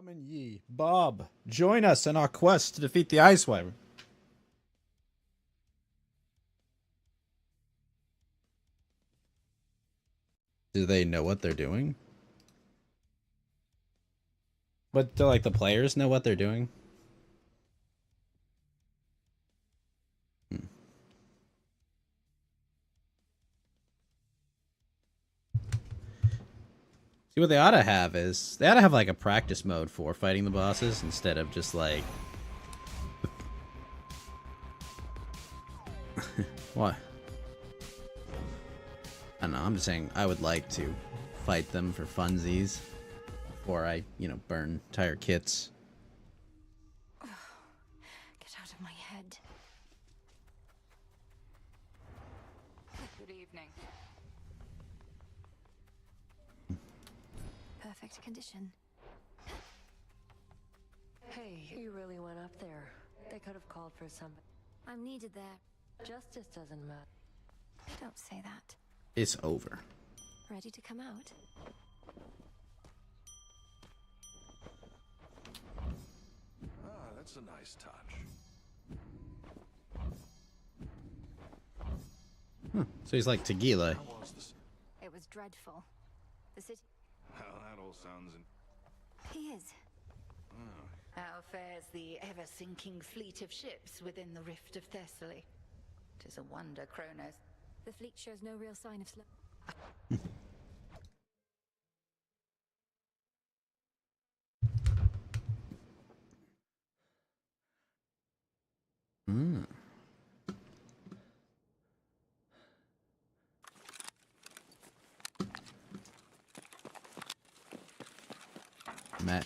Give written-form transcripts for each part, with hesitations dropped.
Summon ye, Bob. Join us in our quest to defeat the Ice Wyvern. Do they know what they're doing? But do like the players know what they're doing? See, what they ought to have is they ought to have like a practice mode for fighting the bosses instead of just like what? I don't know. I'm just saying I would like to fight them for funsies before I, burn entire kits. Get out of my head. Good evening. Perfect condition. Hey, you really went up there. They could have called for somebody. I'm needed there. Justice doesn't matter. Don't say that. It's over. Ready to come out? Ah, that's a nice touch. So he's like Tequila. How was this? It was dreadful. The city... Well, that all sounds in... He is. How fares the ever-sinking fleet of ships within the rift of Thessaly? 'Tis a wonder, Kronos. The fleet shows no real sign of slow... Matt.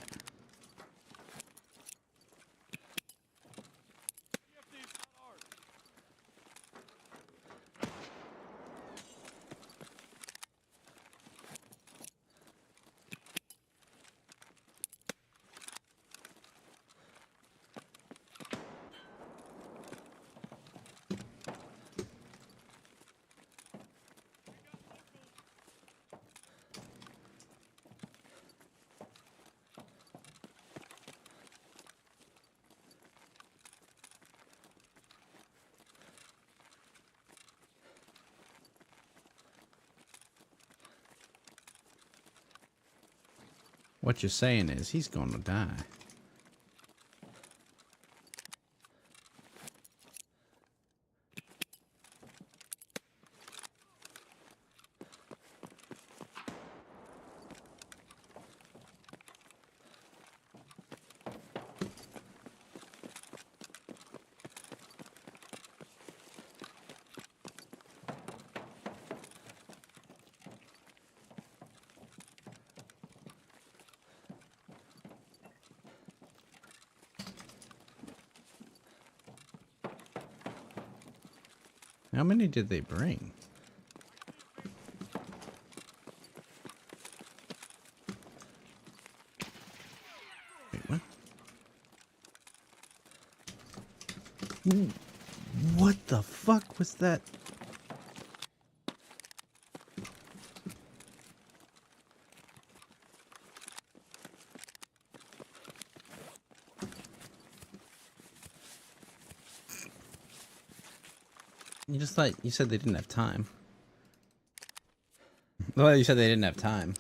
What you're saying is he's gonna die. How many did they bring? Wait, what? Ooh, what the fuck was that? You just thought you said they didn't have time. Well, you said they didn't have time.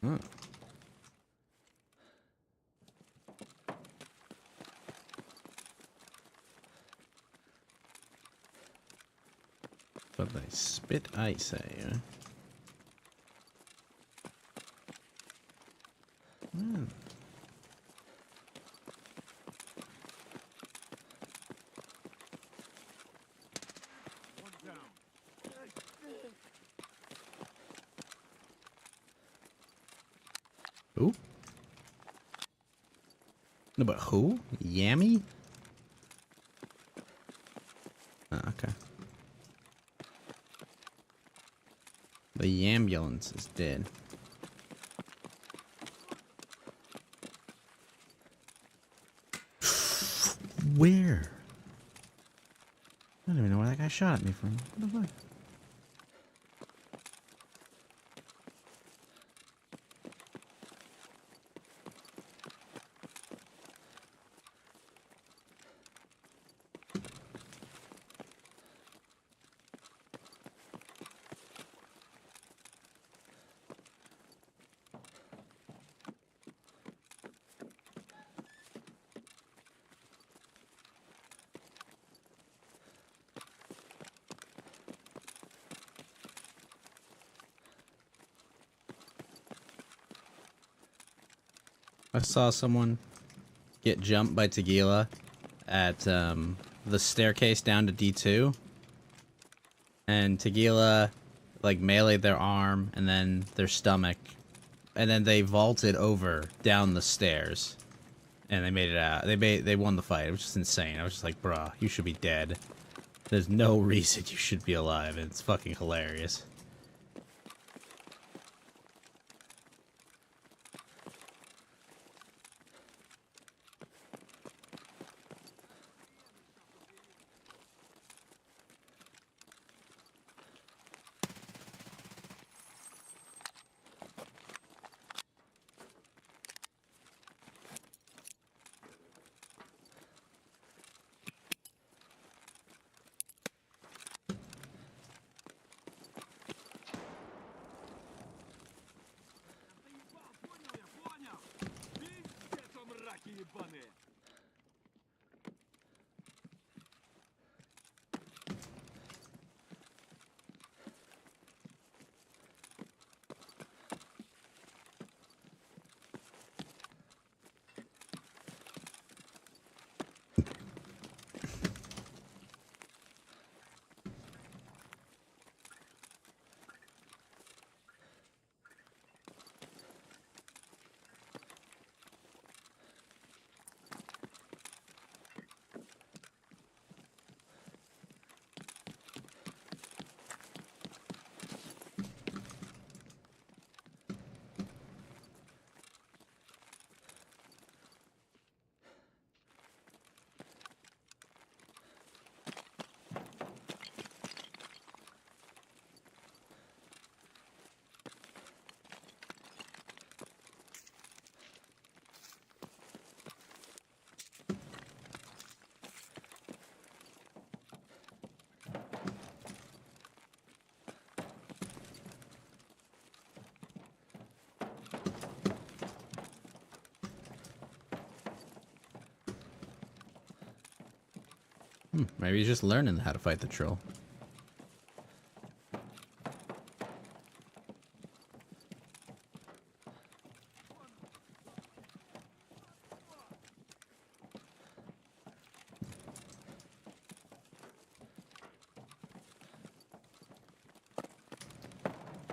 Oh. But they spit ice at you. Hmm. Who? No, but who? Yammy? The ambulance is dead. Where? I don't even know where that guy shot at me from. What the fuck? I saw someone get jumped by Tequila at the staircase down to D2. And Tequila, like, meleeed their arm and then their stomach. And then they vaulted over down the stairs. And they made it out. They won the fight. It was just insane. I was just like, bruh, you should be dead. There's no reason you should be alive. And it's fucking hilarious. Maybe he's just learning how to fight the troll.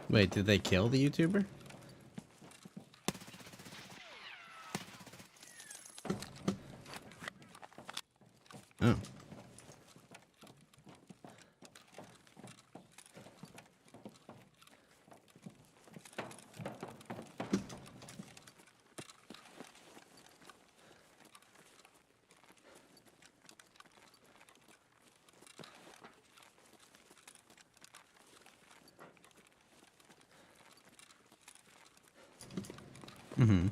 Wait, did they kill the YouTuber? Oh. Mm-hmm.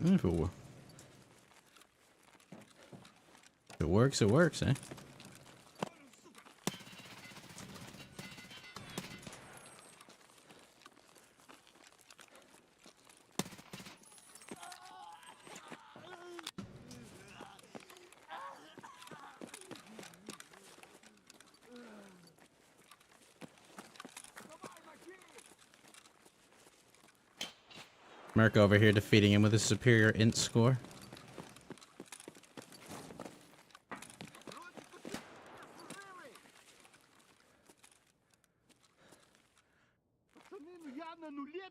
If it works, it works, eh? Merc over here defeating him with a superior int score. Я на нуле!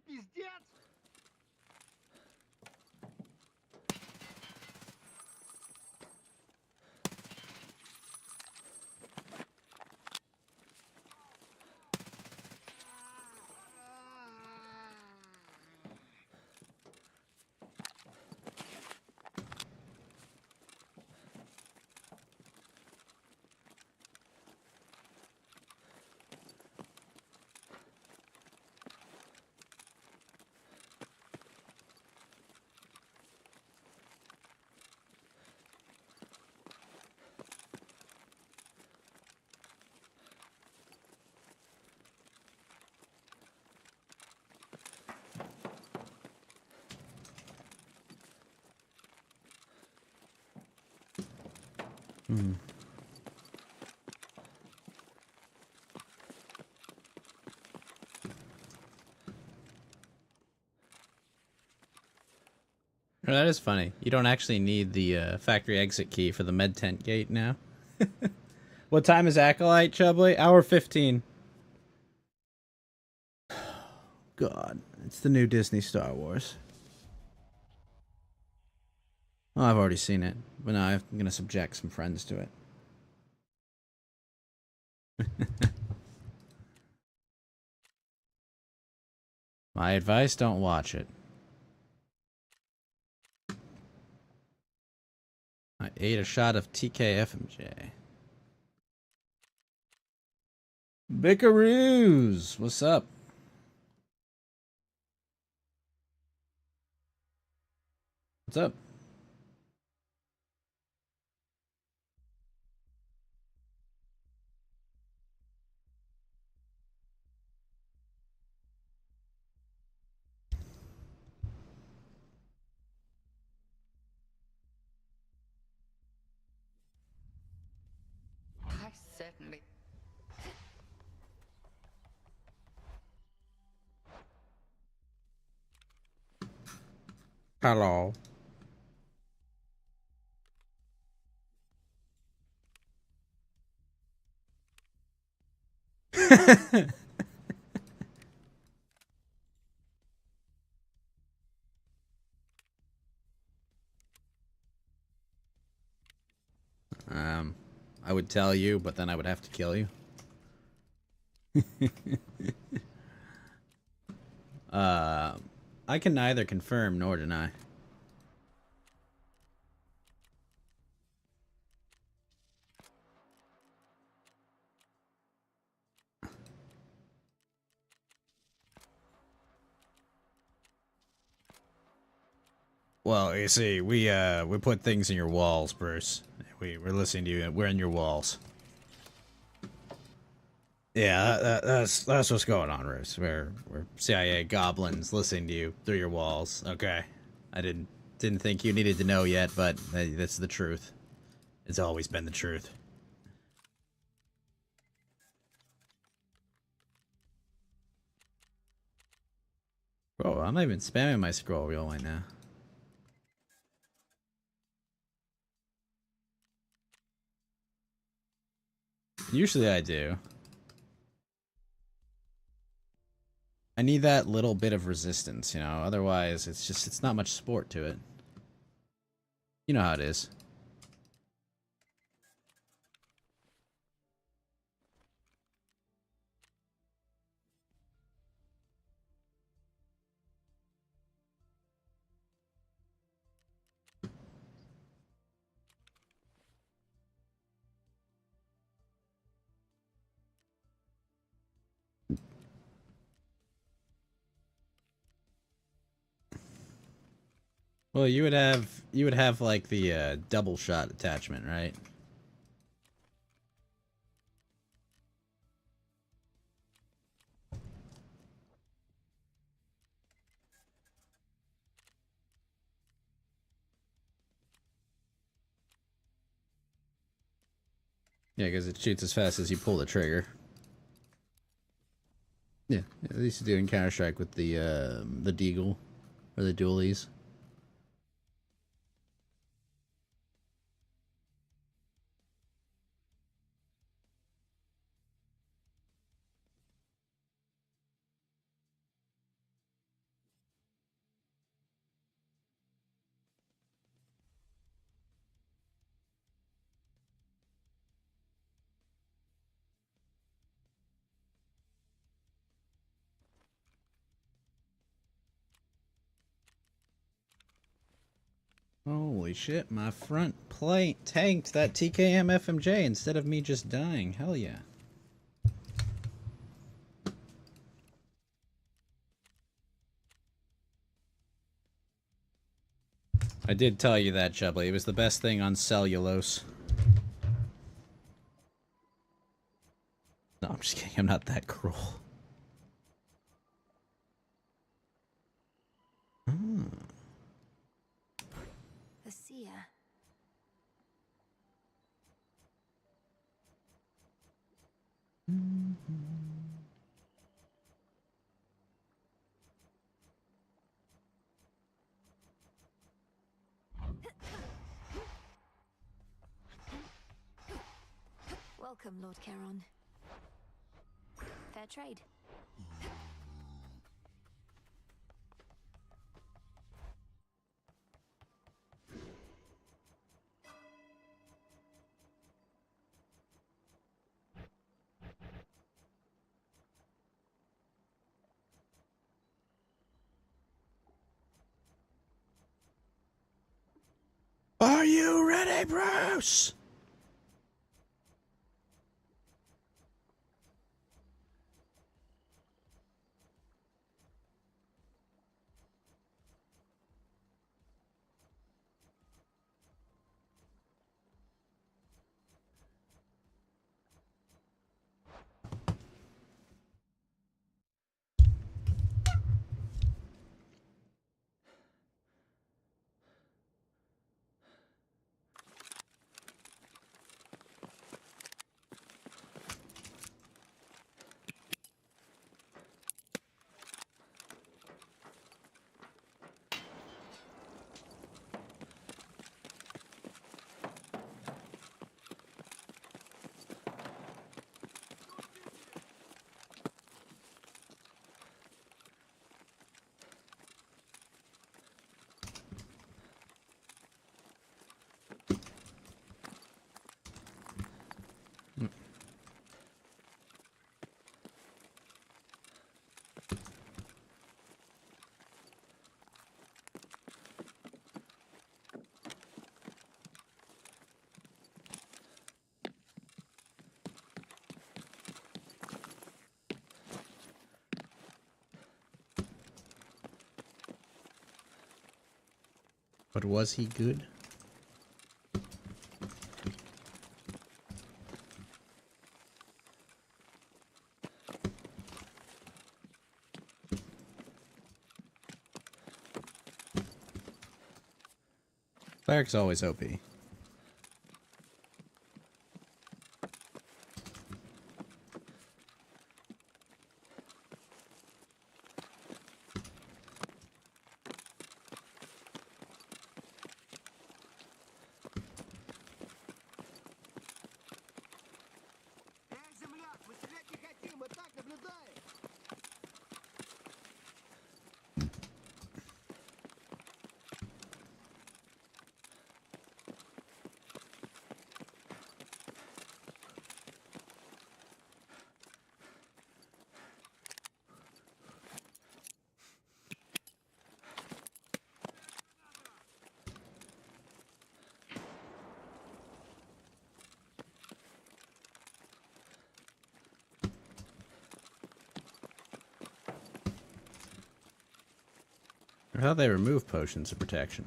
Hmm. Oh, that is funny. You don't actually need the factory exit key for the med tent gate now. What time is Acolyte, Chubbly? Hour 15. God, it's the new Disney Star Wars. Well, I've already seen it, but now I'm going to subject some friends to it. My advice, don't watch it. I ate a shot of TKFMJ. Bickaroos! What's up? What's up? I certainly. Hello. I would tell you, but then I would have to kill you. I can neither confirm nor deny. Well, you see, we put things in your walls, Bruce. We're listening to you. We're in your walls. Yeah, that's what's going on, Bruce. We're CIA goblins listening to you through your walls. Okay, I didn't think you needed to know yet, but that's the truth. It's always been the truth. Bro, I'm not even spamming my scroll wheel right now. Usually I do. I need that little bit of resistance, you know, otherwise it's not much sport to it. You know how it is. Well, you would have like the double shot attachment, right? Yeah, because it shoots as fast as you pull the trigger. Yeah, at least you do in Counter-Strike with the Deagle or the dualies. Holy shit, my front plate tanked that TKM FMJ instead of me just dying. Hell yeah. I did tell you that, Chubbly. It was the best thing on cellulose. No, I'm just kidding. I'm not that cruel. The seer. Welcome, Lord Charon. Fair trade. Are you ready, Bruce? But was he good? Cleric's always OP. I thought they removed potions of protection.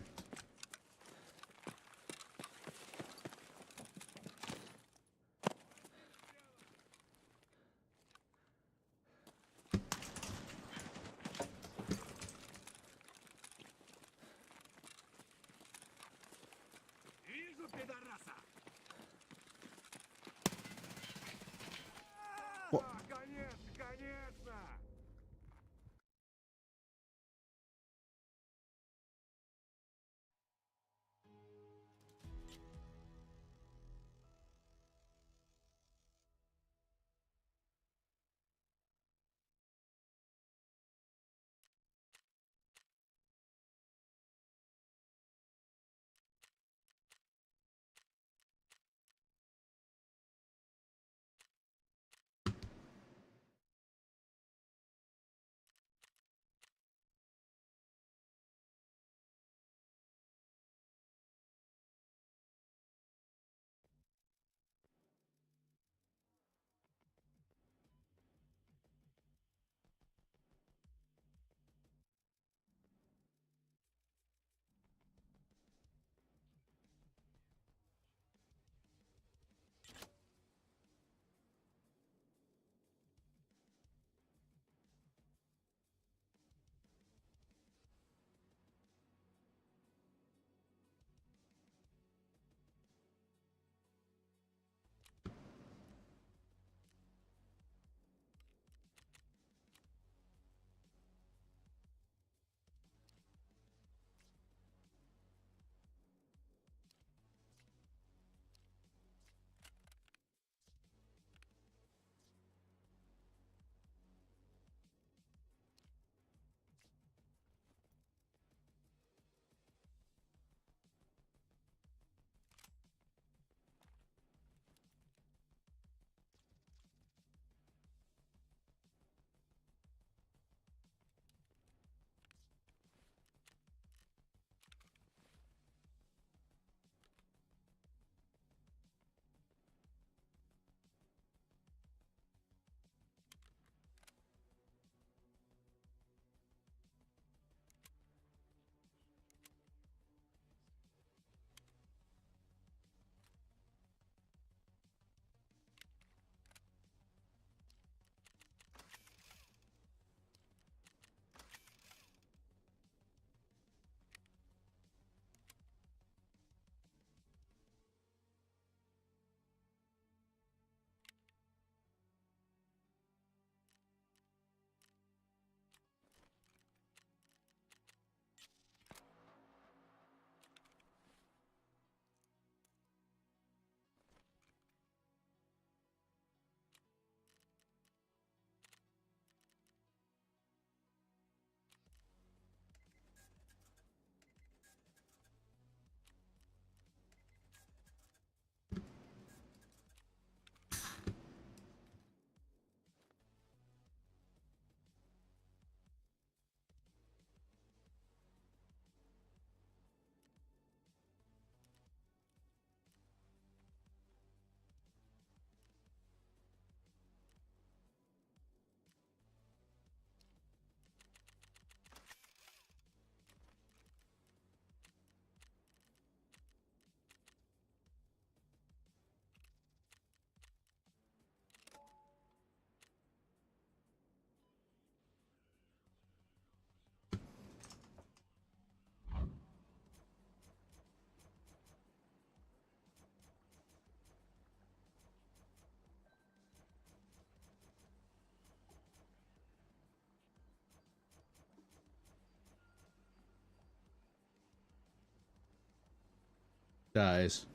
dies.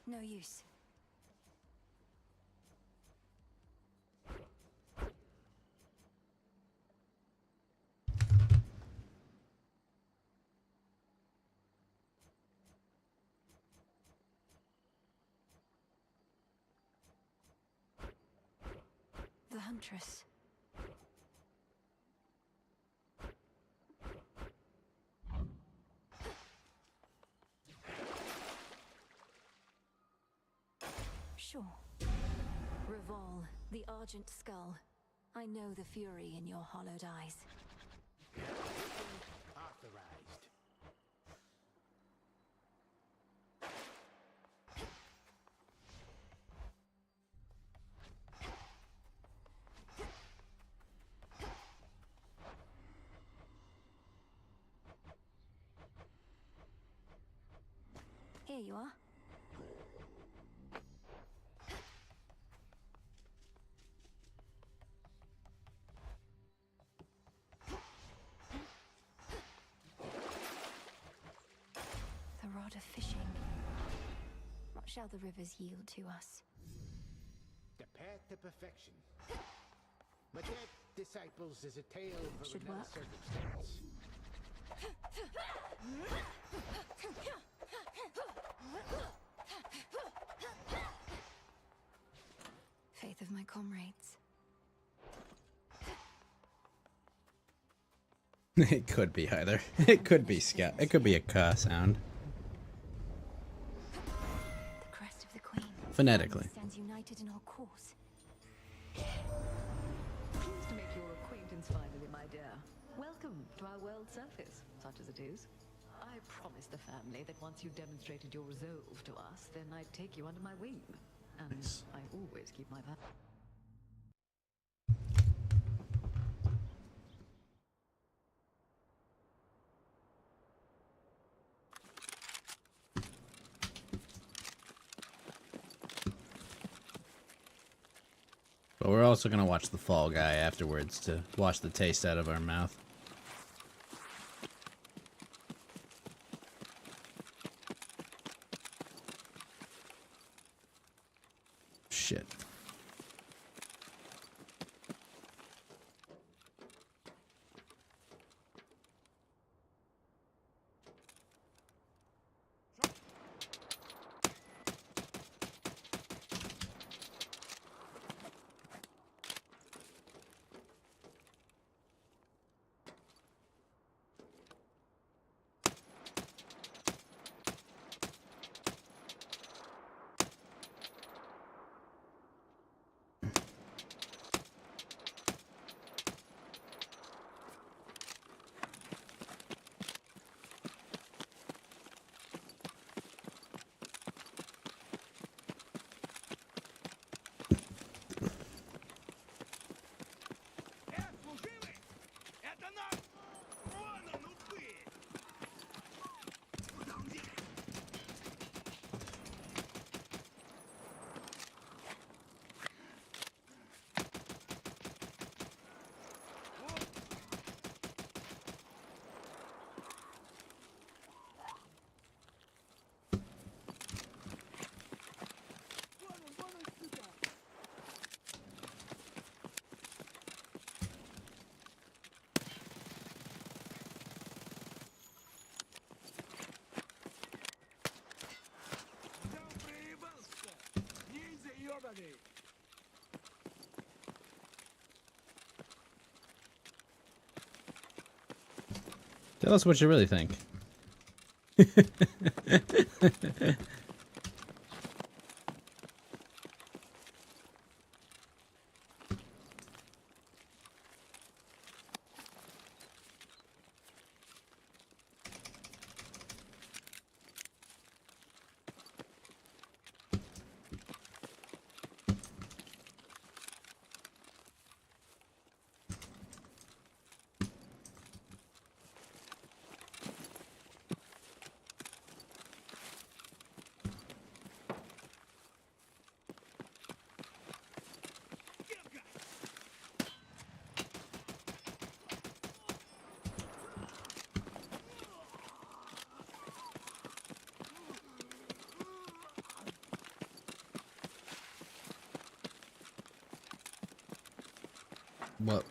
No use. The Huntress. Sure. Revol, the Argent Skull. I know the fury in your hollowed eyes. Authorized. Here you are. The rod of fishing. What shall the rivers yield to us? The path to perfection. My dead disciples is a tale for Should another work. circumstance. Faith of my comrades. It could be either. It could be scout. It could be a ka sound. The crest of the Queen. Phonetically. Stands united in our cause. Pleased to make your acquaintance finally, my dear. Welcome to our world surface, such as it is. I promised the family that once you demonstrated your resolve to us, then I'd take you under my wing. And Nice. I always keep my word. But we're also gonna watch the Fall Guy afterwards to wash the taste out of our mouth. Shit. Tell us what you really think. What?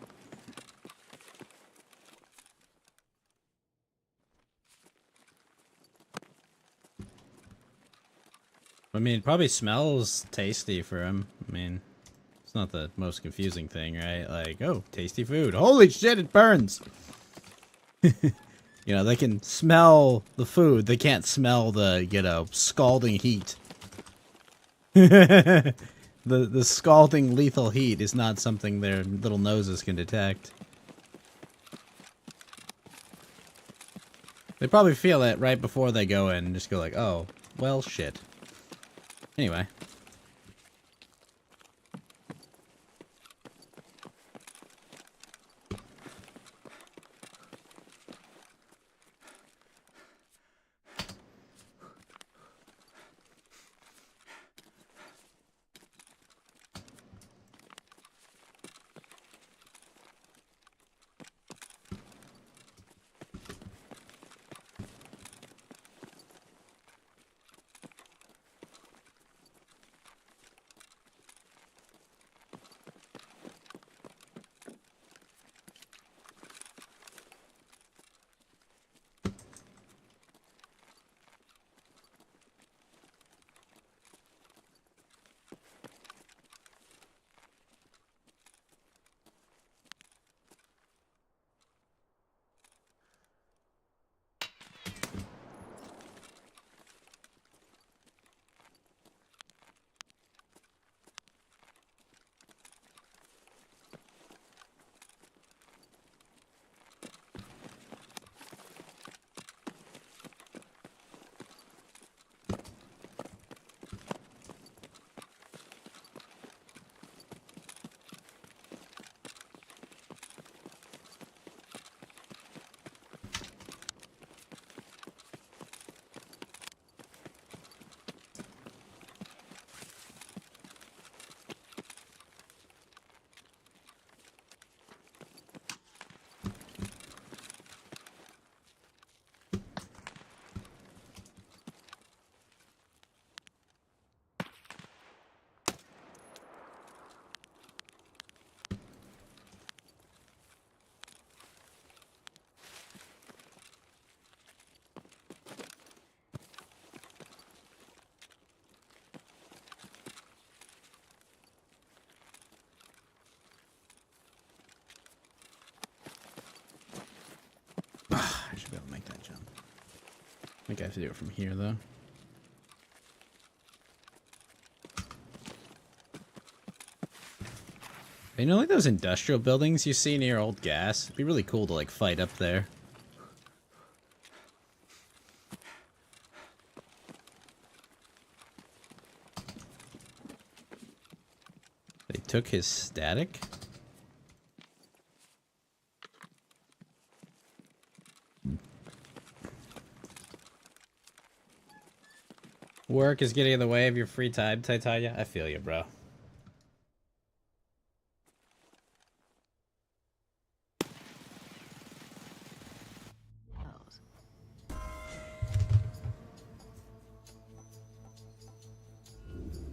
I mean, it probably smells tasty for him. I mean, it's not the most confusing thing, right? Like, oh, tasty food. Holy shit, it burns! You know, they can smell the food. They can't smell the, you know, scalding heat. The scalding lethal heat is not something their little noses can detect. They probably feel it right before they go in and just go like, oh, well, shit. Anyway. I should be able to make that jump. I think I have to do it from here, though. You know, like those industrial buildings you see near old gas? It'd be really cool to, like, fight up there. They took his static? Work is getting in the way of your free time, Titania. I feel you, bro.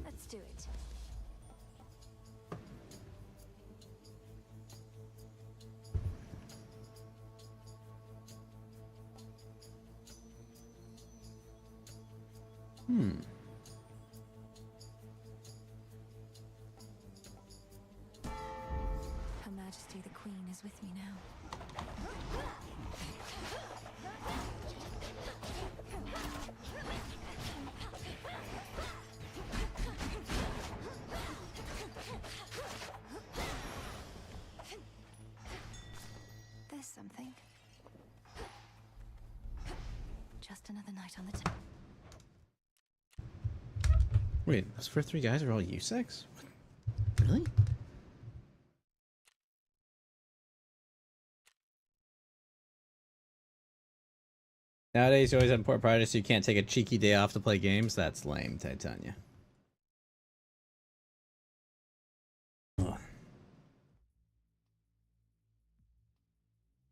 Let's do it. Her Majesty the Queen is with me now. There's something. Just another night on the town. Wait, those first three guys are all U-sex? Really? Nowadays, you always have important priorities, so you can't take a cheeky day off to play games? That's lame, Titania. Ugh.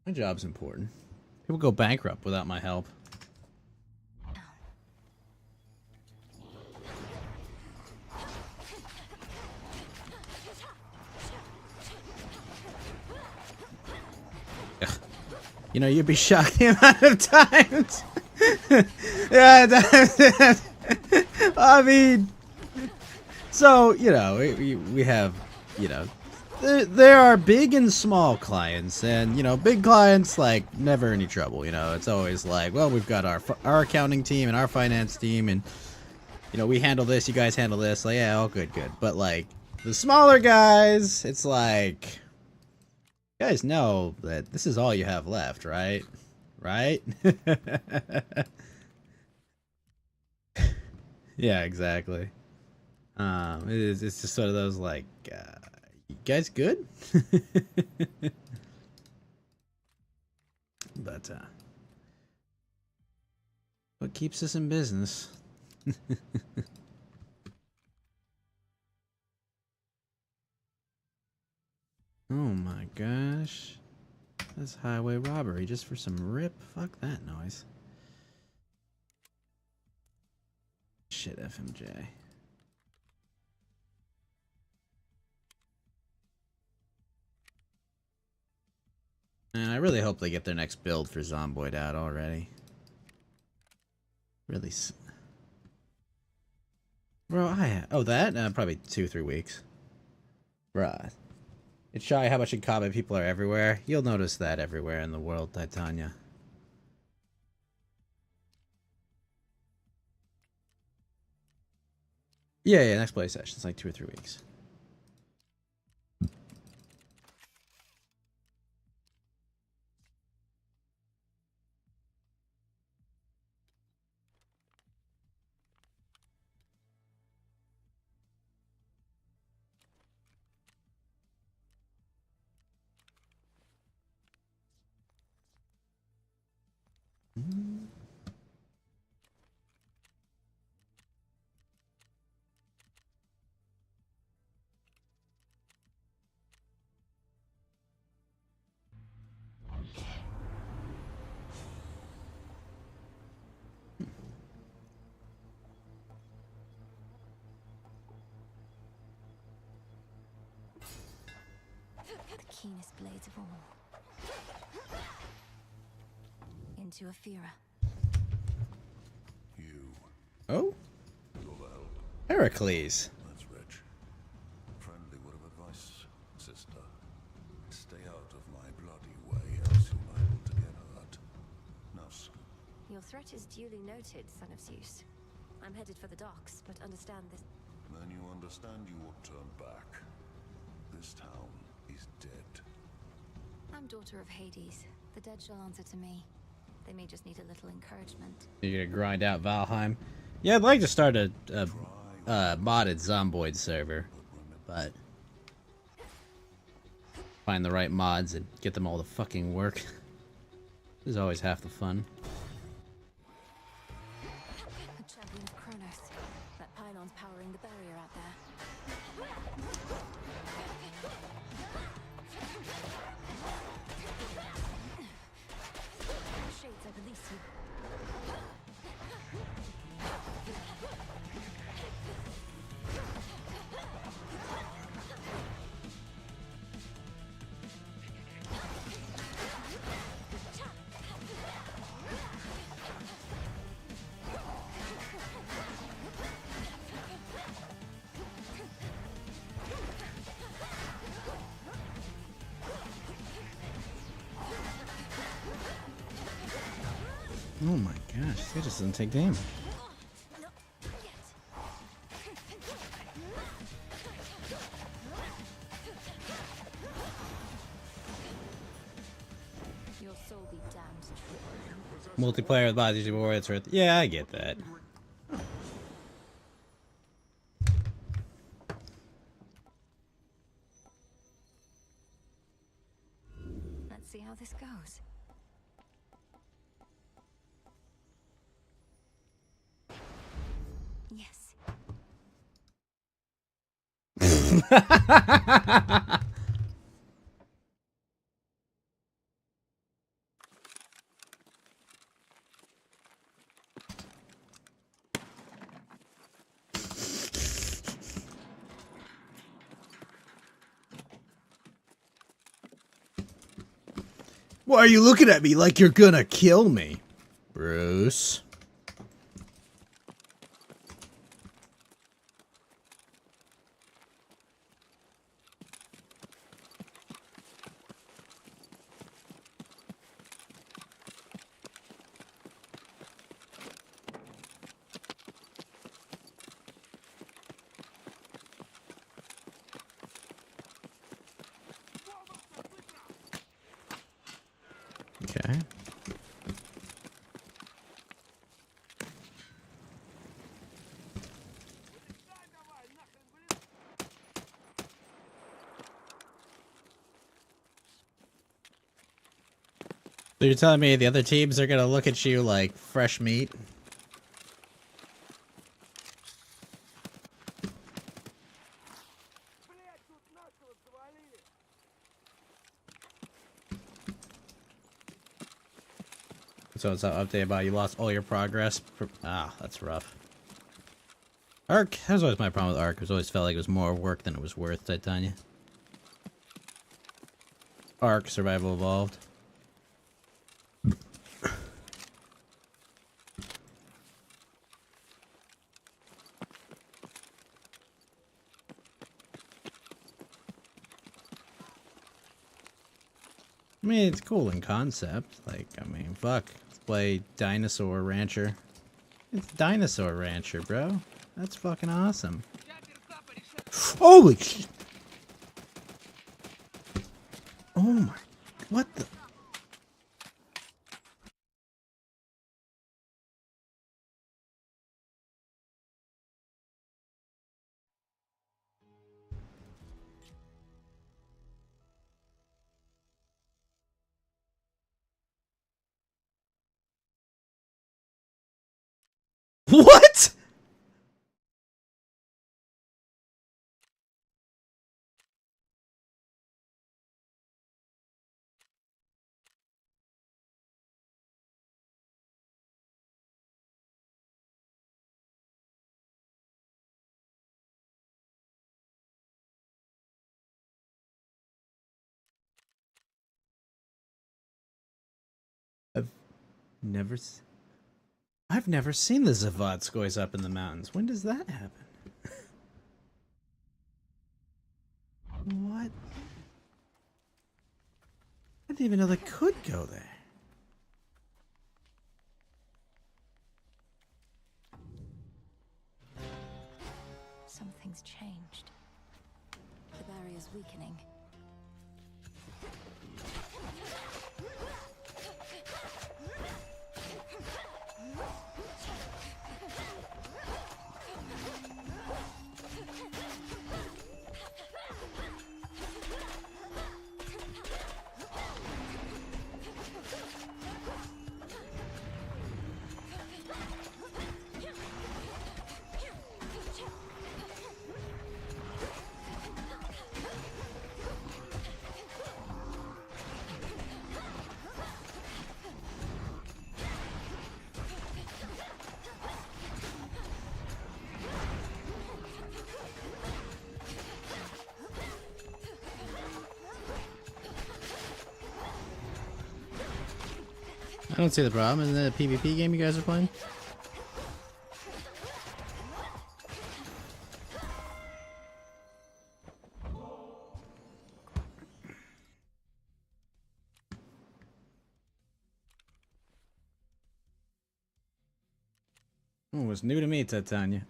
My job's important. People go bankrupt without my help. You know, you'd be shocked the amount of times. Yeah, I mean, so, you know, we have, you know, there are big and small clients, and, you know, big clients, like, never any trouble, you know. It's always like, well, we've got our accounting team and our finance team, and, you know, we handle this, you guys handle this. Like, yeah, all good. But, like, the smaller guys, it's like, you guys know that this is all you have left, right? Right? Yeah, exactly. It's just sort of those, like, you guys good? But, what keeps us in business? Oh my gosh. That's highway robbery just for some rip. Fuck that noise. Shit, FMJ. And I really hope they get their next build for Zomboid out already. Really. Bro, oh, that? Probably 2-3 weeks. Bruh. It's shy how much in combat people are everywhere. You'll notice that everywhere in the world, Titania. Yeah, next play session. It's like 2 or 3 weeks. The keenest blades of all. Into a Fira. You. Oh? Your help. Heracles. That's rich. Friendly word of advice, sister. Stay out of my bloody way, else you're liable to get hurt. Now, scoot. Your threat is duly noted, son of Zeus. I'm headed for the docks, but understand this. Then you understand you will turn back. This town is dead. I'm daughter of Hades. The dead shall answer to me. They may just need a little encouragement. You're gonna grind out Valheim. Yeah, I'd like to start a modded Zomboid server, but find the right mods and get them all to fucking work. This is always half the fun. A champion of Kronos. That pylon's powering the barrier out there. Shades, I release you. Oh my gosh, it just doesn't take damage. Your soul be damned. Multiplayer with bodies of war, it's worth. Yeah, I get that. Let's see how this goes. Yes. Why are you looking at me like you're gonna kill me, Bruce? Okay. So you're telling me the other teams are gonna look at you like fresh meat? So it's an update about you lost all your progress. Ah, that's rough. Ark, that was always my problem with Ark. It always felt like it was more work than it was worth, Titania. Ark, Survival Evolved. I mean, it's cool in concept. Like, I mean, fuck. Let's play Dinosaur Rancher. It's Dinosaur Rancher, bro. That's fucking awesome. Holy shit! Oh my... What the... What?! I've never... I've never seen the Zavodskoys up in the mountains. When does that happen? What? I didn't even know they could go there. Something's changed. The barrier's weakening. I don't see the problem in the PvP game you guys are playing. Oh, it was new to me, Titania.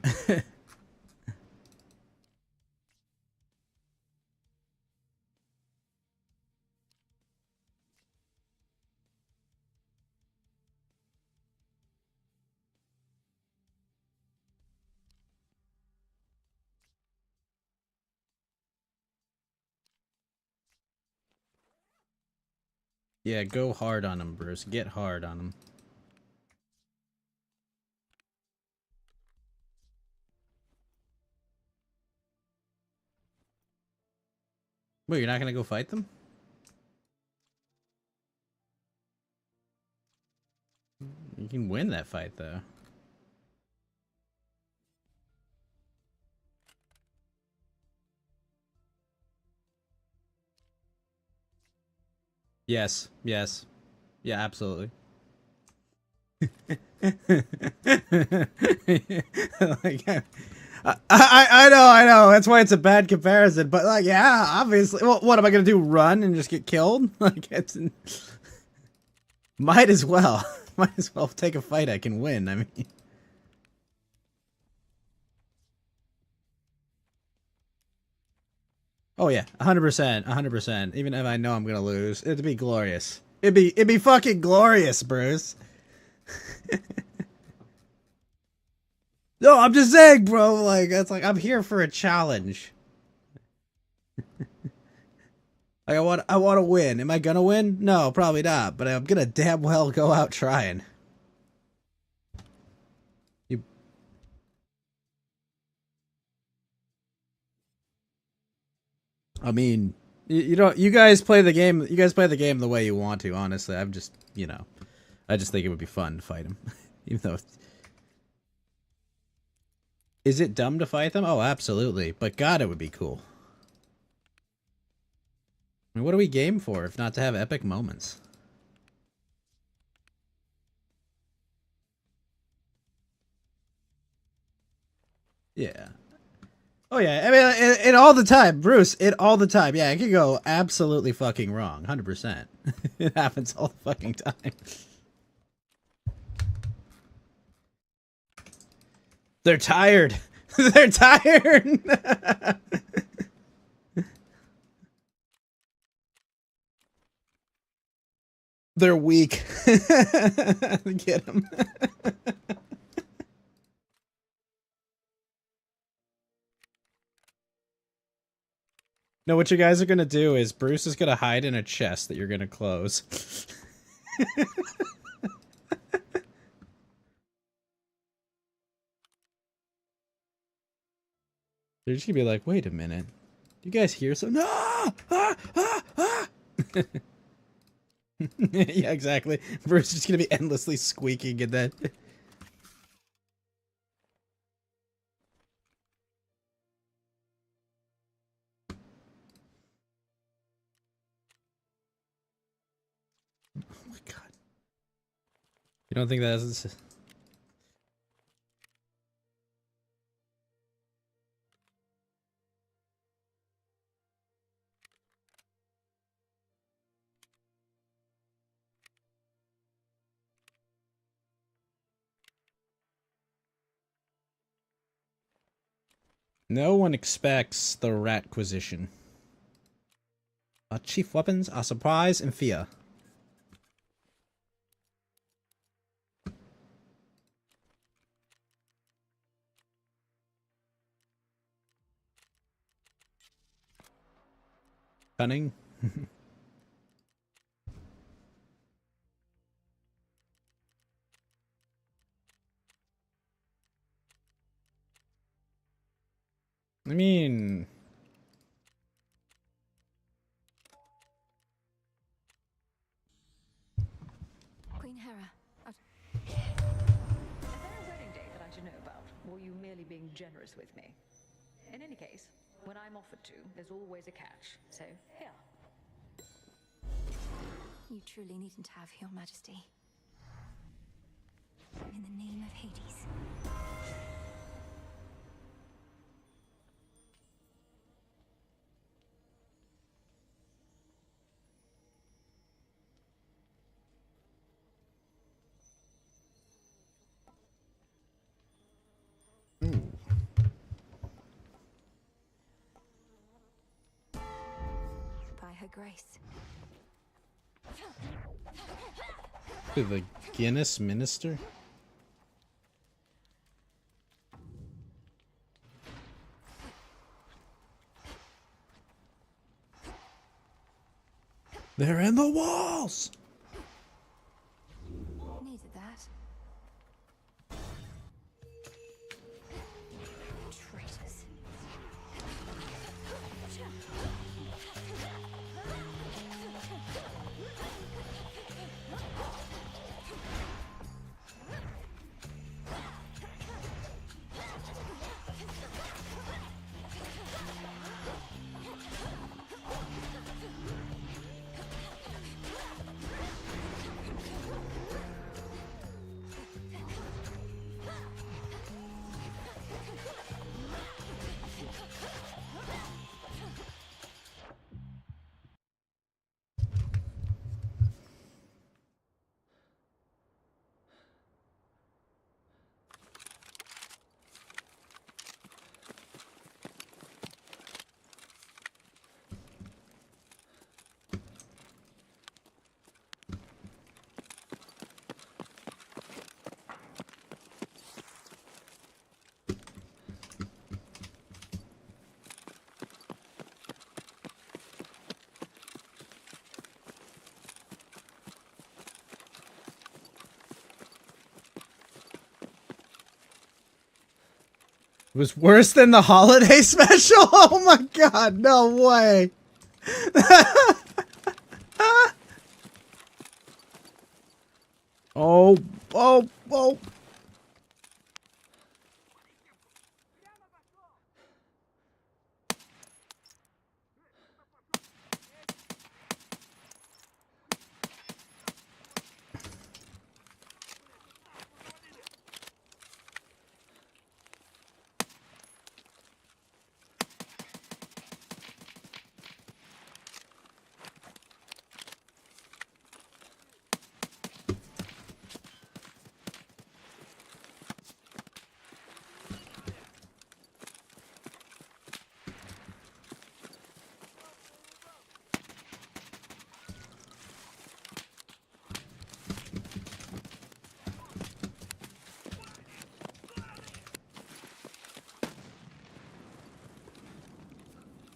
Yeah, go hard on him, Bruce. Get hard on him. Wait, you're not gonna go fight them? You can win that fight, though. Yes, yes. Yeah, absolutely. Like, I know. That's why it's a bad comparison. But like, yeah, obviously. Well, what am I gonna do? Run and just get killed? Like, it's might as well. Might as well take a fight I can win. I mean. Oh yeah, 100%, 100%. Even if I know I'm gonna lose, it'd be glorious. It'd be fucking glorious, Bruce. No, I'm just saying, bro. Like, that's like I'm here for a challenge. Like, I want to win. Am I gonna win? No, probably not. But I'm gonna damn well go out trying. You. I mean, you know, you guys play the game. You guys play the game the way you want to. Honestly, I'm just, you know, I just think it would be fun to fight him, even though. Is it dumb to fight them? Oh, absolutely. But God, it would be cool. I mean, what do we game for if not to have epic moments? Yeah. Oh yeah, I mean, it all the time, Bruce. It all the time. Yeah, it could go absolutely fucking wrong, 100%. It happens all the fucking time. They're tired. They're tired. They're weak. Get them. No, what you guys are gonna do is Bruce is gonna hide in a chest that you're gonna close. They're just gonna be like, wait a minute. You guys hear some? No! Ah! Ah! Ah! Yeah, exactly. Bruce is just gonna be endlessly squeaking and then... Oh my god. You don't think that is... No one expects the Ratquisition. Our chief weapons are surprise and fear. Cunning. I mean... Queen Hera. Is there a wedding date that I should know about? Or are you merely being generous with me? In any case, when I'm offered to, there's always a catch. So, here. You truly needn't have, Your Majesty. In the name of Hades. By her grace. To the Guinness Minister? They're in the walls! Needed that. Traitors. was worse than the holiday special? Oh my god, no way. Oh, oh, oh.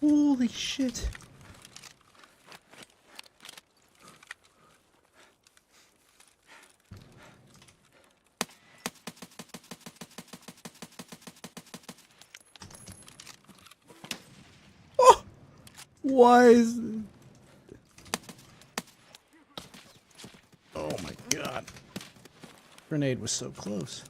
Holy shit. Oh! Why is... Oh my god. Grenade was so close.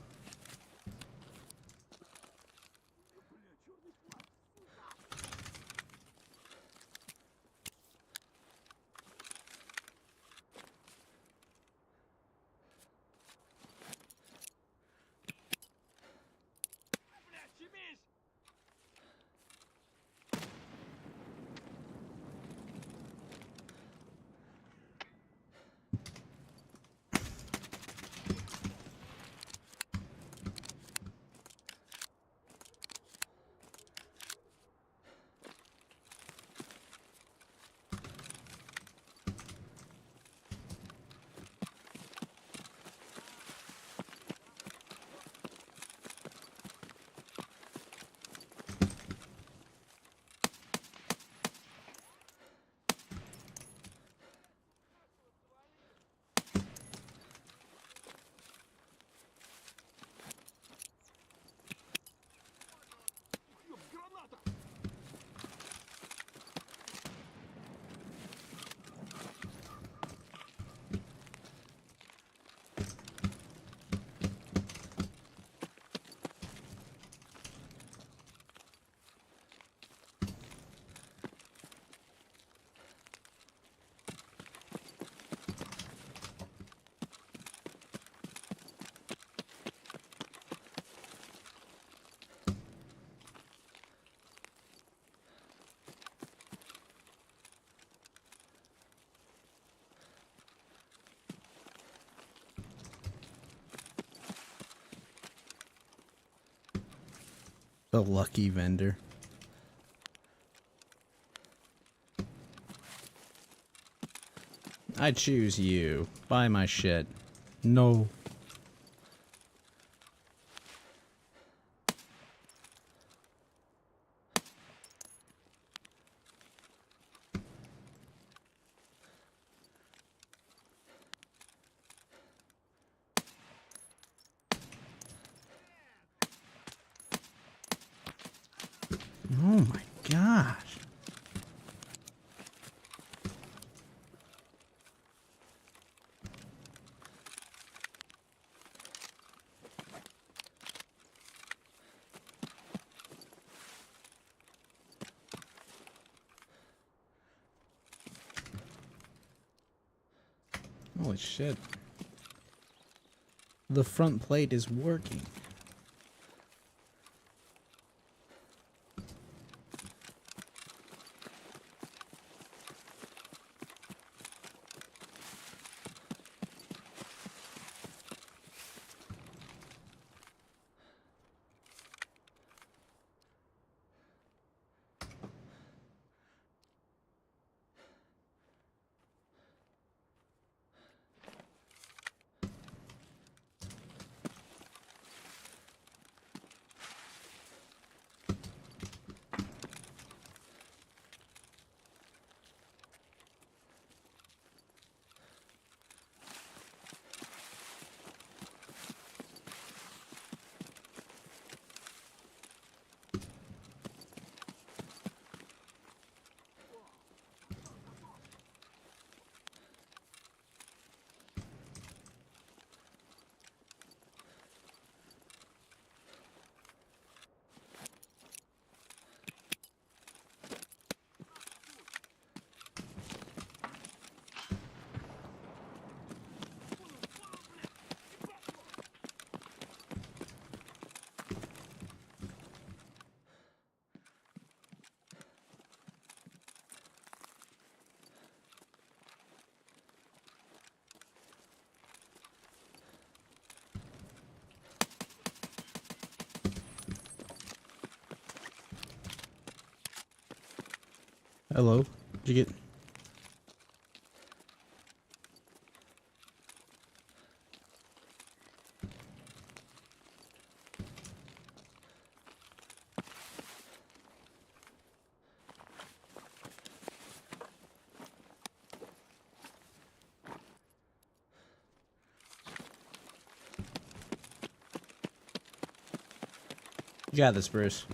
The lucky vendor. I choose you. Buy my shit. No. Oh my gosh. Holy shit. The front plate is working. Hello. Did you get... You got this, Bruce.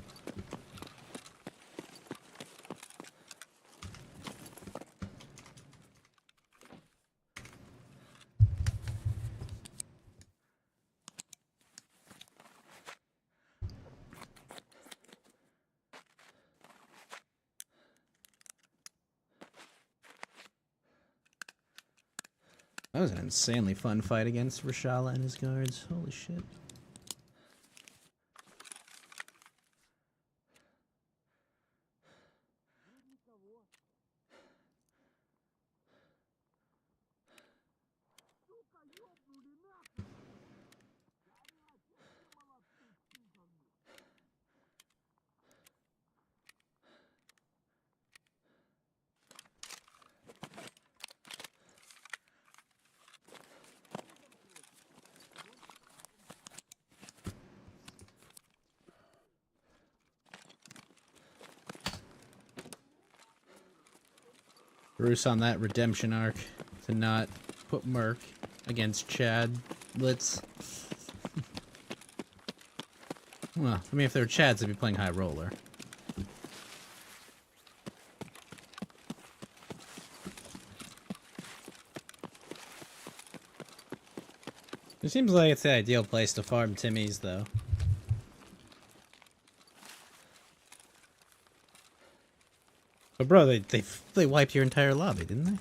That was an insanely fun fight against Rashala and his guards. Holy shit. Bruce on that redemption arc to not put Merc against Chad Blitz. Well, I mean, if they were Chads, they'd be playing High Roller. It seems like it's the ideal place to farm Timmies, though. But bro, they wiped your entire lobby, didn't they?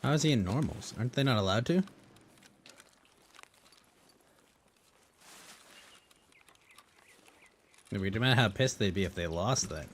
How is he in normals? Aren't they not allowed to? It'd be imagine how pissed they'd be if they lost that.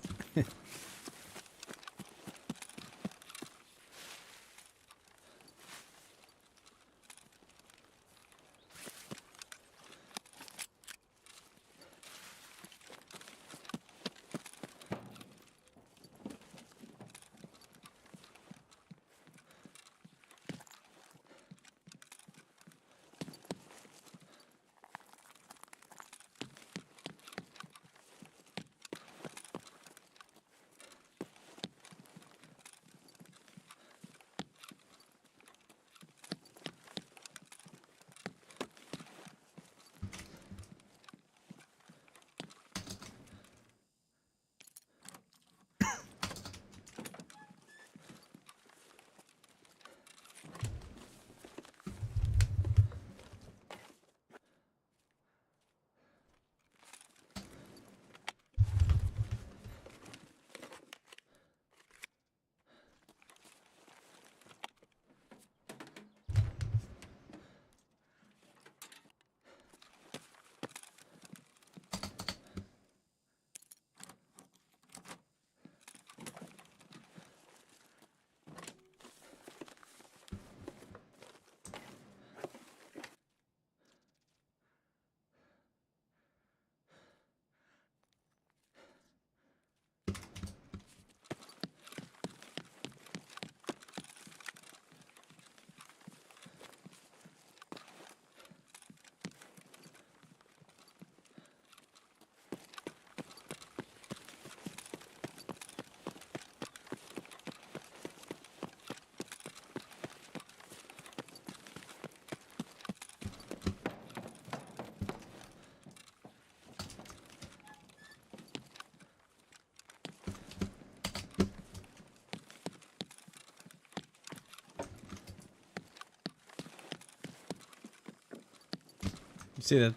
You see that?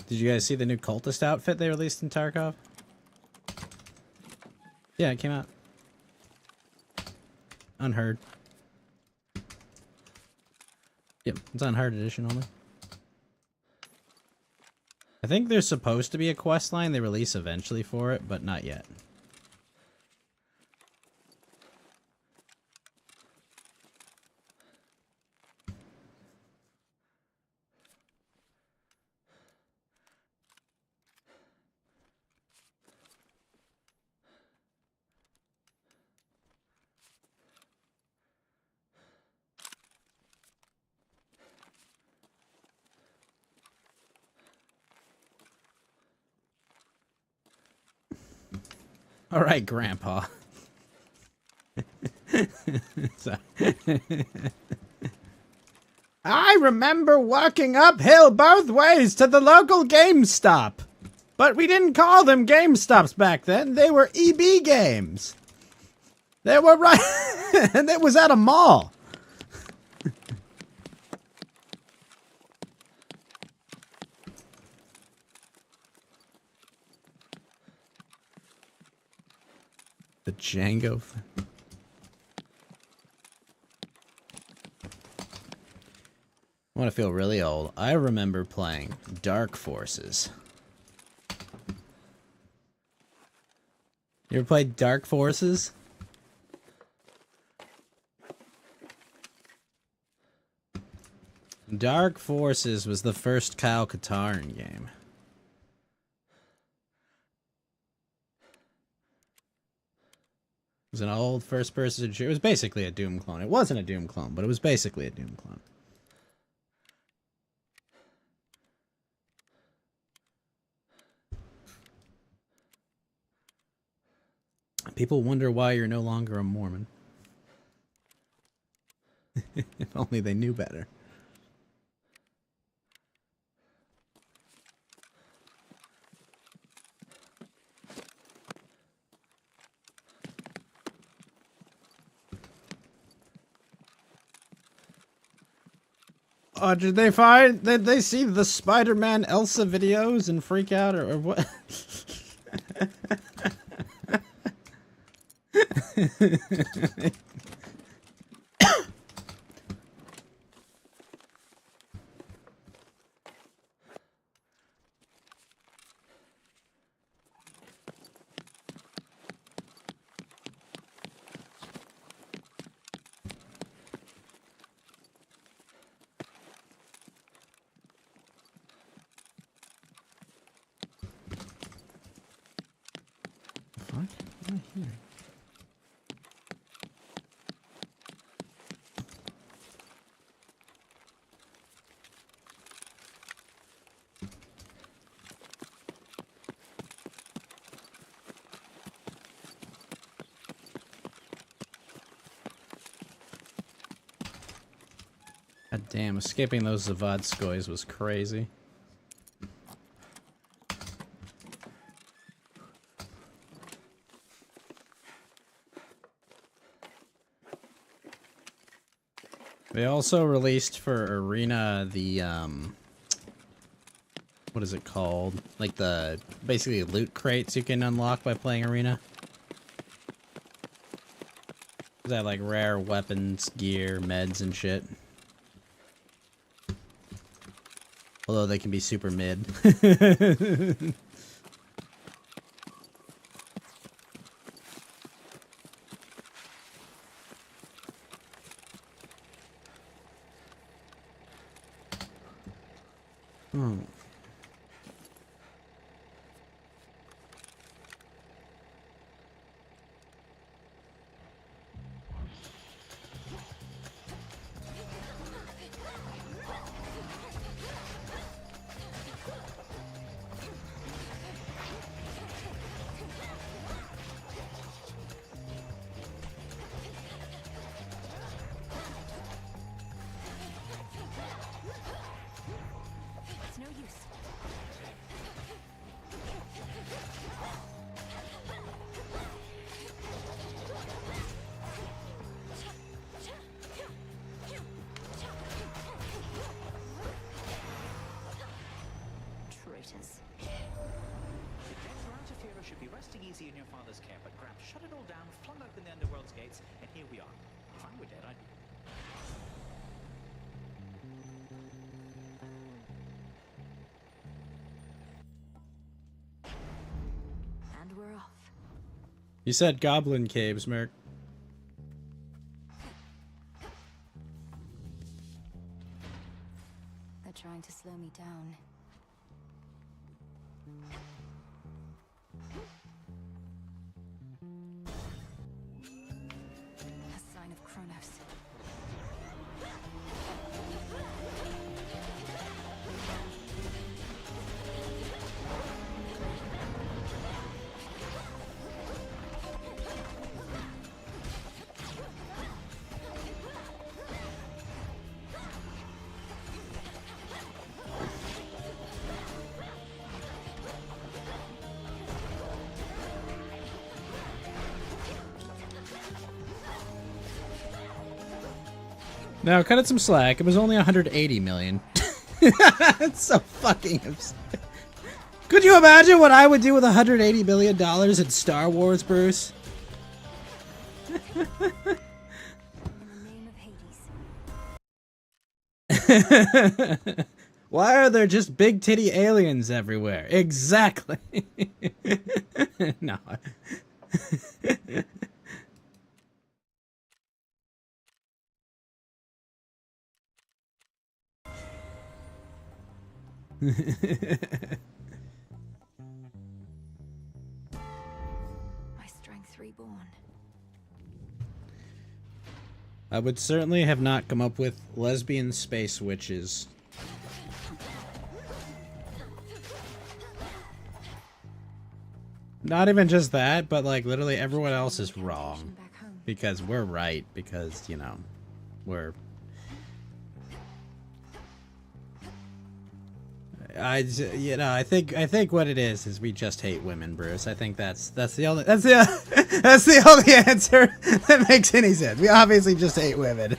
Did you guys see the new cultist outfit they released in Tarkov? Yeah, it came out. Unheard. Yep, it's Unheard edition only. I think there's supposed to be a quest line they release eventually for it, but not yet. All right, Grandpa. So- I remember walking uphill both ways to the local GameStop. But we didn't call them GameStops back then. They were EB games. They were right. And it was at a mall. The Django. I want to feel really old. I remember playing Dark Forces. You ever played Dark Forces? Dark Forces was the first Kyle Katarn game. It was an old first-person shooter. It was basically a Doom clone. It wasn't a Doom clone, but it was basically a Doom clone. People wonder why you're no longer a Mormon. If only they knew better. Oh, did they see the Spider-Man Elsa videos and freak out or what? What am I hearing? God damn, escaping those Zavadskoys was crazy. They also released for Arena the, what is it called? Like the, basically loot crates you can unlock by playing Arena. They have like rare weapons, gear, meds, and shit. Although they can be super mid. Oh. It's no use. Traitors. Vtuber should be resting easy in your father's care, but Gramps shut it all down, flung open the underworld's gates, and here we are. If I were dead, I'd... And we're off. You said Goblin Caves, Merc. They're trying to slow me down. A sign of Kronos. No, cut it some slack. It was only 180 million. That's so fucking absurd. Could you imagine what I would do with 180 million dollars in Star Wars, Bruce? In the name of Hades. Why are there just big titty aliens everywhere? Exactly. No. My strength reborn. I would certainly have not come up with lesbian space witches. Not even just that, but like literally everyone else is wrong. Back home. Because we're right, because, you know, we're... I think what it is we just hate women, Bruce. I think that's the only that's the only answer that makes any sense. We obviously just hate women.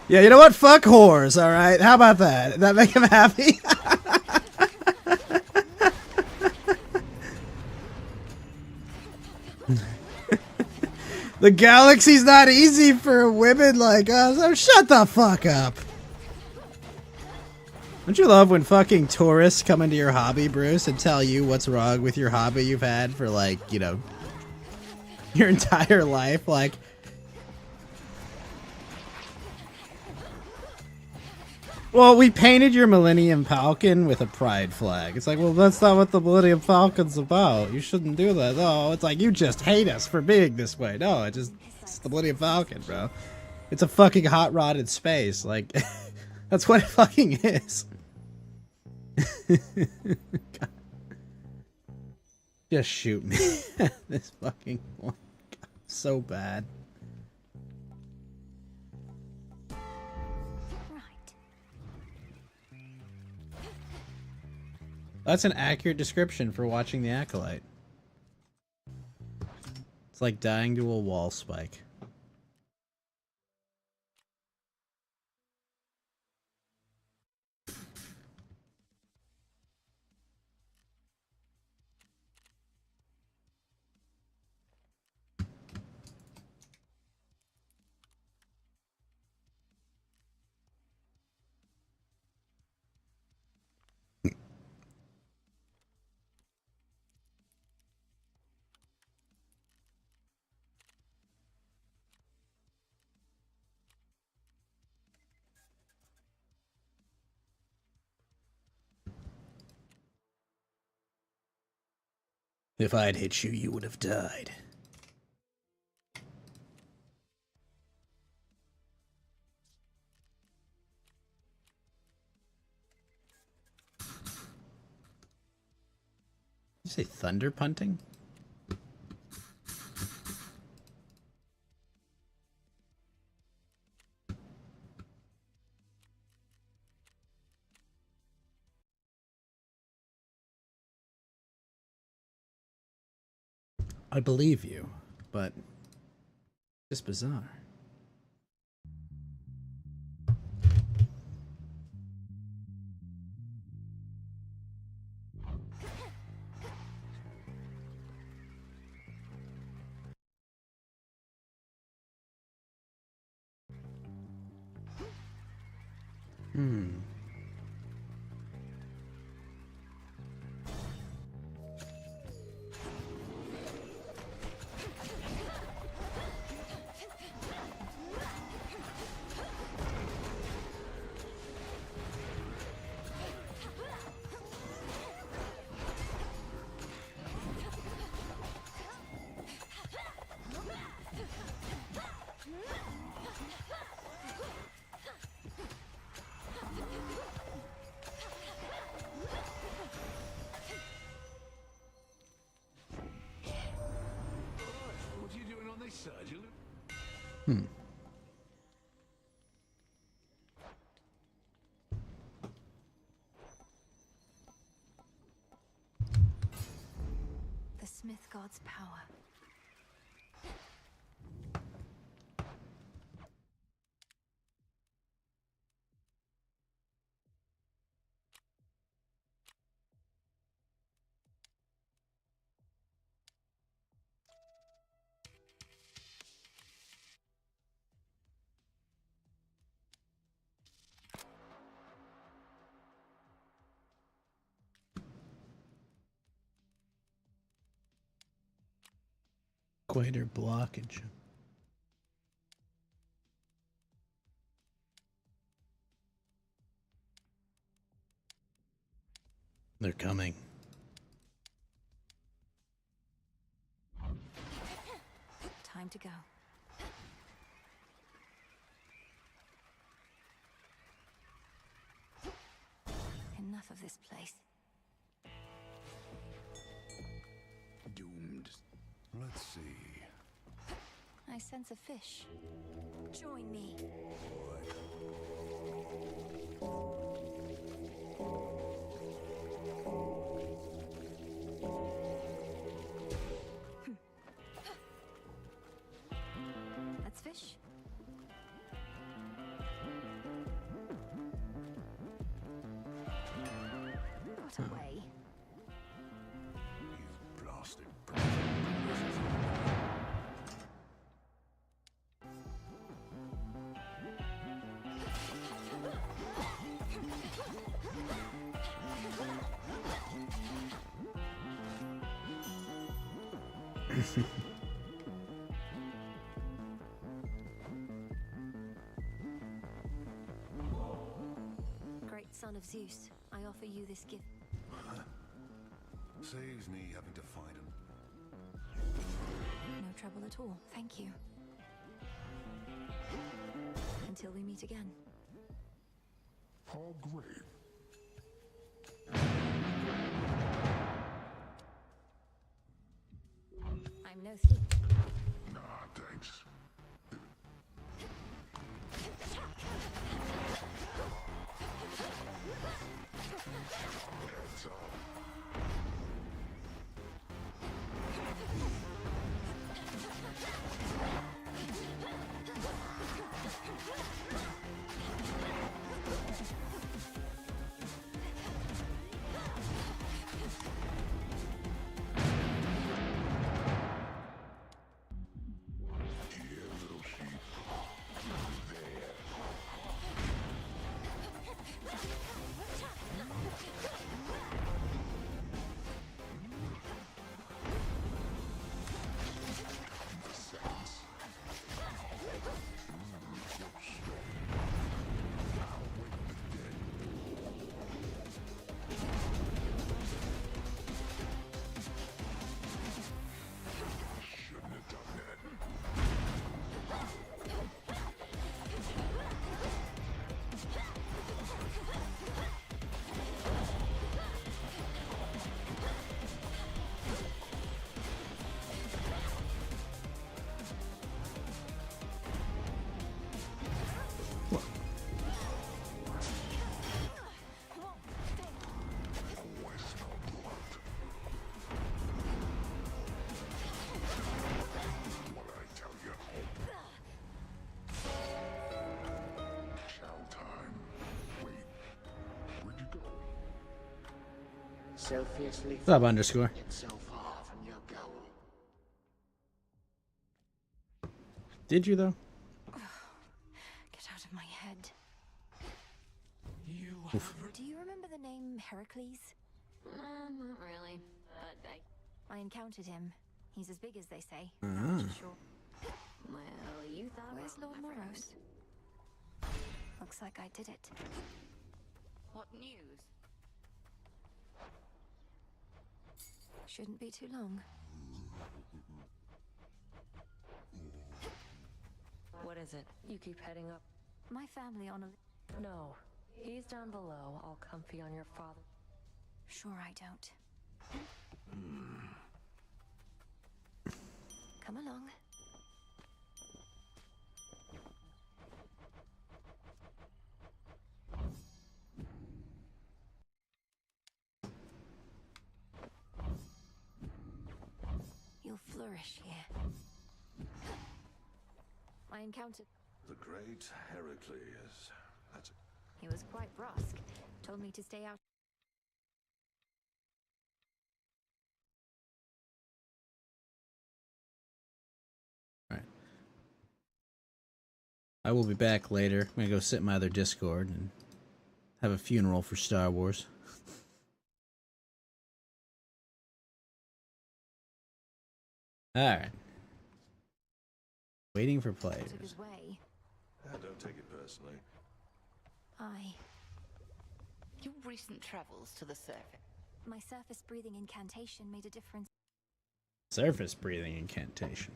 Yeah, you know what? Fuck whores. All right, how about that? Does that make him happy? The galaxy's not easy for women like us. Oh, shut the fuck up. Don't you love when fucking tourists come into your hobby, Bruce, and tell you what's wrong with your hobby you've had for, like, you know, your entire life? Like, well, we painted your Millennium Falcon with a pride flag. It's like, well, that's not what the Millennium Falcon's about. You shouldn't do that. No, it's like, you just hate us for being this way. No, it's the Millennium Falcon, bro. It's a fucking hot rod in space. Like, that's what it fucking is. God. Just shoot me. This fucking one. God, so bad. Right. That's an accurate description for watching The Acolyte. It's like dying to a wall spike. If I'd hit you, you would have died. Did you say thunder punting? I believe you, but it's bizarre. What are you doing on this side? You look... The Smith God's power. Equator blockage. They're coming. Time to go. Enough of this place. Doomed. Let's see. I sense a fish. Join me. Let's fish. Got away. You blasted Great son of Zeus, I offer you this gift. Saves me having to fight him. No trouble at all, thank you. Until we meet again. How great. I'm no thief. Nah, thanks. That's all. Here, little sheep. There. Seconds. You're strong. I'll wake the dead. Shouldn't have done that. Always no blood. What I tell you. Chow time. Wait. Where'd you go? So fiercely What's up, underscore? yet so far from your goal. Did you though? Get out of my head. You Do you remember the name Heracles? Not really, but I encountered him. He's as big as they say. Ah. Sure. well, you thought Where's wrong, Lord my friend. Moros? Looks like I did it. What news? Shouldn't be too long. What is it? You keep heading up. My family on a... No. He's down below, all comfy on your father. Sure I don't. Come along. You'll flourish here. I encountered... The great Heracles. That's it. He was quite brusque. Told me to stay out. Alright. I will be back later. I'm gonna go sit in my other Discord and have a funeral for Star Wars. Alright. Waiting for Out players. of his way. Don't take it personally. Your recent travels to the surface. My surface breathing incantation made a difference. Surface breathing incantation.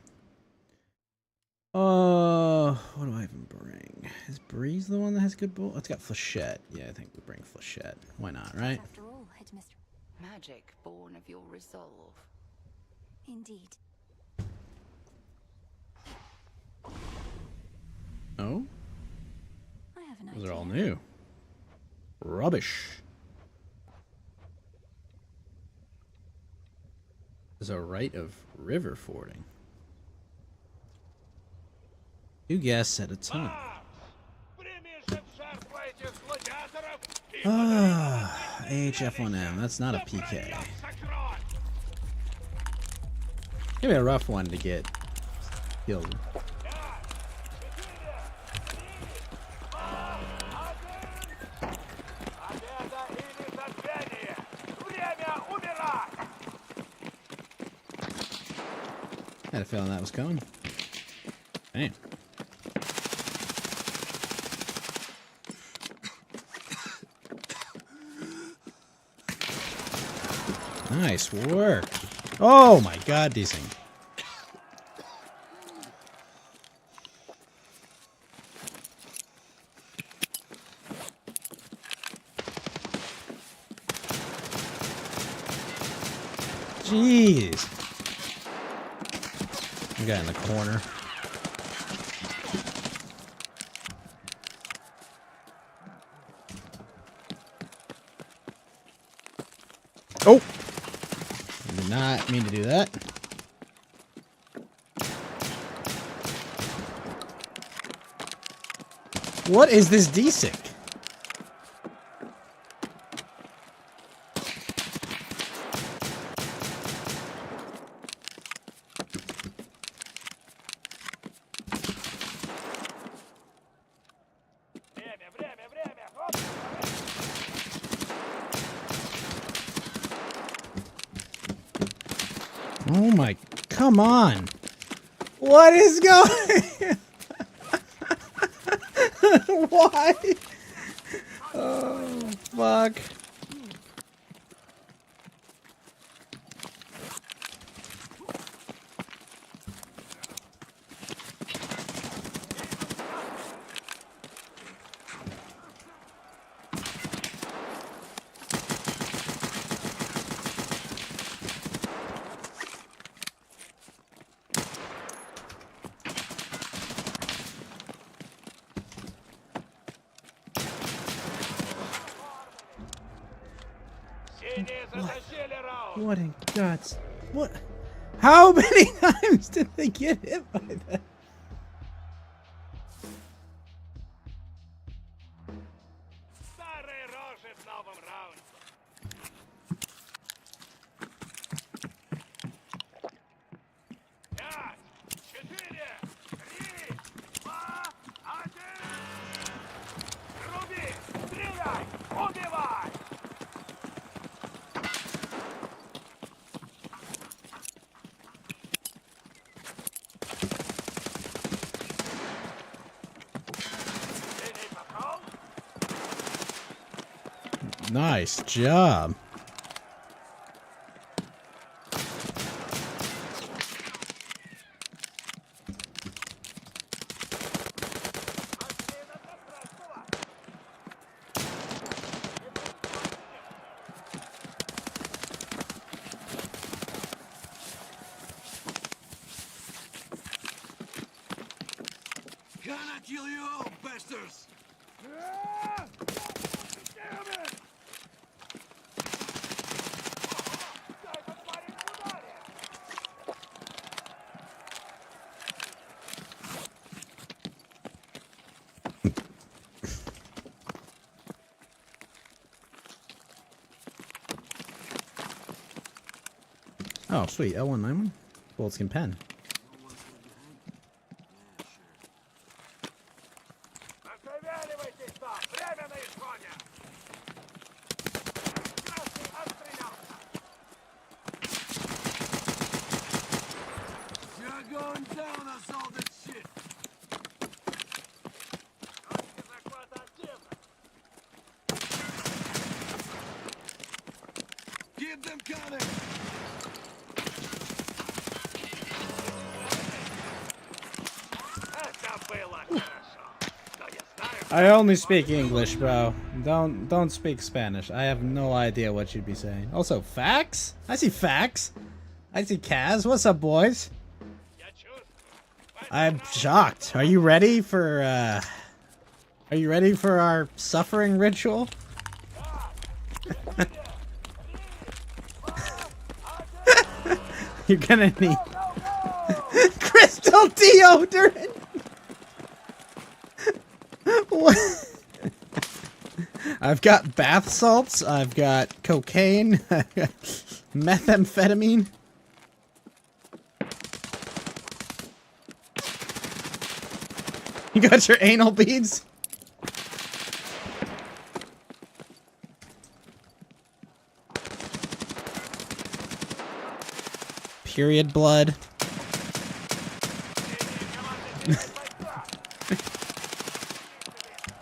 What do I even bring? Is Breeze the one that has good bull? Oh, it's got Flechette. Yeah, I think we bring Flechette. Why not, right? After all, Headmistress. Magic born of your resolve. Indeed. Oh? I have an Those idea. are all new. Rubbish. There's a rite of river fording. 2 guests at a time. Ah, AHF1M. That's not a PK. Maybe a rough one to get killed. I had a feeling that was coming. Damn. Nice work. Oh my god, these things. Jeez. We got in the corner. Oh! Did not mean to do that. What is this D-Sync? Oh my, come on. What is going? Why? Oh, fuck. What in guts? What? How many times did they get hit by that? Nice job. Can I kill you all, bastards? Oh, sweet. L191? Bulletskin pen. You're going down, assaulted shit! I only speak English, bro. Don't speak Spanish. I have no idea what you'd be saying. Also, Fax? I see Fax. I see Kaz. What's up, boys? I'm shocked. Are you ready for our suffering ritual? You're gonna need crystal deodorant. What? I've got bath salts. I've got cocaine. I've got methamphetamine. You got your anal beads? Period blood.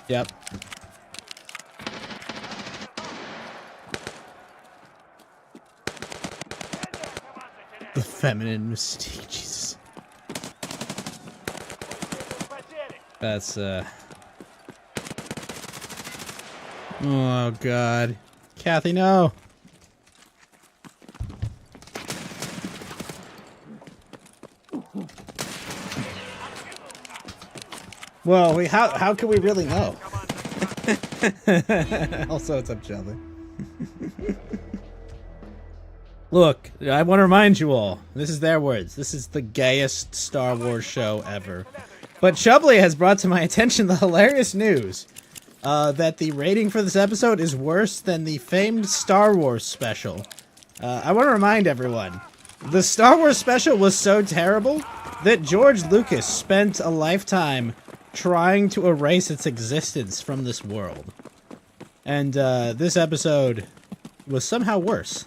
Yep. The feminine mystique, Jesus. That's, oh, God. Kathy, no! Well, how can we really know? Also, it's up, Shelby. Look, I want to remind you all, this is their words, this is the gayest Star Wars show ever. But Chubbly has brought to my attention the hilarious news that the rating for this episode is worse than the famed Star Wars special. I want to remind everyone, the Star Wars special was so terrible that George Lucas spent a lifetime trying to erase its existence from this world. And this episode was somehow worse.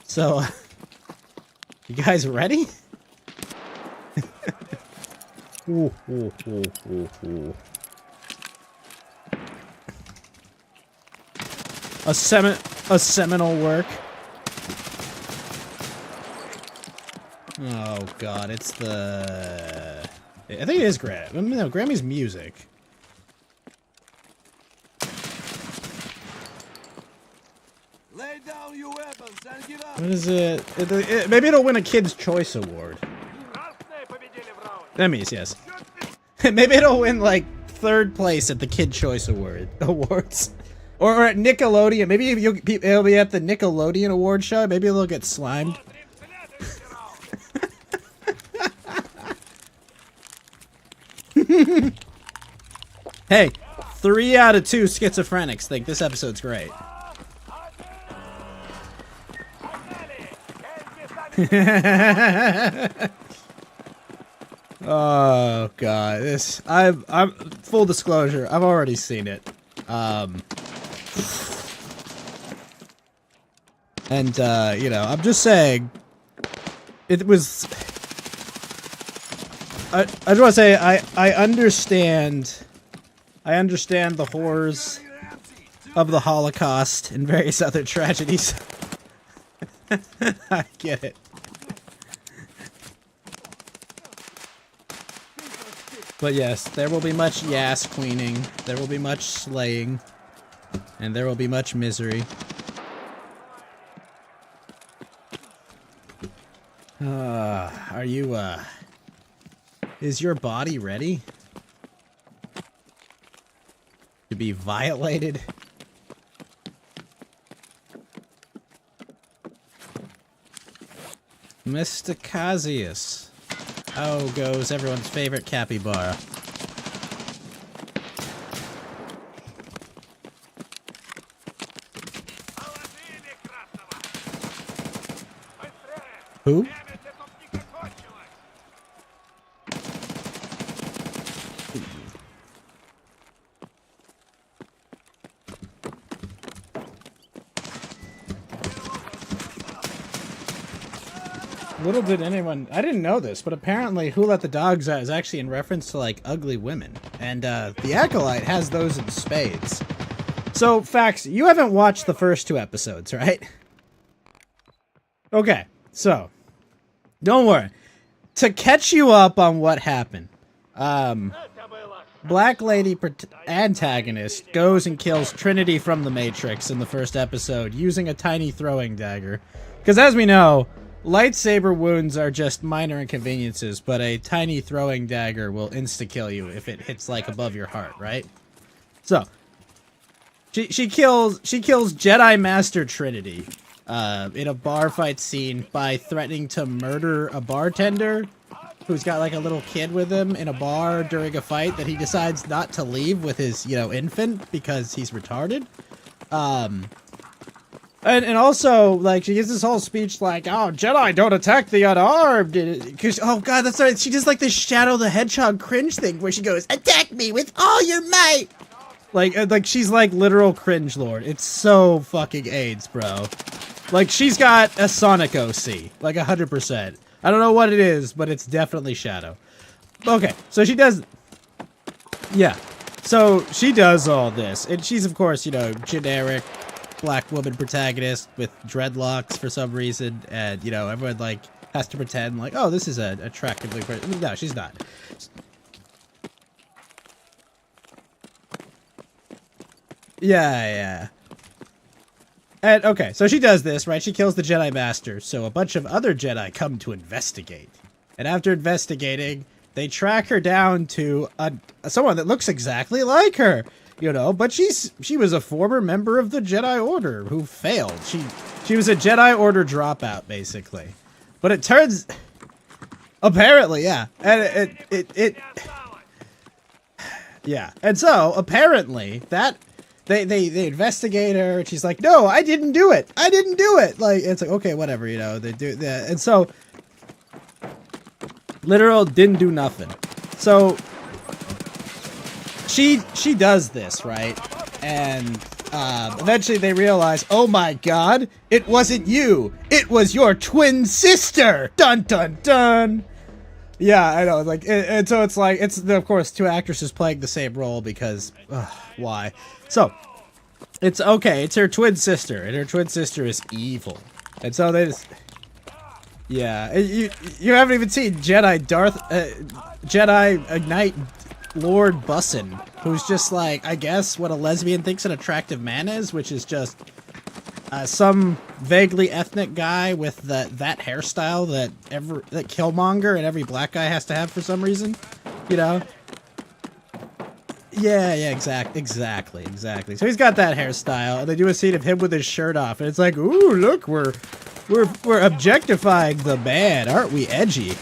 So, you guys ready? Ooh, ooh, ooh, ooh, ooh. A seminal work. Oh God, it's the... I think it is Grammy. No, Grammy's music. Lay down your weapons and give up. What is it? Maybe it'll win a Kid's Choice Award. Emmys, yes. Maybe it'll win, like, 3rd place at the Kid Choice Awards. Or at Nickelodeon. Maybe it'll be at the Nickelodeon Award show. Maybe it'll get slimed. Hey, 3 out of 2 schizophrenics think this episode's great. Oh God, I'm full disclosure, I've already seen it. And you know, I'm just saying, it was. I just want to say I understand the horrors of the Holocaust and various other tragedies. I get it. But yes, there will be much yas queening, there will be much slaying, and there will be much misery. Are you, is your body ready to be violated? Mr. Cassius. How goes everyone's favorite capybara? Who? Little did anyone... I didn't know this, but apparently Who Let the Dogs Out is actually in reference to, like, ugly women. And, the Acolyte has those in spades. So, Fax, you haven't watched the first 2 episodes, right? Okay, so... Don't worry. To catch you up on what happened, Black Lady antagonist goes and kills Trinity from the Matrix in the first episode using a tiny throwing dagger. Because as we know, lightsaber wounds are just minor inconveniences, but a tiny throwing dagger will insta-kill you if it hits like above your heart, right? So, she kills Jedi Master Trinity in a bar fight scene by threatening to murder a bartender who's got like a little kid with him in a bar during a fight that he decides not to leave with his, infant because he's retarded. And also, like, she gives this whole speech like, oh, Jedi don't attack the unarmed. Because, oh, God, that's right. She does, like, this Shadow the Hedgehog cringe thing where she goes, attack me with all your might. Like she's, like, literal cringe lord. It's so fucking AIDS, bro. Like, she's got a Sonic OC. Like, 100%. I don't know what it is, but it's definitely Shadow. Okay, so she does... Yeah. So, she does all this. And she's, of course, generic black woman protagonist with dreadlocks for some reason, and everyone like has to pretend like, oh, this is a attractively person. No, she's not. Yeah. And okay, so she does this, right? She kills the Jedi Master, so a bunch of other Jedi come to investigate. And after investigating, they track her down to someone that looks exactly like her. But she was a former member of the Jedi Order who failed. She was a Jedi Order dropout, basically. But it turns... Apparently, yeah. And it yeah. And so, apparently, that... They investigate her, and she's like, no, I didn't do it! I didn't do it! Like, it's like, okay, whatever, they do that. And so... Literal didn't do nothing. So... She does this, right? And eventually they realize, oh my god, it wasn't you. It was your twin sister. Dun dun dun. Yeah, I know. Like, and so it's like it's of course two actresses playing the same role because why? So it's okay. It's her twin sister, and her twin sister is evil. And so they just yeah. You haven't even seen Jedi Ignite Lord Bussin, who's just like, I guess, what a lesbian thinks an attractive man is, which is just some vaguely ethnic guy with that hairstyle that Killmonger and every black guy has to have for some reason, Yeah, exactly. So he's got that hairstyle, and they do a scene of him with his shirt off, and it's like, ooh, look, we're objectifying the man, aren't we edgy?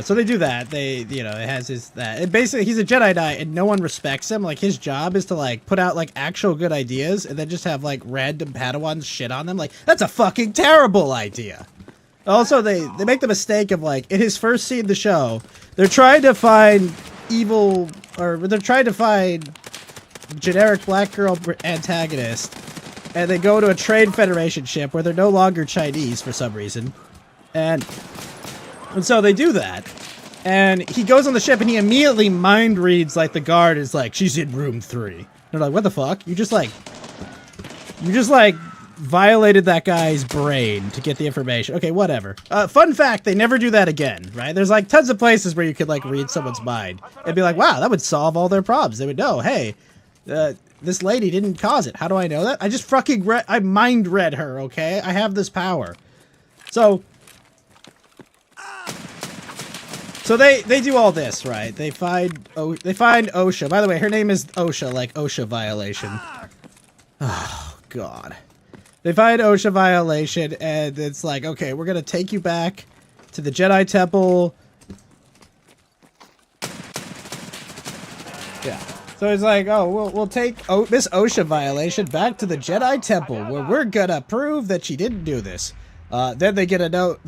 So they do that. It has and basically he's a Jedi Knight and no one respects him. Like, his job is to like put out like actual good ideas and then just have like random Padawans shit on them. Like, that's a fucking terrible idea. Also, they make the mistake of like, in his first scene of the show, they're trying to find generic black girl antagonist, and they go to a Trade Federation ship where they're no longer Chinese for some reason. And so they do that, and he goes on the ship, and he immediately mind reads, like, the guard is like, she's in room 3. They're like, what the fuck? You just violated that guy's brain to get the information. Okay, whatever. Fun fact, they never do that again, right? There's, like, tons of places where you could, like, read someone's mind and be like, wow, that would solve all their problems. They would know, hey, this lady didn't cause it. How do I know that? I just fucking I mind read her, okay? I have this power. So they do all this, right? They find OSHA. By the way, her name is OSHA, like OSHA violation. Oh, God. They find OSHA violation, and it's like, okay, we're gonna take you back to the Jedi Temple. Yeah. So it's like, oh, we'll take this OSHA violation back to the Jedi Temple, where we're gonna prove that she didn't do this. Then they get a note.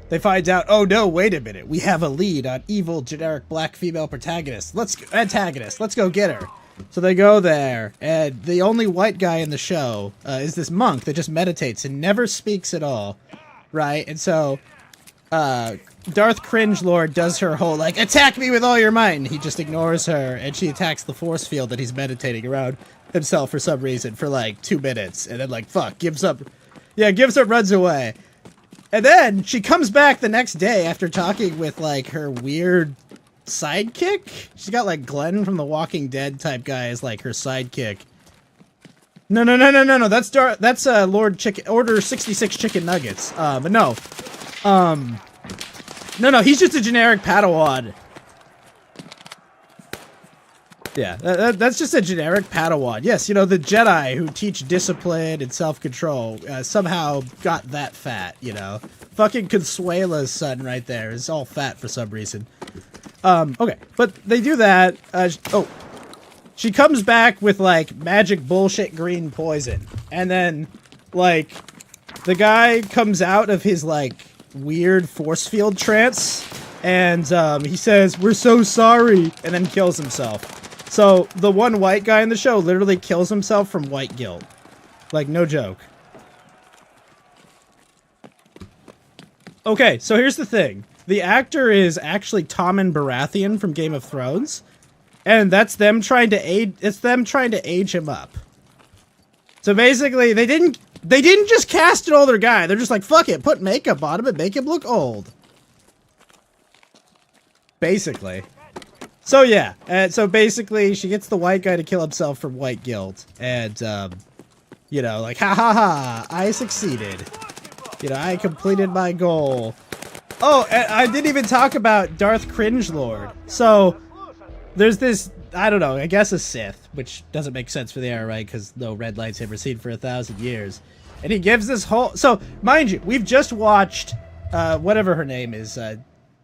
They find out, oh no, wait a minute, we have a lead on evil generic black female protagonist. Antagonist, let's go get her. So they go there, and the only white guy in the show is this monk that just meditates and never speaks at all, right? And so Darth Cringelord does her whole, like, attack me with all your might, and he just ignores her, and she attacks the force field that he's meditating around himself for some reason for, like, 2 minutes, and then, like, fuck, gives up, runs away. And then she comes back the next day after talking with, like, her weird sidekick. She's got like Glenn from the Walking Dead type guy as like her sidekick. No. That's Lord Chicken Order 66 chicken nuggets. But no. No, he's just a generic Padawan. Yeah, that's just a generic Padawan. Yes, you know, the Jedi who teach discipline and self-control somehow got that fat, you know. Fucking Consuela's son right there is all fat for some reason. Okay, but they do that. She comes back with, like, magic bullshit green poison. And then, like, the guy comes out of his, like, weird force field trance. And, he says, "We're so sorry," and then kills himself. So, the one white guy in the show literally kills himself from white guilt. Like, no joke. Okay, so here's the thing. The actor is actually Tommen Baratheon from Game of Thrones. And that's them trying to age him up. So basically, they didn't just cast an older guy. They're just like, fuck it, put makeup on him and make him look old. Basically. So yeah, so basically, she gets the white guy to kill himself from white guilt, and you know, like, ha, I succeeded. You know, I completed my goal. Oh, and I didn't even talk about Darth Cringelord. So there's this, I don't know, I guess a Sith, which doesn't make sense for the era, right? Because no red lightsaber seen for 1,000 years, and he gives this whole. So mind you, we've just watched whatever her name is,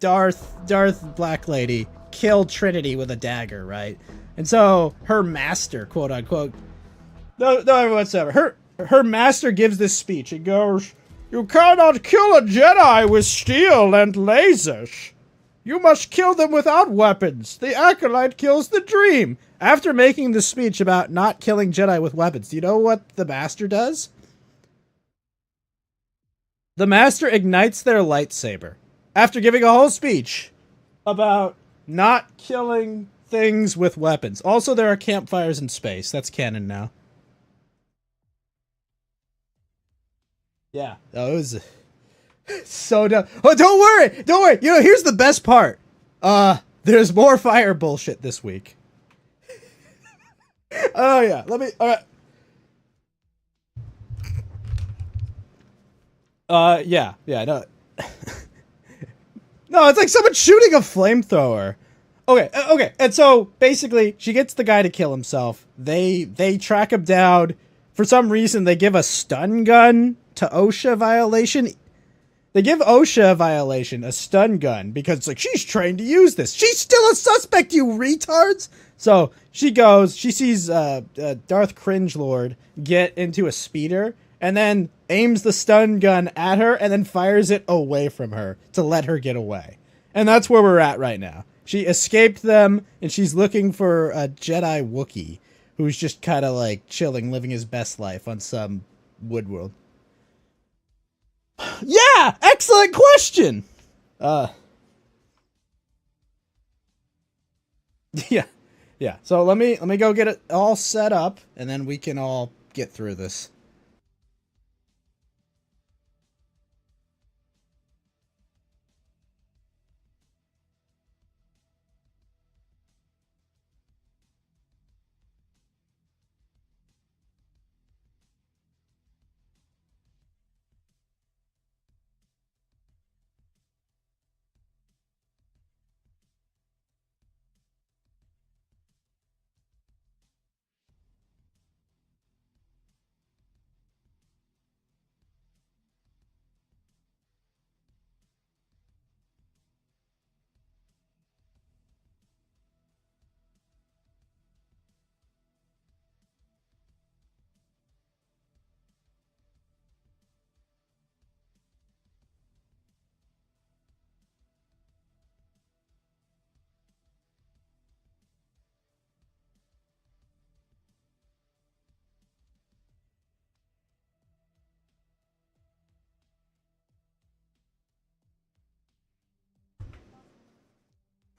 Darth Black Lady, kill Trinity with a dagger, right? And so her master, quote unquote, no whatsoever. Her master gives this speech. It goes, "You cannot kill a Jedi with steel and lasers. You must kill them without weapons. The acolyte kills the dream." After making this speech about not killing Jedi with weapons, do you know what the master does? The master ignites their lightsaber. After giving a whole speech about not killing things with weapons. Also, there are campfires in space. That's canon now. Yeah. Oh, it was so dumb. Oh, don't worry. You know, here's the best part. There's more fire bullshit this week. Oh, yeah. Alright. Yeah, no. No, it's like someone shooting a flamethrower. Okay, and so basically, she gets the guy to kill himself. They track him down. For some reason, they give a stun gun to OSHA violation. They give OSHA a violation, a stun gun, because it's like, she's trained to use this. She's still a suspect, you retards! So, she goes, she sees Darth Cringelord get into a speeder, and then aims the stun gun at her, and then fires it away from her to let her get away. And that's where we're at right now. She escaped them, and she's looking for a Jedi Wookiee, who's just kind of like chilling, living his best life on some wood world. Yeah! Excellent question! Yeah. So let me go get it all set up, and then we can all get through this.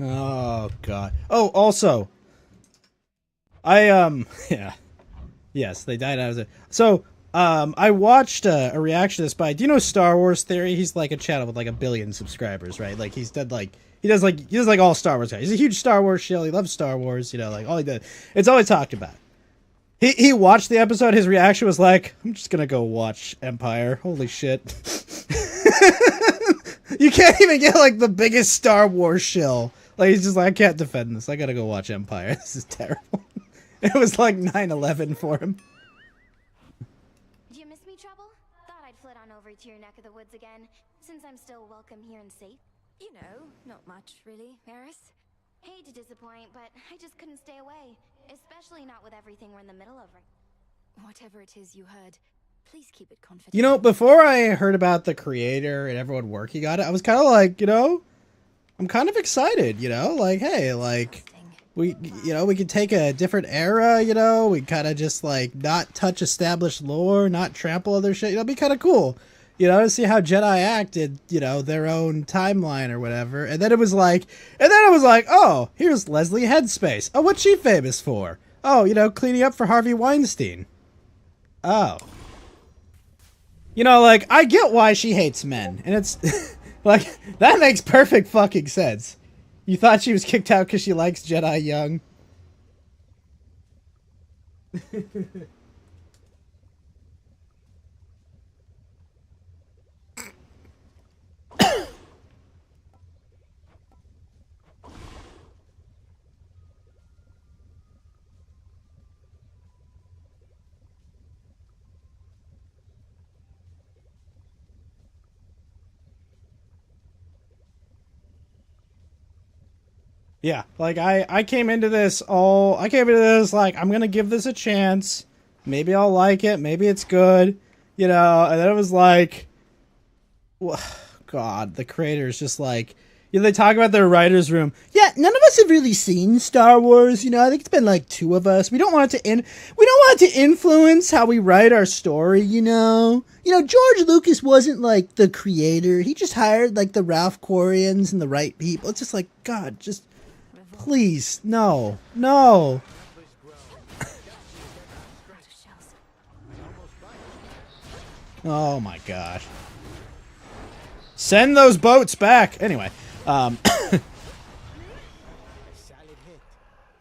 Oh, God. Oh, also, yeah. Yes, they died out of it. So, I watched a reaction to this by, do you know Star Wars Theory? He's like a channel with like 1 billion subscribers, right? Like he does like all Star Wars guys. He's a huge Star Wars shill. He loves Star Wars, you know, like all he did. It's all he talked about. He watched the episode. His reaction was like, I'm just gonna go watch Empire. Holy shit. You can't even get like the biggest Star Wars shill. Like he's just like, I can't defend this. I gotta go watch Empire. This is terrible. It was like 9/11 for him. Do you miss me, Trouble? Thought I'd flit on over to your neck of the woods again, since I'm still welcome here and safe. You know, not much, really, Eris. Hate to disappoint, but I just couldn't stay away. Especially not with everything we're in the middle of right. Whatever it is you heard, please keep it confidential. You know, before I heard about the creator and everyone working on it, I was kind of like, you know, I'm kind of excited, you know? Like, hey, like, we could take a different era, you know? We kind of just, like, not touch established lore, not trample other shit. You know, it'd be kind of cool, you know, to see how Jedi acted, you know, their own timeline or whatever. And then it was like, oh, here's Leslie Headspace. Oh, what's she famous for? Oh, you know, cleaning up for Harvey Weinstein. Oh. You know, like, I get why she hates men. And it's, like, that makes perfect fucking sense. You thought she was kicked out because she likes Jedi young? Yeah, like I came into this like, I'm gonna give this a chance. Maybe I'll like it. Maybe it's good, you know. And then it was like, God, the creators just like, you know, they talk about their writers' room. Yeah, none of us have really seen Star Wars. You know, I think it's been like 2 of us. We don't want it to influence how we write our story. You know, George Lucas wasn't like the creator. He just hired like the Ralph Quarians and the right people. It's just like, God, just. Please, no. Oh my gosh. Send those boats back. Anyway,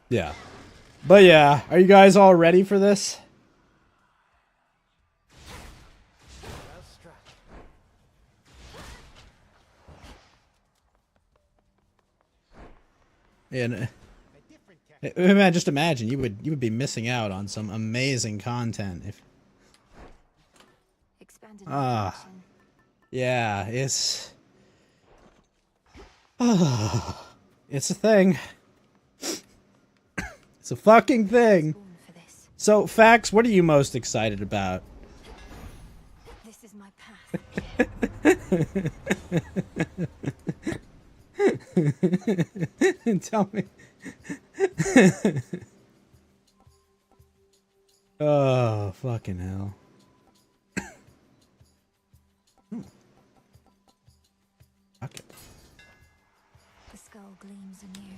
yeah. But yeah, are you guys all ready for this? And man, just imagine you would be missing out on some amazing content if. Yeah, it's it's a thing. It's a fucking thing. So, Fax, what are you most excited about? This is my path. Tell me. Oh, fucking hell. Fuck it. The skull gleams anew.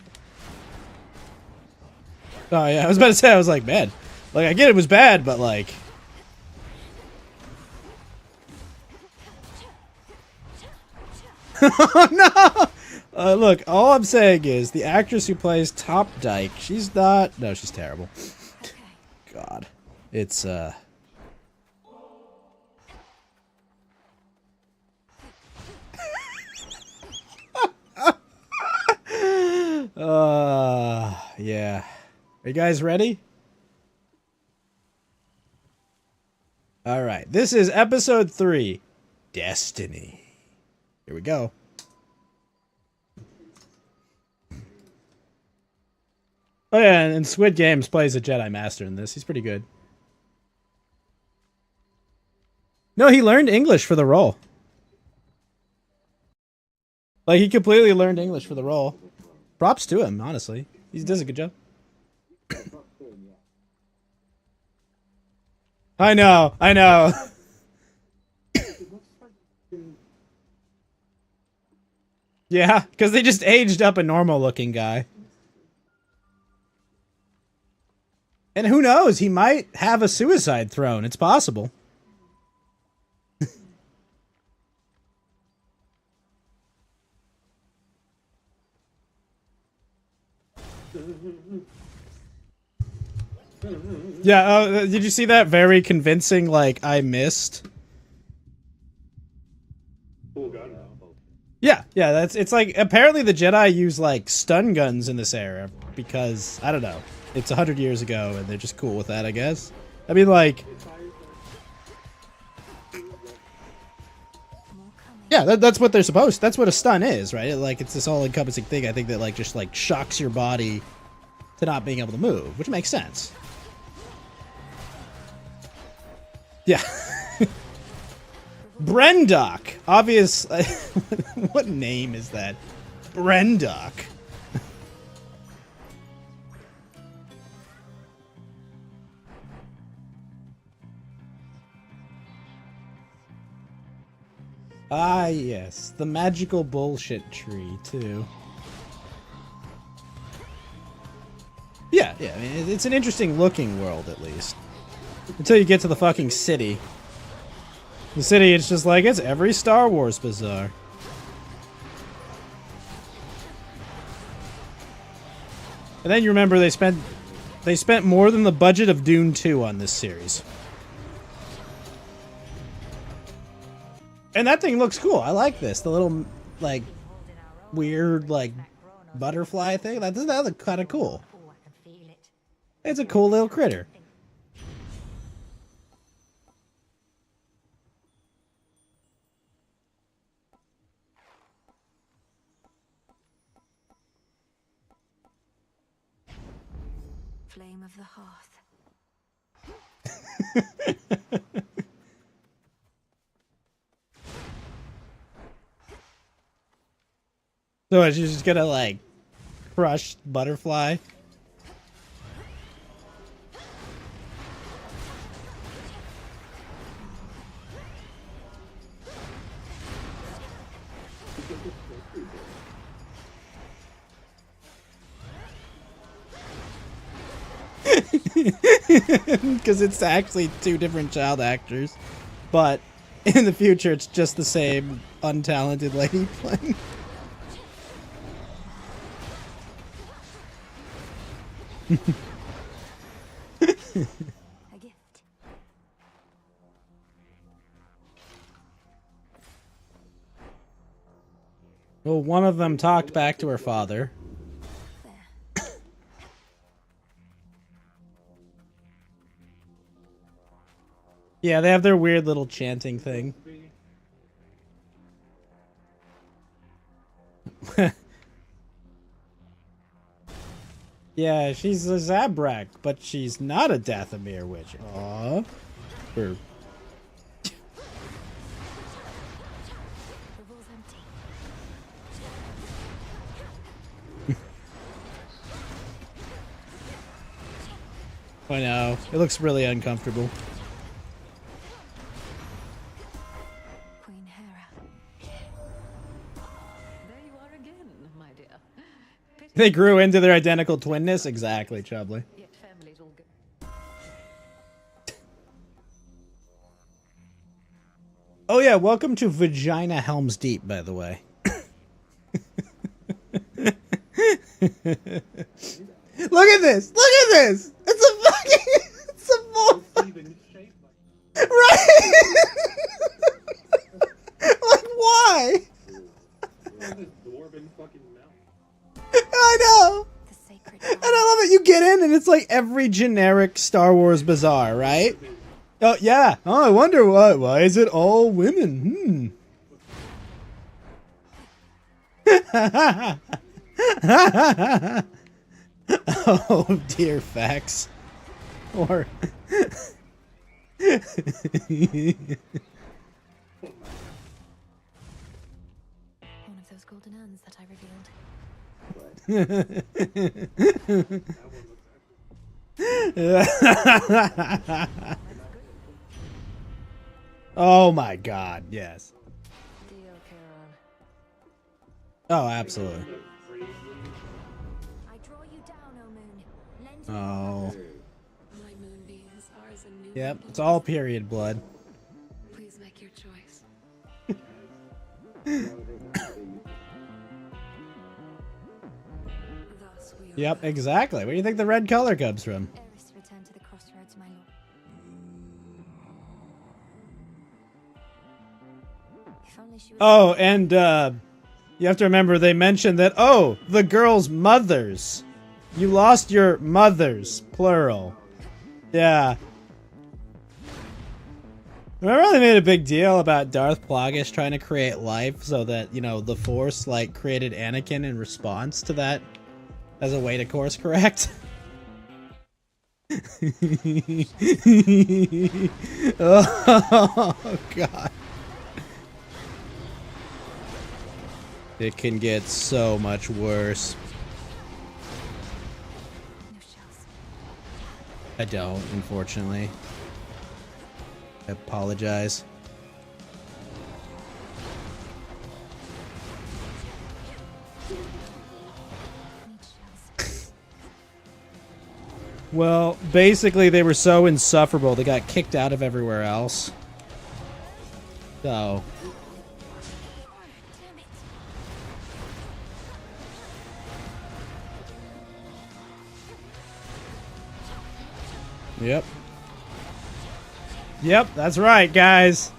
Oh, yeah, I was about to say, I was like, man. Like, I get it was bad, but like... Oh, no! Look, all I'm saying is the actress who plays Top Dyke, she's not... No, she's terrible. God. It's, yeah. Are you guys ready? Alright, this is episode 3, Destiny. Here we go. Oh yeah, and Squid Games plays a Jedi Master in this. He's pretty good. No, he learned English for the role. Like, he completely learned English for the role. Props to him, honestly. He does a good job. I know. Yeah, because they just aged up a normal-looking guy. And who knows? He might have a suicide throne. It's possible. Yeah, did you see that very convincing, like, I missed? Yeah, it's like, apparently the Jedi use, like, stun guns in this era, because, I don't know, it's 100 years ago, and they're just cool with that, I guess. I mean, like... Yeah, that's what they're supposed... That's what a stun is, right? Like, it's this all-encompassing thing, I think, that, like, just, like, shocks your body to not being able to move, which makes sense. Yeah. Brendock. Obvious. What name is that? Brendock. Ah, yes. The magical bullshit tree, too. Yeah, I mean, it's an interesting looking world, at least. Until you get to the fucking city. The city, it's just like, it's every Star Wars bazaar. And then you remember they spent more than the budget of Dune 2 on this series. And that thing looks cool. I like this. The little, like, weird, like, butterfly thing. That looks kind of cool. It's a cool little critter. Flame of the hearth. So she's just gonna, like, crush butterfly? Because it's actually two different child actors, but in the future it's just the same untalented lady playing. A gift. Well, one of them talked back to her father. Yeah, they have their weird little chanting thing. Yeah, she's a Zabrak, but she's not a Dathomir witch. Aww. Or... I know. It looks really uncomfortable. Queen Hera. There you are again, my dear. They grew into their identical twinness? Exactly, Chubbly. Yet family's all good. Oh yeah, welcome to Vagina Helm's Deep, by the way. Look at this! Look at this! It's a fucking... It's a full... Right? Like, why? I know! And I love it, you get in and it's like every generic Star Wars bazaar, right? Oh, yeah. Oh, I wonder why. Why is it all women? Oh, dear facts. Or... One of those golden urns that I revealed. Oh my god, yes. Deal, Charon. Oh, absolutely. I draw you down, O moon. Lend Oh. My moonbeams are as a new Yep, it's all period blood. Please make your choice. Thus we Yep, exactly. Where do you think the red color comes from? Eris returned to the crossroads, my lord. If only she was. Oh, and you have to remember they mentioned that, oh, the girls' mothers. You lost your mothers, plural. Yeah. Remember they made a big deal about Darth Plagueis trying to create life so that, you know, the Force, like, created Anakin in response to that as a way to course correct? Oh, God. It can get so much worse. No shells. I don't, unfortunately. I apologize. Need shells. Well, basically they were so insufferable they got kicked out of everywhere else. So... Damn it. Yep. Yep, that's right, guys.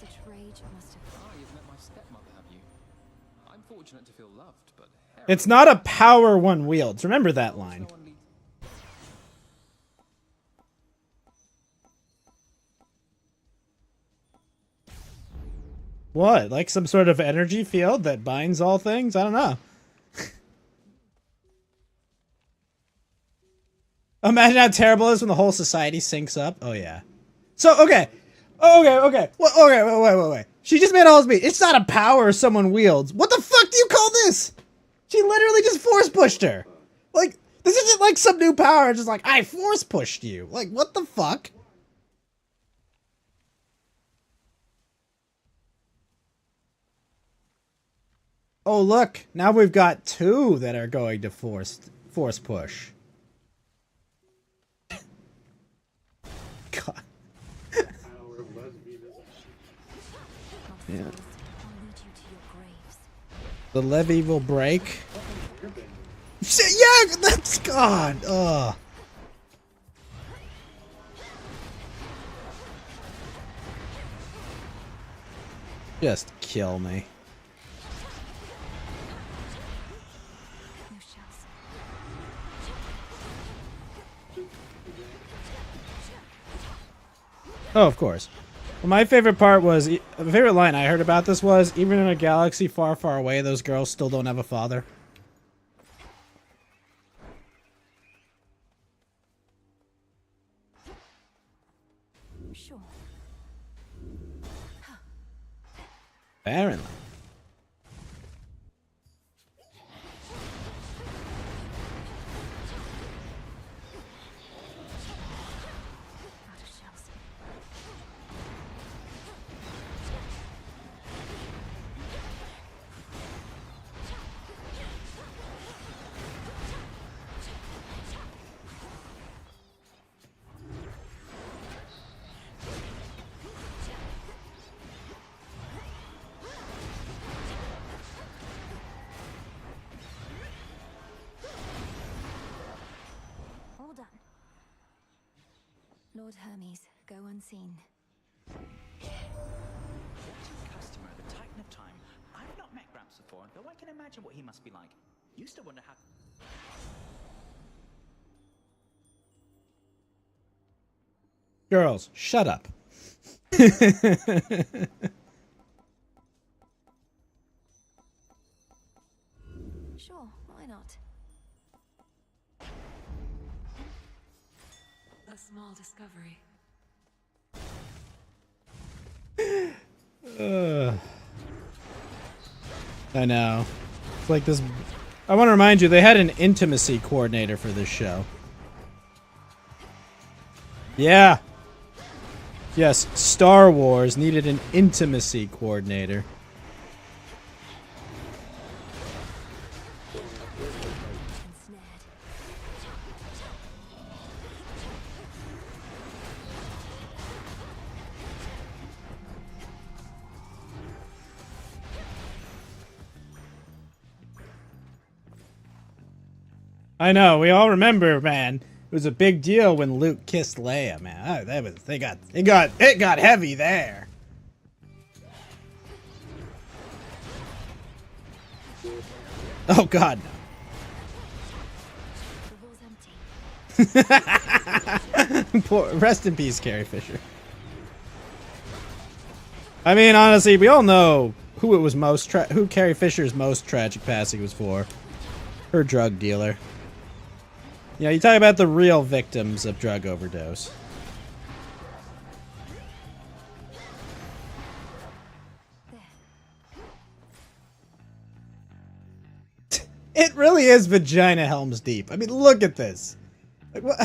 Such rage must have. Ah, you've met my stepmother, have you? I'm fortunate to feel loved, but It's not a power one wields. Remember that line. What? Like some sort of energy field that binds all things? I don't know. Imagine how terrible it is when the whole society syncs up. Oh, yeah. So, okay. Okay. Well, okay, wait. She just made all this beat. It's not a power someone wields. What the fuck do you call this? She literally just force pushed her. Like, this isn't like some new power. It's just like, I force pushed you. Like, what the fuck? Oh, look. Now we've got two that are going to force push. God. Yeah. I'll lead you to your graves. The levee will break. Yeah, that's gone. Ugh. Just kill me. No shells. Oh, of course. Well, my favorite part was, the favorite line I heard about this was, even in a galaxy far, far away, those girls still don't have a father. Sure. Apparently. Out of shells. All done. Lord Hermes, go unseen. Customer, the Titan of Time. I've not met Gramps before, though I can imagine what he must be like. Used to wonder how... Girls, shut up. Sure, why not? A small discovery. I know. It's like this... I want to remind you, they had an intimacy coordinator for this show. Yeah. Yes, Star Wars needed an intimacy coordinator. Ensnared. I know, we all remember, man. It was a big deal when Luke kissed Leia, man. Oh, it got heavy there. Oh God, no. Poor, rest in peace, Carrie Fisher. I mean, honestly, we all know who it was who Carrie Fisher's most tragic passing was for. Her drug dealer. Yeah, you talk about the real victims of drug overdose. It really is vagina Helms Deep. I mean, look at this. Like, what?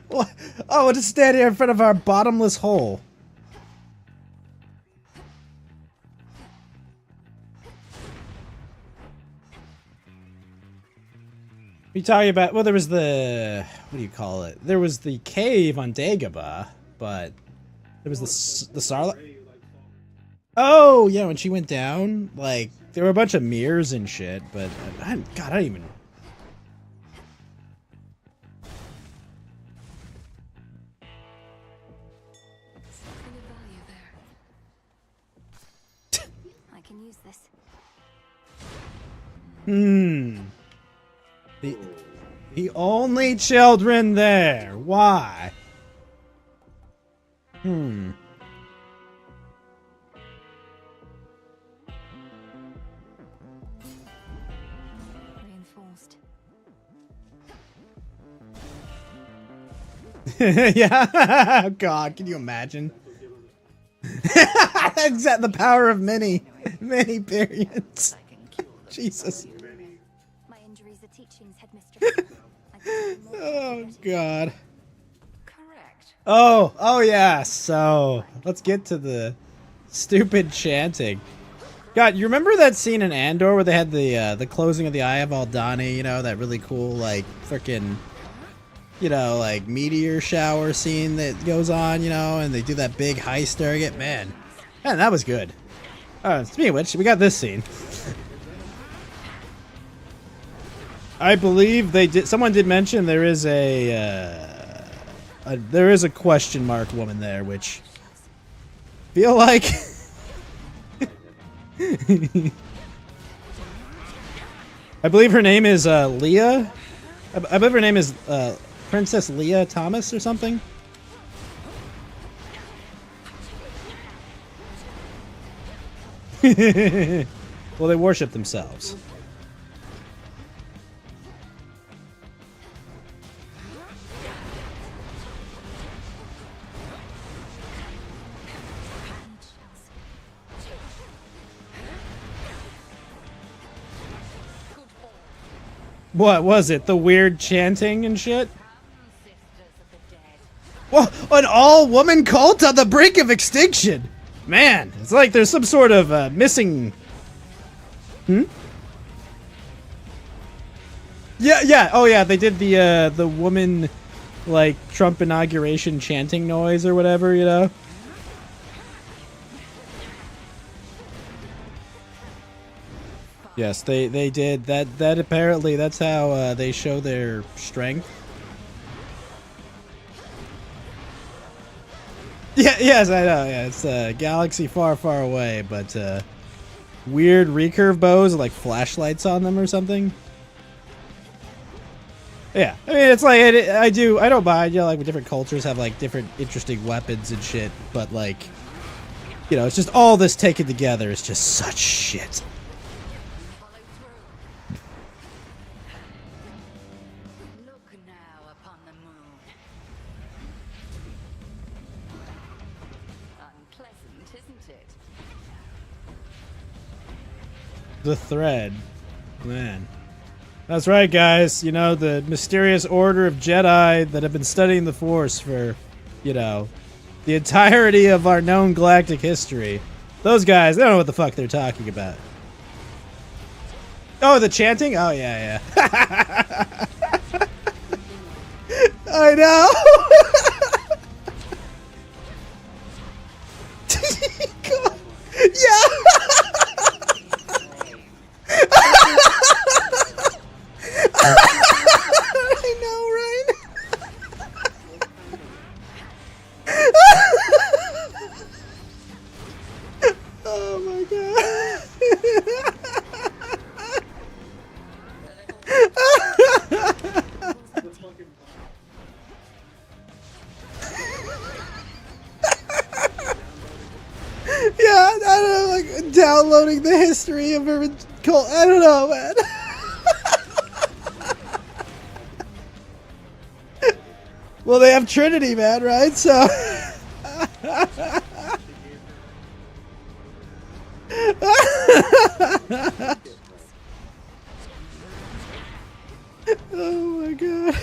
What? Oh, we'll just stand here in front of our bottomless hole. You talking about? Well, there was the, what do you call it? There was the cave on Dagobah, but there was the Sarlacc. Oh yeah, when she went down, like there were a bunch of mirrors and shit. But God, I don't even. I can use this. The only children there. Why? Reinforced. Yeah. God, can you imagine? That's the power of many periods. Jesus. My injuries are teachings, headmistress. Oh God. Correct. Oh yeah. So let's get to the stupid chanting. God, you remember that scene in Andor where they had the closing of the Eye of Aldani? You know, that really cool like frickin', you know, like meteor shower scene that goes on. You know, and they do that big heist during it. Man, that was good. Speaking of which, we got this scene. I believe they did. Someone did mention there is a question mark woman there, which feel like I believe her name is Leah. I believe her name is Princess Leah Thomas or something. Well, they worship themselves. What was it? The weird chanting and shit? Well, an all-woman cult on the brink of extinction! Man, it's like there's some sort of missing... Yeah, oh yeah, they did the woman, like, Trump inauguration chanting noise or whatever, you know? Yes, they did. That apparently, that's how they show their strength. Yeah, yes, I know, yeah, it's a galaxy far, far away, but weird recurve bows with, like, flashlights on them or something. Yeah, I mean, it's like, I don't mind, you know, like, different cultures have, like, different interesting weapons and shit, but, like, you know, it's just all this taken together is just such shit. The thread. Man. That's right, guys. You know, the mysterious order of Jedi that have been studying the Force for, you know, the entirety of our known galactic history. Those guys, they don't know what the fuck they're talking about. Oh, the chanting? Oh, yeah, yeah. I know! God. Yeah! I know, right? Oh my god. Yeah, I don't know, like downloading the history of every cult. I don't know, man. Well, they have Trinity, man, right? So. Oh my god.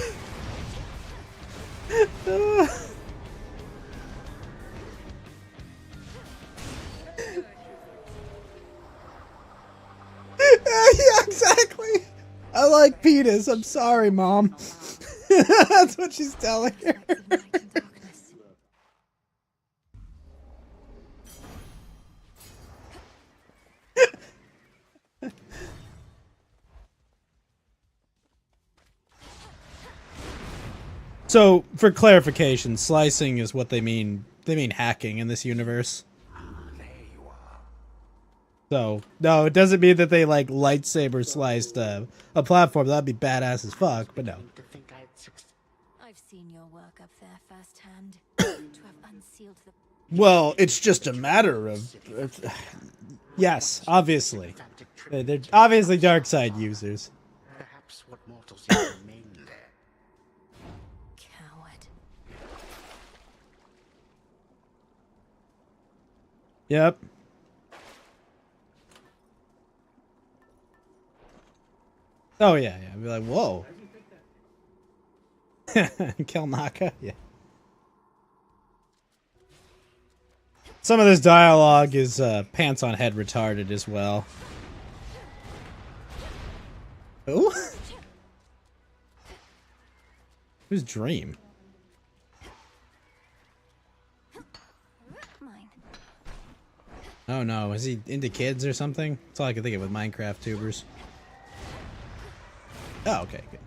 Yeah, exactly. I like penis. I'm sorry, Mom. That's what she's telling her. So, for clarification, slicing is what they mean. They mean hacking in this universe. So, no, it doesn't mean that they, like, lightsaber sliced a platform. That'd be badass as fuck, but no. I've seen your work up there firsthand. To have unsealed the... Well, it's just a matter of... yes, obviously. They're obviously dark side users. Perhaps what mortals yet remain there. Coward. Yep. Oh, yeah, yeah. I'd be like, whoa. Kelnaka? Yeah. Some of this dialogue is pants on head retarded as well. Ooh? Who's Dream? Mine. Oh no, is he into kids or something? That's all I can think of with Minecraft tubers. Oh, okay, good.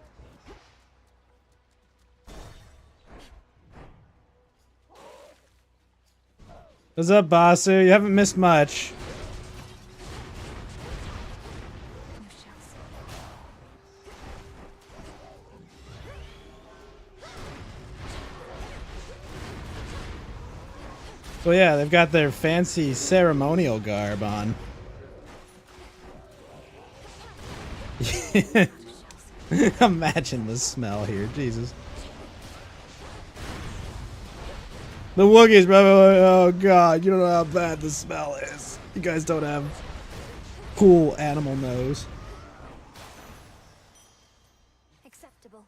What's up, Basu? You haven't missed much. Well, yeah, they've got their fancy ceremonial garb on. Imagine the smell here, Jesus. The Wookiees, bro. Oh god, you don't know how bad the smell is. You guys don't have cool animal nose. Acceptable.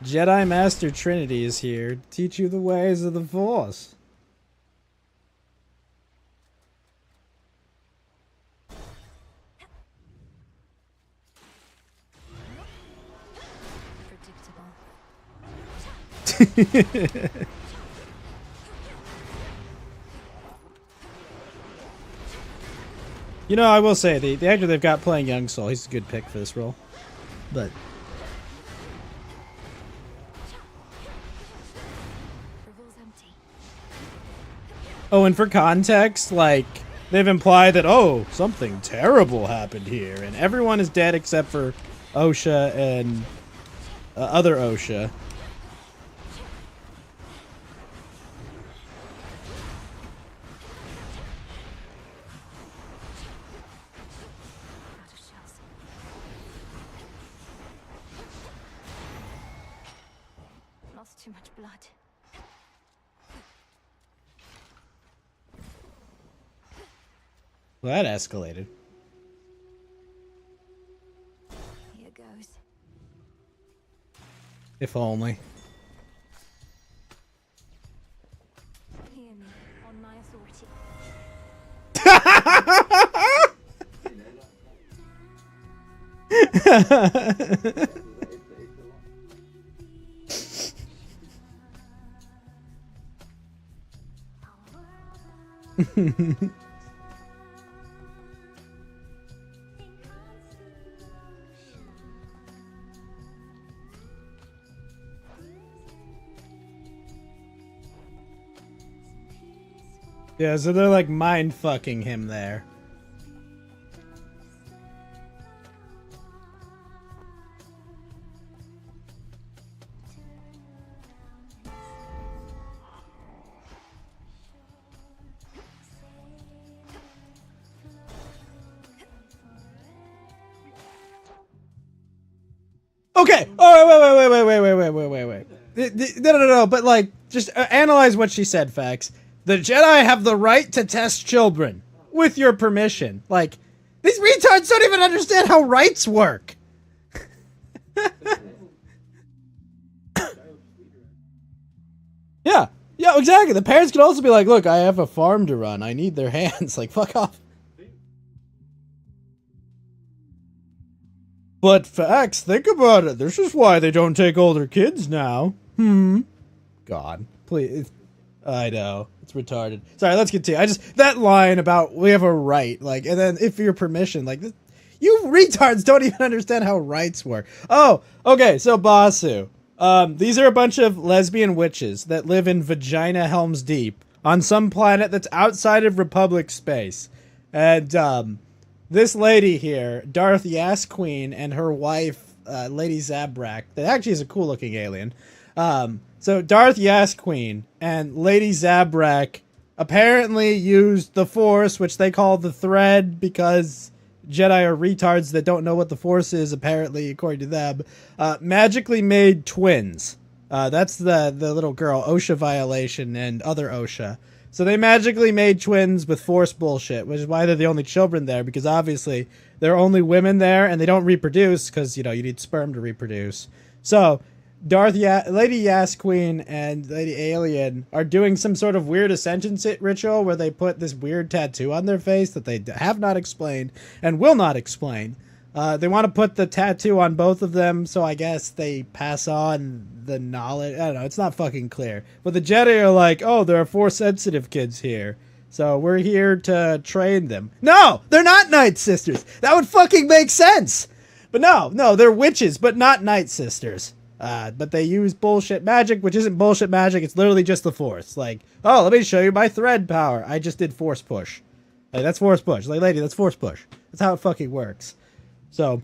Jedi Master Trinity is here to teach you the ways of the Force. You know, I will say, the actor they've got playing Young Soul, he's a good pick for this role. But... oh, and for context, like, they've implied that, oh, something terrible happened here, and everyone is dead except for Osha and other Osha. Lost too much blood. Well, that escalated. Here goes. If only. Hear me on my authority. Yeah, so they're like mind fucking him there. Okay. Oh, wait. No. But like, just analyze what she said, Fax. The Jedi have the right to test children with your permission. Like, these retards don't even understand how rights work. Yeah, exactly. The parents could also be like, look, I have a farm to run. I need their hands. Like, fuck off. But Fax, think about it. This is why they don't take older kids now. God, please. I know. It's retarded. Sorry, let's continue. That line about we have a right, like, and then if your permission, like, you retards don't even understand how rights work. Oh, okay, so Basu. These are a bunch of lesbian witches that live in Vagina Helm's Deep on some planet that's outside of Republic space. And, this lady here, Darth Yas Queen, and her wife, Lady Zabrak, that actually is a cool-looking alien. So Darth Yas Queen and Lady Zabrak apparently used the Force, which they call the Thread because Jedi are retards that don't know what the Force is, apparently, according to them, magically made twins. That's the little girl, OSHA violation, and other OSHA. So they magically made twins with Force bullshit, which is why they're the only children there, because obviously there are only women there, and they don't reproduce, because, you know, you need sperm to reproduce. So, Lady Yas Queen and Lady Alien are doing some sort of weird ascension ritual where they put this weird tattoo on their face that they have not explained, and will not explain. They want to put the tattoo on both of them, so I guess they pass on the knowledge. I don't know, it's not fucking clear. But the Jedi are like, oh, there are Force-sensitive kids here, so we're here to train them. No! They're not Night Sisters! That would fucking make sense! But no, they're witches, but not Night Sisters. But they use bullshit magic, which isn't bullshit magic, it's literally just the Force. Like, oh, let me show you my thread power. I just did Force push. Like, that's Force push. Like, lady, that's Force push. That's how it fucking works. So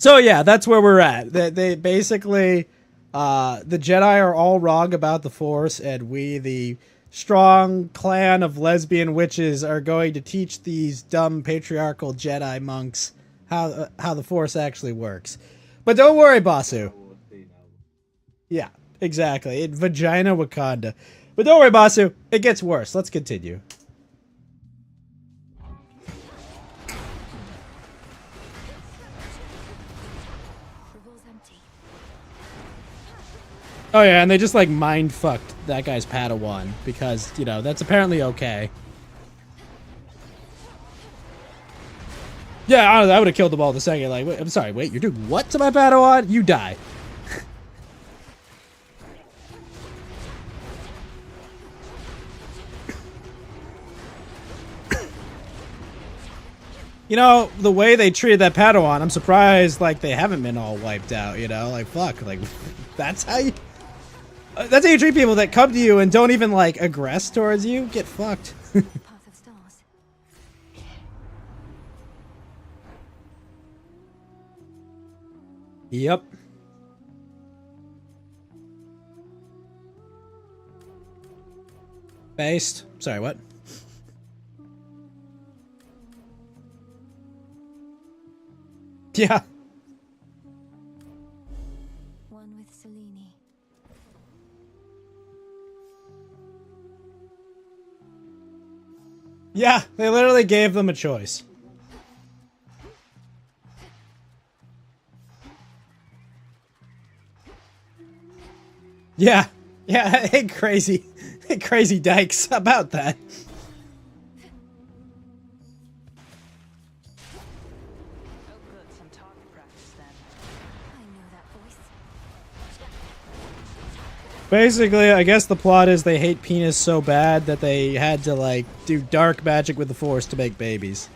yeah, that's where we're at. They basically, the Jedi are all wrong about the Force, and we, the strong clan of lesbian witches, are going to teach these dumb patriarchal Jedi monks how the Force actually works. But don't worry, Basu. Yeah, exactly. In Vagina Wakanda. But don't worry, Basu. It gets worse. Let's continue. Oh yeah, and they just like mind fucked that guy's Padawan because, you know, that's apparently okay. Yeah, I would have killed them all the second. Like, wait, I'm sorry, wait, you're doing what to my Padawan? You die. You know, the way they treated that Padawan, I'm surprised, like, they haven't been all wiped out, you know? Like, fuck, like, that's how you treat people that come to you and don't even, like, aggress towards you? Get fucked. Yep. Based. Sorry, what? Yeah. One with Selene. Yeah, they literally gave them a choice. Yeah. Yeah, hey crazy. Hey crazy dykes about that. Basically, I guess the plot is they hate penis so bad that they had to, like, do dark magic with the Force to make babies.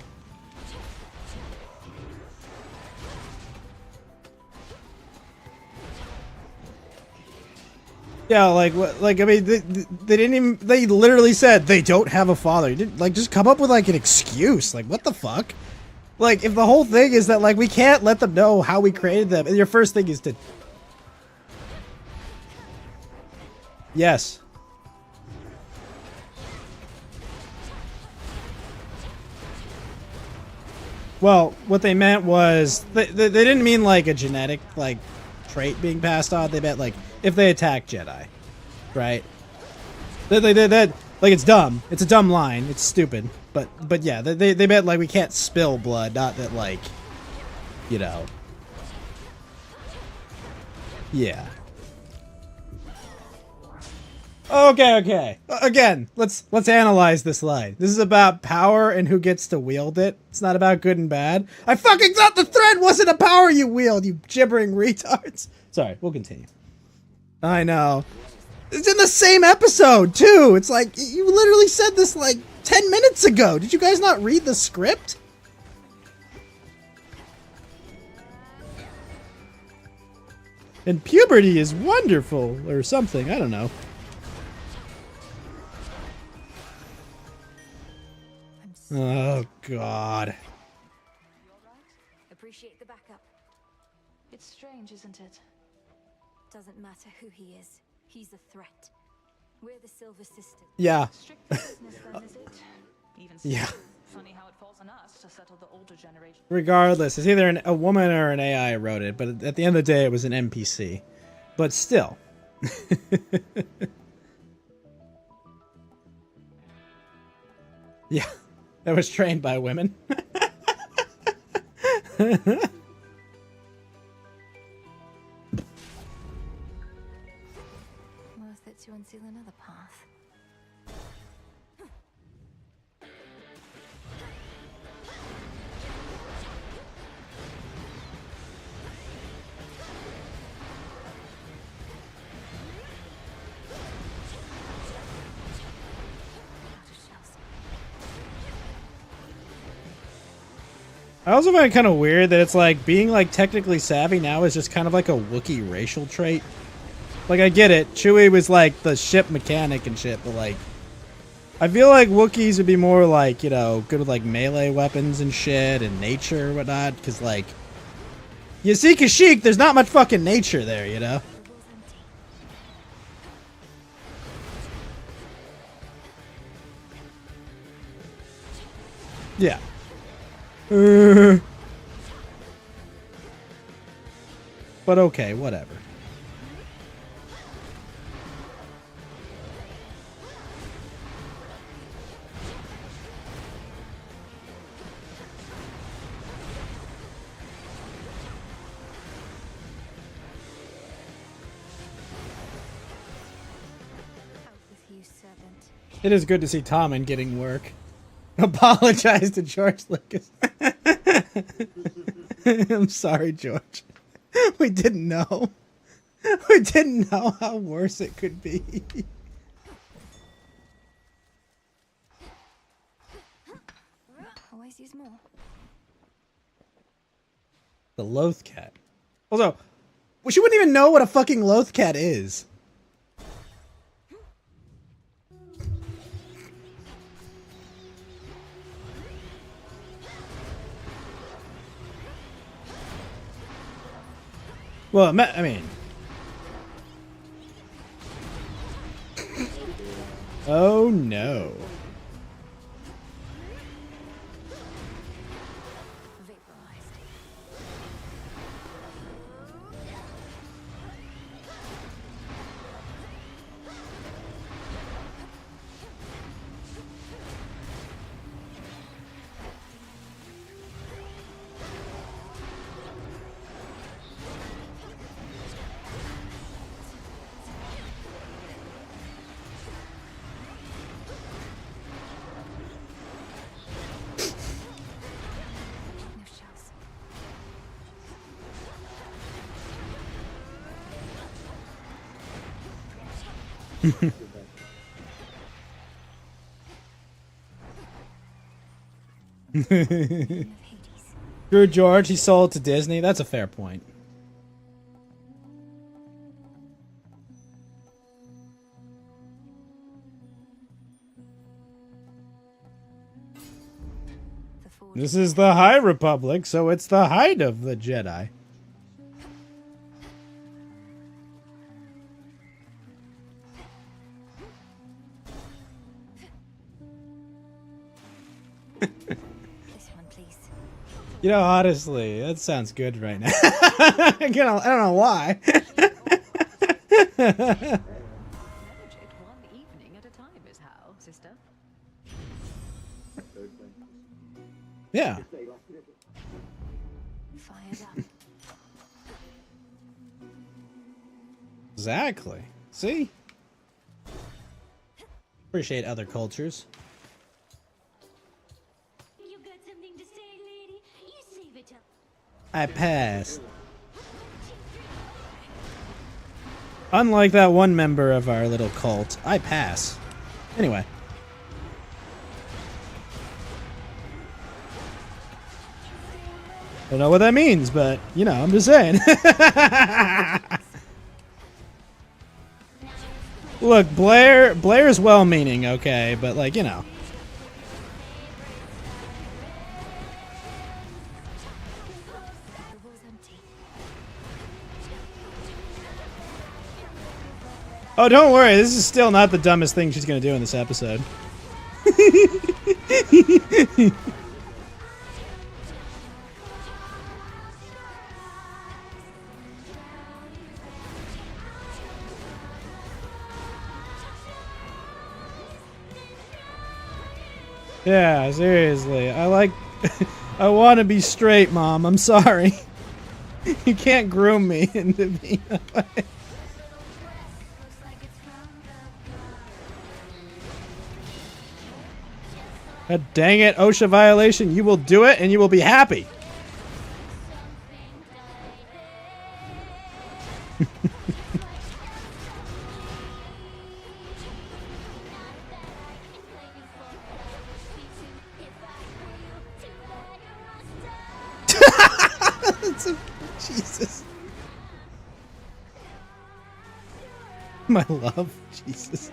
Yeah, like what? Like I mean, they didn't even. They literally said they don't have a father. You didn't, like, just come up with like an excuse. Like, what the fuck? Like, if the whole thing is that like we can't let them know how we created them, and your first thing is to. Yes. Well, what they meant was they didn't mean like a genetic like trait being passed on. They meant like if they attack Jedi, right? That like it's dumb. It's a dumb line. It's stupid. But yeah, they meant like we can't spill blood. Not that like, you know. Yeah. Okay. Again, let's analyze this line. This is about power and who gets to wield it. It's not about good and bad. I fucking thought the thread wasn't a power you wield, you gibbering retards. Sorry, we'll continue. I know. It's in the same episode, too. It's like, you literally said this like 10 minutes ago. Did you guys not read the script? And puberty is wonderful, or something. I don't know. Oh, God. Appreciate the backup. It's strange, isn't it? Doesn't matter who he is. He's a threat. We're the Silver Sisters. Yeah. Yeah. Funny how it falls on us to settle the older generation. Regardless, it's either a woman or an AI wrote it, but at the end of the day, it was an NPC. But still. Yeah. That was trained by women. Worth it to unseal another path. I also find it kind of weird that it's like being like technically savvy now is just kind of like a Wookiee racial trait. Like, I get it. Chewie was like the ship mechanic and shit, but like, I feel like Wookiees would be more like, you know, good with like melee weapons and shit and nature and whatnot. Because like, you see Kashyyyk, there's not much fucking nature there, you know? Yeah. But okay, whatever. It is good to see Tommen getting work. Apologize to George Lucas. I'm sorry, George. We didn't know. We didn't know how worse it could be. Always use more. The Loth Cat. Also, she wouldn't even know what a fucking Loth Cat is. Well, I mean... Oh, no. Screw George, he sold it to Disney. That's a fair point. This is the High Republic, so it's the height of the Jedi. You know, honestly, that sounds good right now. I don't know why. Manage it one evening at a time is how, sister. Yeah. Fired up. Exactly. See? Appreciate other cultures. You got something to say, lady? You save it up. I passed. Unlike that one member of our little cult, I pass. Anyway. Don't know what that means, but, you know, I'm just saying. Look, Blair's well-meaning, okay, but, like, you know. Oh, don't worry, this is still not the dumbest thing she's gonna do in this episode. Yeah, seriously. I like... I want to be straight, Mom. I'm sorry. You can't groom me into being that way. God dang it, OSHA violation. You will do it and you will be happy. Jesus. My love. Jesus.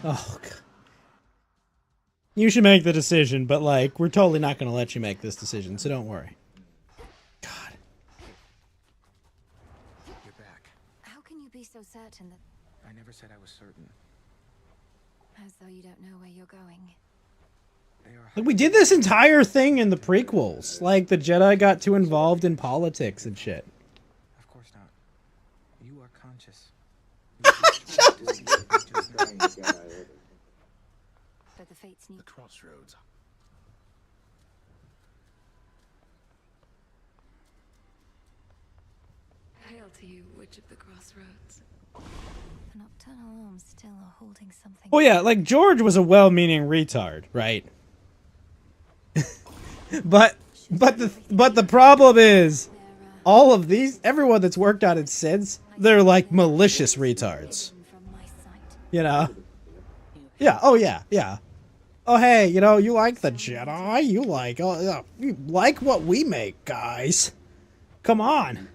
Oh, God. You should make the decision, but, like, we're totally not going to let you make this decision, so don't worry. God. You're back. How can you be so certain that... I never said I was certain. As though you don't know where you're going. Like, we did this entire thing in the prequels. Like, the Jedi got too involved in politics and shit. Of course not. You are conscious. But the fates need... The crossroads. Hail to you, Witch of the Crossroads. The nocturnal arms still are holding something... Well, yeah, like, George was a well-meaning retard, right? but the problem is, all of these, everyone that's worked on it since, they're like malicious retards. You know? Yeah, oh yeah, yeah. Oh hey, you know, you like the Jedi? You like what we make, guys. Come on.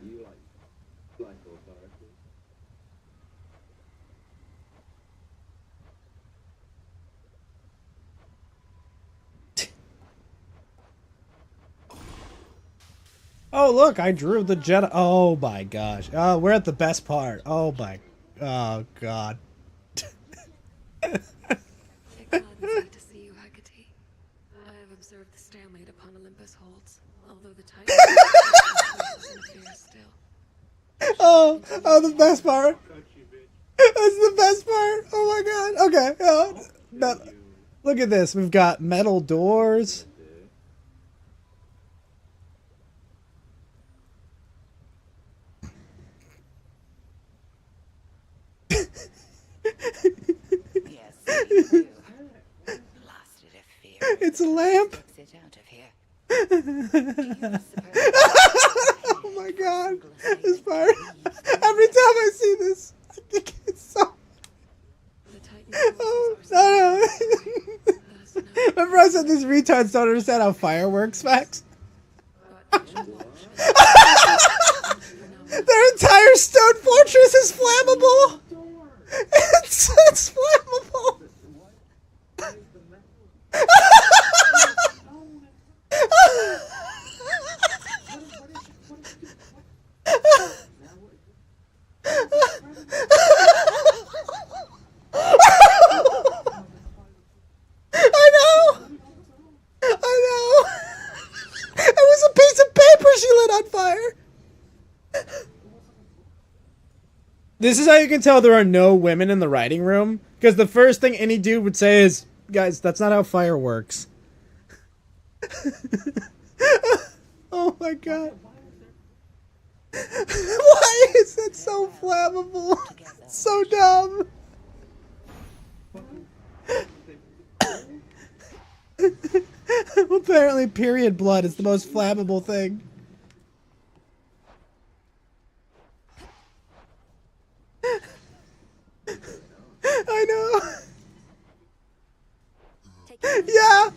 Oh look, I drew the Jedi. Oh my gosh. Oh, we're at the best part. Oh my. Oh God. To see you, Hecate. I have observed the stalemate upon Olympus holds, although the Titan still. Oh, the best part. That's the best part. Oh my God. Okay. Look at this. We've got metal doors. It's a lamp. Oh my God, this part. Every time I see this, I think it's so. No. Remember I said these retards don't understand how fire works, Max? Their entire stone fortress is flammable! It's flammable! I know! It was a piece of paper she lit on fire! This is how you can tell there are no women in the writing room. Because the first thing any dude would say is, guys, that's not how fire works. Oh my god. Why is it so flammable? It's so dumb. Apparently period blood is the most flammable thing. I know. Yeah.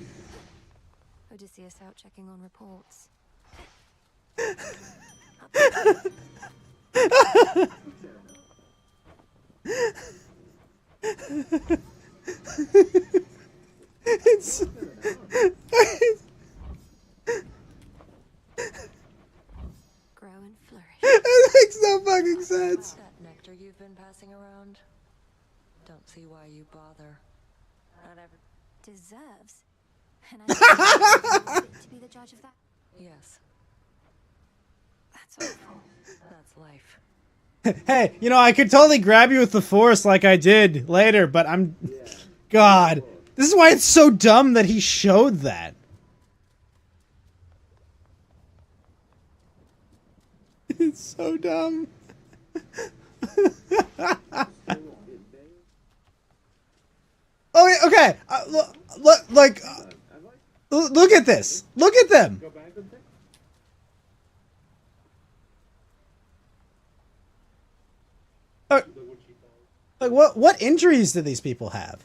Odysseus out checking on reports. It's Grow and flourish. It makes no fucking sense. That nectar you've been passing around? Don't see why you bother. Not ever Deserves. And I to be the judge of that. Yes, That's awful. that's life. Hey, you know, I could totally grab you with the force like I did later, but I'm... God. This is why it's so dumb that he showed that. It's so dumb. Okay. Look at this. Look at them. Like what injuries do these people have?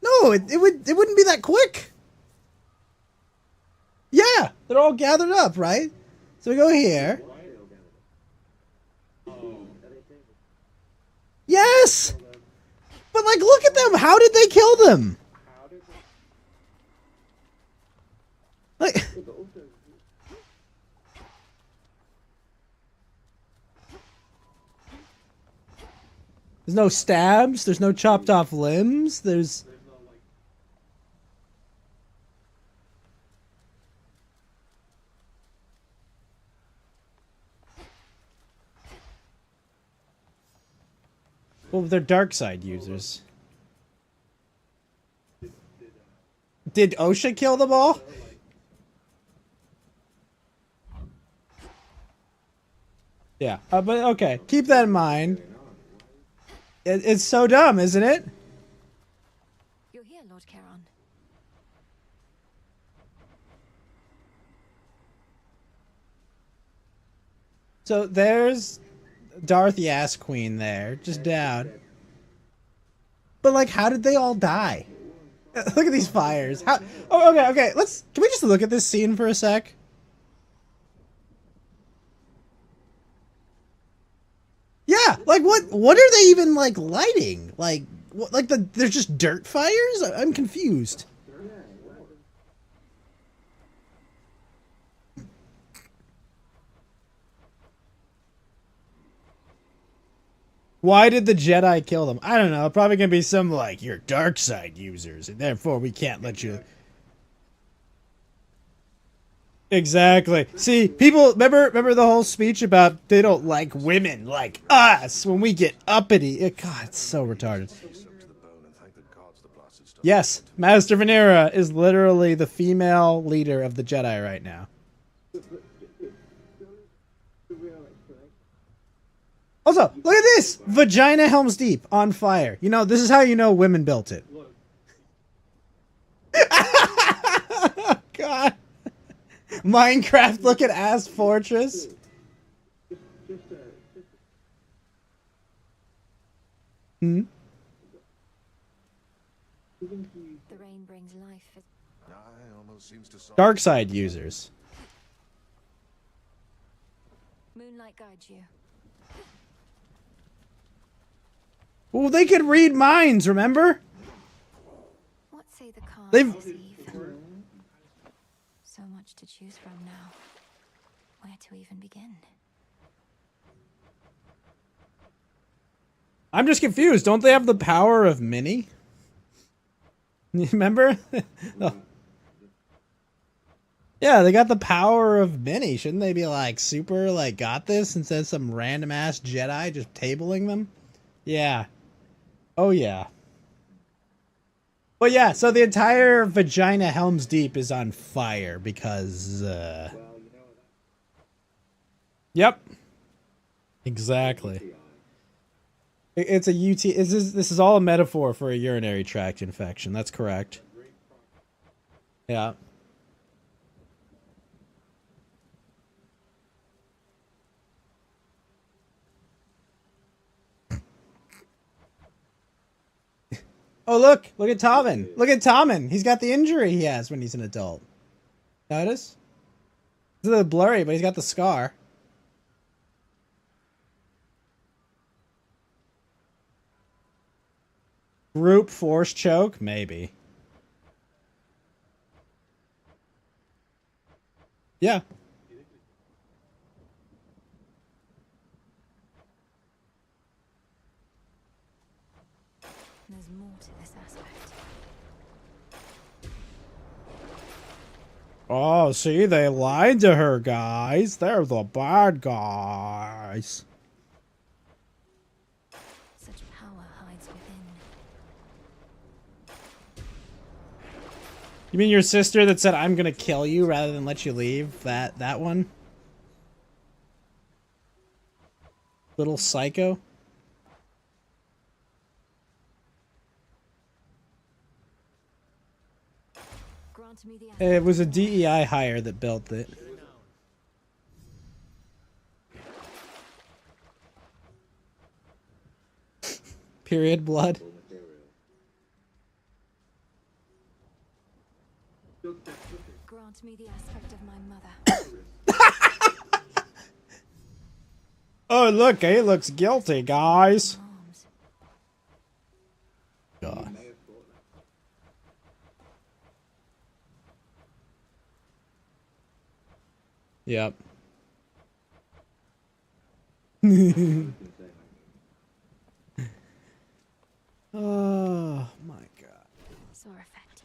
No, it wouldn't be that quick. Yeah, they're all gathered up, right? So we go here. Yes! But like look at them. How did they kill them? Like there's no stabs, there's no chopped off limbs, there's... Well, they're dark side users. Did OSHA kill them all? Yeah, but okay, keep that in mind. It's so dumb, isn't it? You're here, Lord Charon. So there's Dorothy Ass Queen there, just down. But like, how did they all die? Look at these fires. How? Oh, okay. Can we just look at this scene for a sec? Yeah, like what are they even like lighting? Like they're just dirt fires? I'm confused. Why did the Jedi kill them? I don't know. Probably gonna be some like you're dark side users, and therefore we can't let you. Exactly. See, people remember the whole speech about they don't like women like us when we get uppity. God, it's so retarded. Yes, Master Venera is literally the female leader of the Jedi right now. Also, look at this! Vagina Helm's Deep on fire. You know, this is how you know women built it. God. Minecraft looking ass fortress. Hmm? The rain brings life. Dark side users. Moonlight guides you. Oh, they could read minds, remember? What say the cards They've- this eve? So much to choose from now. Where to even begin? I'm just confused. Don't they have the power of mini? You remember? Oh. Yeah, they got the power of mini. Shouldn't they be like super, like, got this instead of some random ass Jedi just tabling them? Yeah. Oh, yeah. But yeah, so the entire vagina Helm's Deep is on fire because, Yep. Exactly. It's a UT. This is all a metaphor for a urinary tract infection. That's correct. Yeah. Oh, look at Tommen. Look at Tommen. He's got the injury he has when he's an adult. Notice? It's a little blurry, but he's got the scar. Group force choke? Maybe. Yeah. There's more to this aspect. Oh, see, they lied to her, guys. They're the bad guys. Such power hides within. You mean your sister that said, I'm gonna kill you rather than let you leave? That one? Little psycho? Grant me the It was a DEI hire that built it. Period blood. Grant me the aspect of my mother. Oh, look, he looks guilty, guys. God. Yep. Oh my god. Sore effect.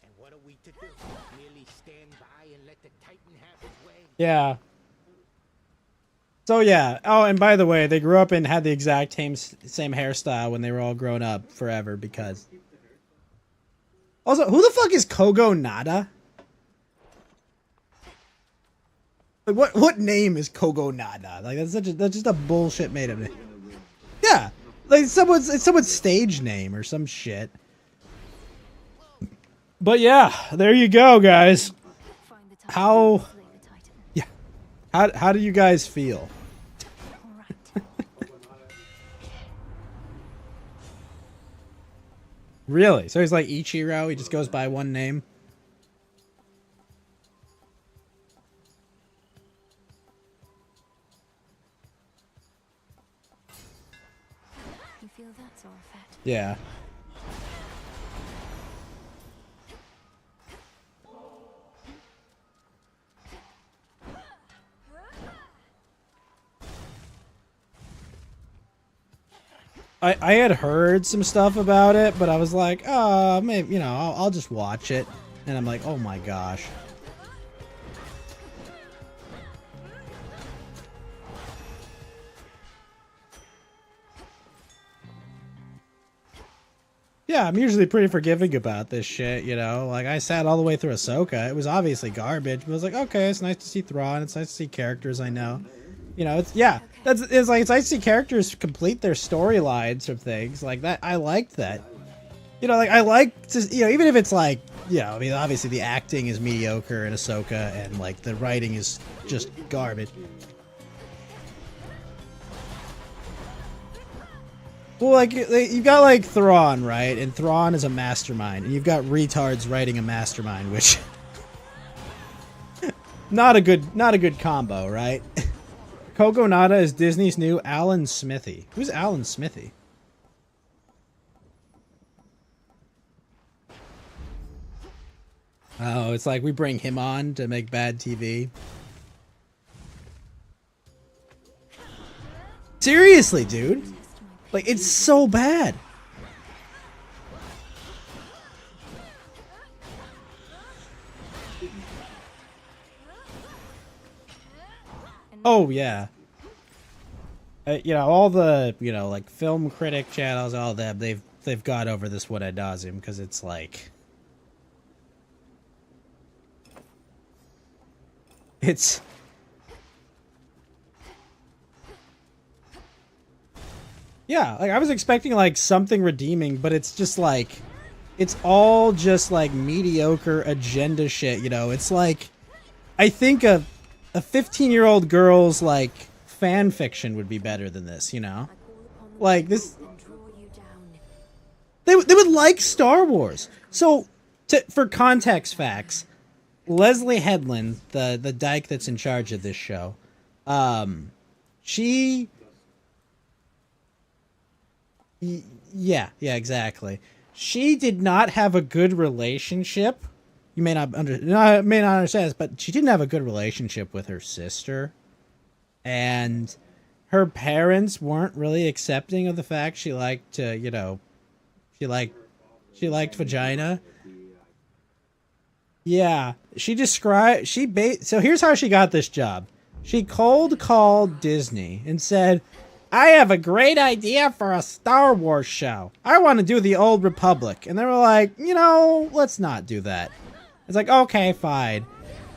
And what are we to do? Merely stand by and let the Titan have his way? Yeah. So yeah. Oh, and by the way, they grew up and had the exact same hairstyle when they were all grown up forever because. Also, who the fuck is Kogo Nada? Like, what name is Kogo Nada? Like that's just a bullshit made up name. Yeah, like it's someone's stage name or some shit. But yeah, there you go, guys. How do you guys feel? Really? So he's like Ichiro, he just goes by one name? You feel that sore effect? Yeah. I had heard some stuff about it, but I was like, oh, maybe, you know, I'll just watch it. And I'm like, oh my gosh. Yeah, I'm usually pretty forgiving about this shit, you know? Like, I sat all the way through Ahsoka. It was obviously garbage, but I was like, okay, it's nice to see Thrawn. It's nice to see characters I know. You know, it's, yeah. It's nice to see characters complete their storylines of things. Like, that, I liked that. You know, like, I like to, you know, even if it's like yeah, I mean, obviously the acting is mediocre in Ahsoka, and like the writing is just garbage. Well, like you've got like Thrawn, right? And Thrawn is a mastermind, and you've got retards writing a mastermind, which not a good combo, right? Coco Nada is Disney's new Alan Smithy. Who's Alan Smithy? Oh, it's like we bring him on to make bad TV. Seriously, dude. Like, it's so bad. Oh, yeah. You know, all the, you know, like, film critic channels, all them, they've got over this one ad nauseum, because it's like... It's... Yeah, like, I was expecting, like, something redeeming, but it's just, like... It's all just, like, mediocre agenda shit, you know? It's like... I think a 15-year-old girl's, like, fan fiction would be better than this, you know? Like, this... They would like Star Wars. So, for context facts... Leslie Headland, the dyke that's in charge of this show, she... Yeah, exactly. She did not have a good relationship. You may not understand this, but she didn't have a good relationship with her sister. And her parents weren't really accepting of the fact she liked to, you know, she liked vagina. Yeah, so here's how she got this job. She cold called Disney and said, I have a great idea for a Star Wars show. I want to do the Old Republic. And they were like, you know, let's not do that. It's like, okay, fine.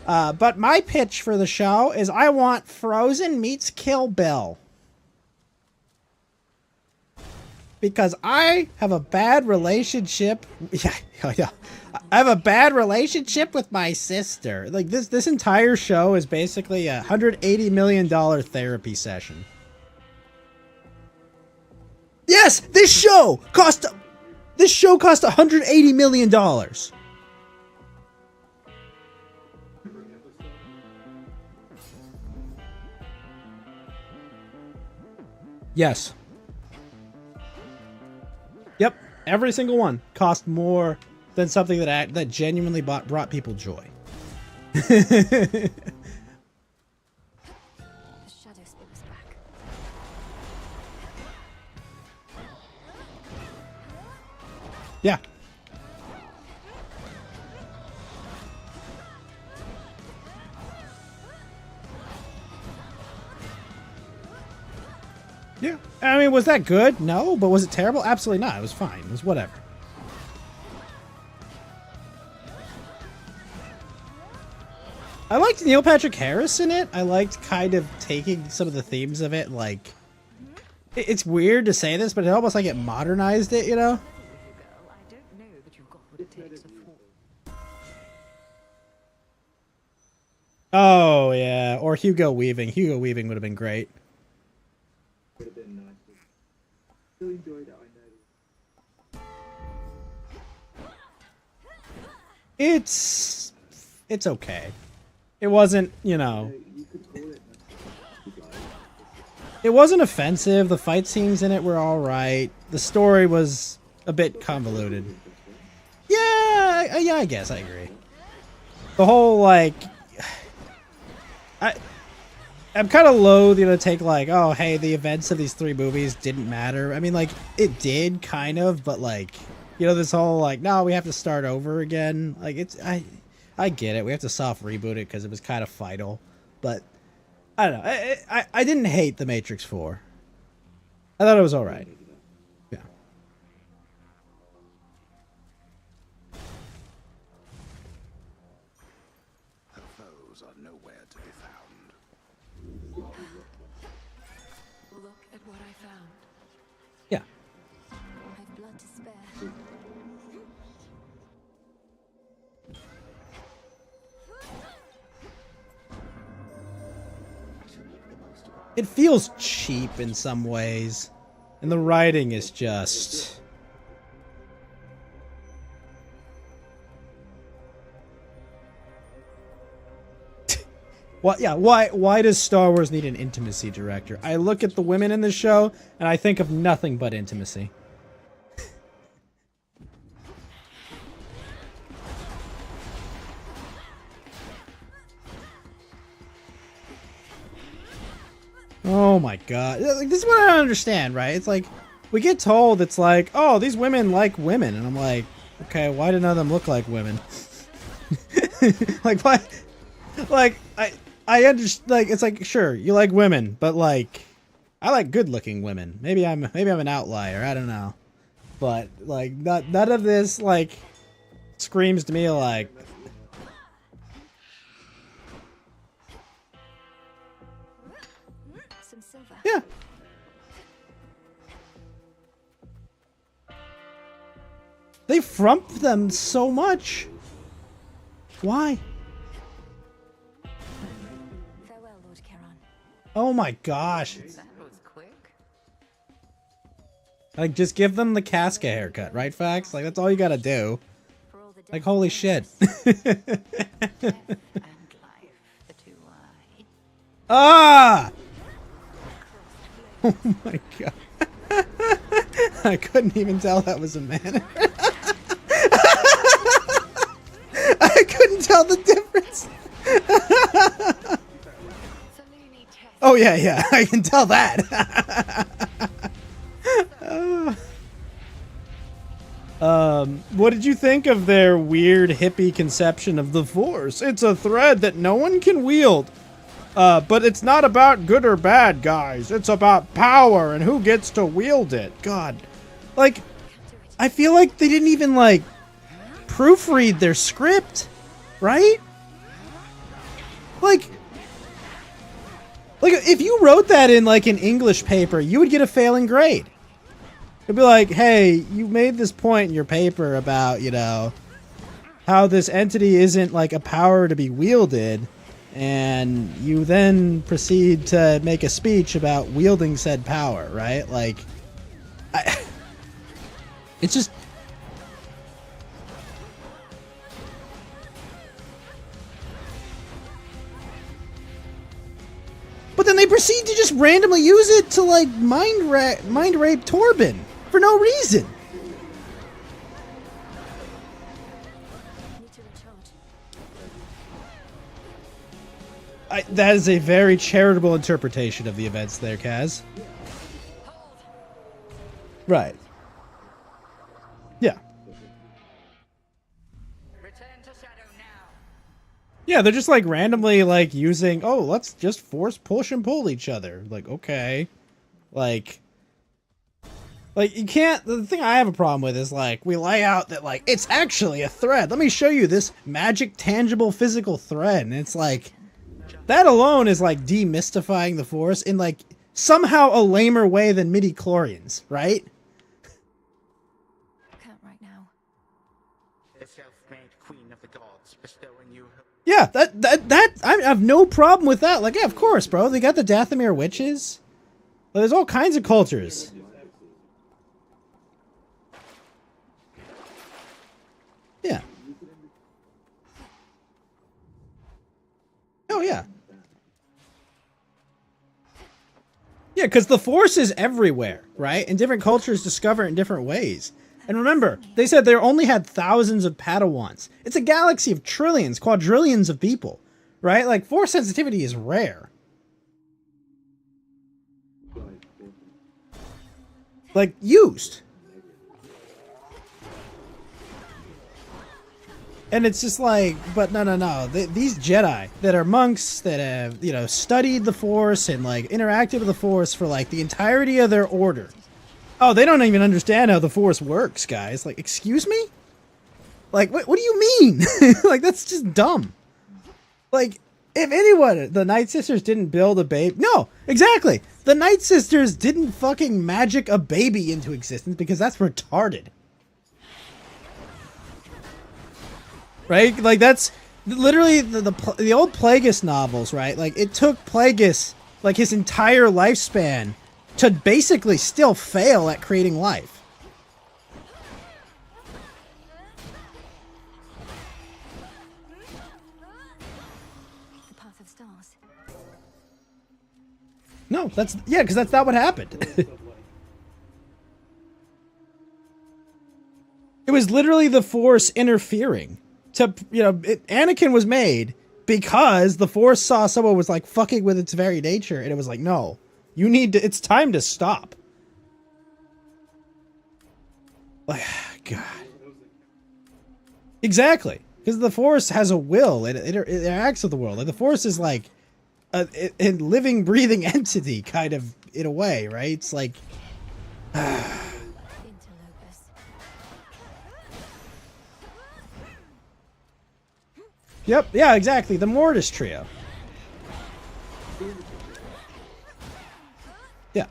But my pitch for the show is I want Frozen meets Kill Bill. Because I have a bad relationship. Yeah. I have a bad relationship with my sister. Like, this entire show is basically a $180 million therapy session. Yes, this show cost $180 million. Yes. Yep, every single one cost more than something that genuinely brought people joy. The shadow speaks back. Yeah. Yeah. I mean, was that good? No. But was it terrible? Absolutely not. It was fine. It was whatever. I liked Neil Patrick Harris in it. I liked kind of taking some of the themes of it. Like, it's weird to say this, but it almost like it modernized it, you know? Oh, yeah. Or Hugo Weaving. Hugo Weaving would have been great. Would have been nice. Still enjoyed it, I know. It's okay. It wasn't, you know... It wasn't offensive. The fight scenes in it were alright. The story was a bit convoluted. Yeah, I guess I agree. The whole, like... I'm kind of loath, you know, to take, like, oh, hey, the events of these 3 movies didn't matter. I mean, like, it did, kind of, but, like, you know, this whole, like, no, we have to start over again. Like, I get it. We have to soft reboot it because it was kind of vital. But, I don't know. I didn't hate The Matrix 4. I thought it was alright. Yeah. Her foes are nowhere to be found. Look at what I found. I've blood to spare. It feels cheap in some ways. And the writing is just... Why does Star Wars need an intimacy director? I look at the women in the show, and I think of nothing but intimacy. Oh my god. Like, this is what I don't understand, right? It's like, we get told it's like, oh, these women like women. And I'm like, okay, why do none of them look like women? Like, why? Like, I understand, like, it's like, sure, you like women, but like, I like good-looking women. Maybe I'm an outlier, I don't know. But, like, none of this, like, screams to me like... Some silver. Yeah. They frump them so much. Why? Farewell, Lord Charon. Oh my gosh. That was quick. Like, just give them the Casca haircut, right, Fax? Like, that's all you gotta do. Like, holy shit. Ah! Oh my god. I couldn't even tell that was a man. I couldn't tell the difference. Oh yeah, I can tell that. What did you think of their weird hippie conception of the Force? It's a thread that no one can wield. But it's not about good or bad, guys. It's about power and who gets to wield it. God. Like, I feel like they didn't even, like, proofread their script, right? Like, if you wrote that in, like, an English paper, you would get a failing grade. It'd be like, hey, you made this point in your paper about, you know, how this entity isn't, like, a power to be wielded, and you then proceed to make a speech about wielding said power, right? Like, it's just... But then they proceed to just randomly use it to, like, mind rape Torben for no reason. That is a very charitable interpretation of the events there, Kaz. Right. Yeah. Yeah, they're just like randomly like using, oh, let's just force push and pull each other. Like, okay. Like you can't, the thing I have a problem with is like, we lay out that like, it's actually a thread. Let me show you this magic, tangible, physical thread. And it's like, that alone is like demystifying the Force in like somehow a lamer way than midi-chlorians, right? Can't right now. The self-made queen of the gods bestowing you her... Yeah, that I have no problem with that. Like, yeah, of course, bro. They got the Dathomir witches. Like, there's all kinds of cultures. Yeah. Oh, yeah. Yeah, because the Force is everywhere, right? And different cultures discover it in different ways. And remember, they said they only had thousands of Padawans. It's a galaxy of trillions, quadrillions of people, right? Like, Force sensitivity is rare. Like, used. And it's just like, but no. These Jedi that are monks that have, you know, studied the Force and, like, interacted with the Force for, like, the entirety of their order. Oh, they don't even understand how the Force works, guys. Like, excuse me? Like, what do you mean? Like, that's just dumb. Like, if anyone, the Night Sisters didn't build a baby. No, exactly. The Night Sisters didn't fucking magic a baby into existence because that's retarded. Right? Like, that's literally the old Plagueis novels, right? Like, it took Plagueis like his entire lifespan to basically still fail at creating life. The path of stars. No, that's yeah, because that's not what happened. It was literally the Force interfering. To Anakin was made because the Force saw someone was like fucking with its very nature, and it was like, no, you need to. It's time to stop. Like, God. Exactly, because the Force has a will. It interacts with the world. Like the Force is like a living, breathing entity, kind of in a way, right? It's like. Yep, yeah, exactly. The Mortis trio. Yeah.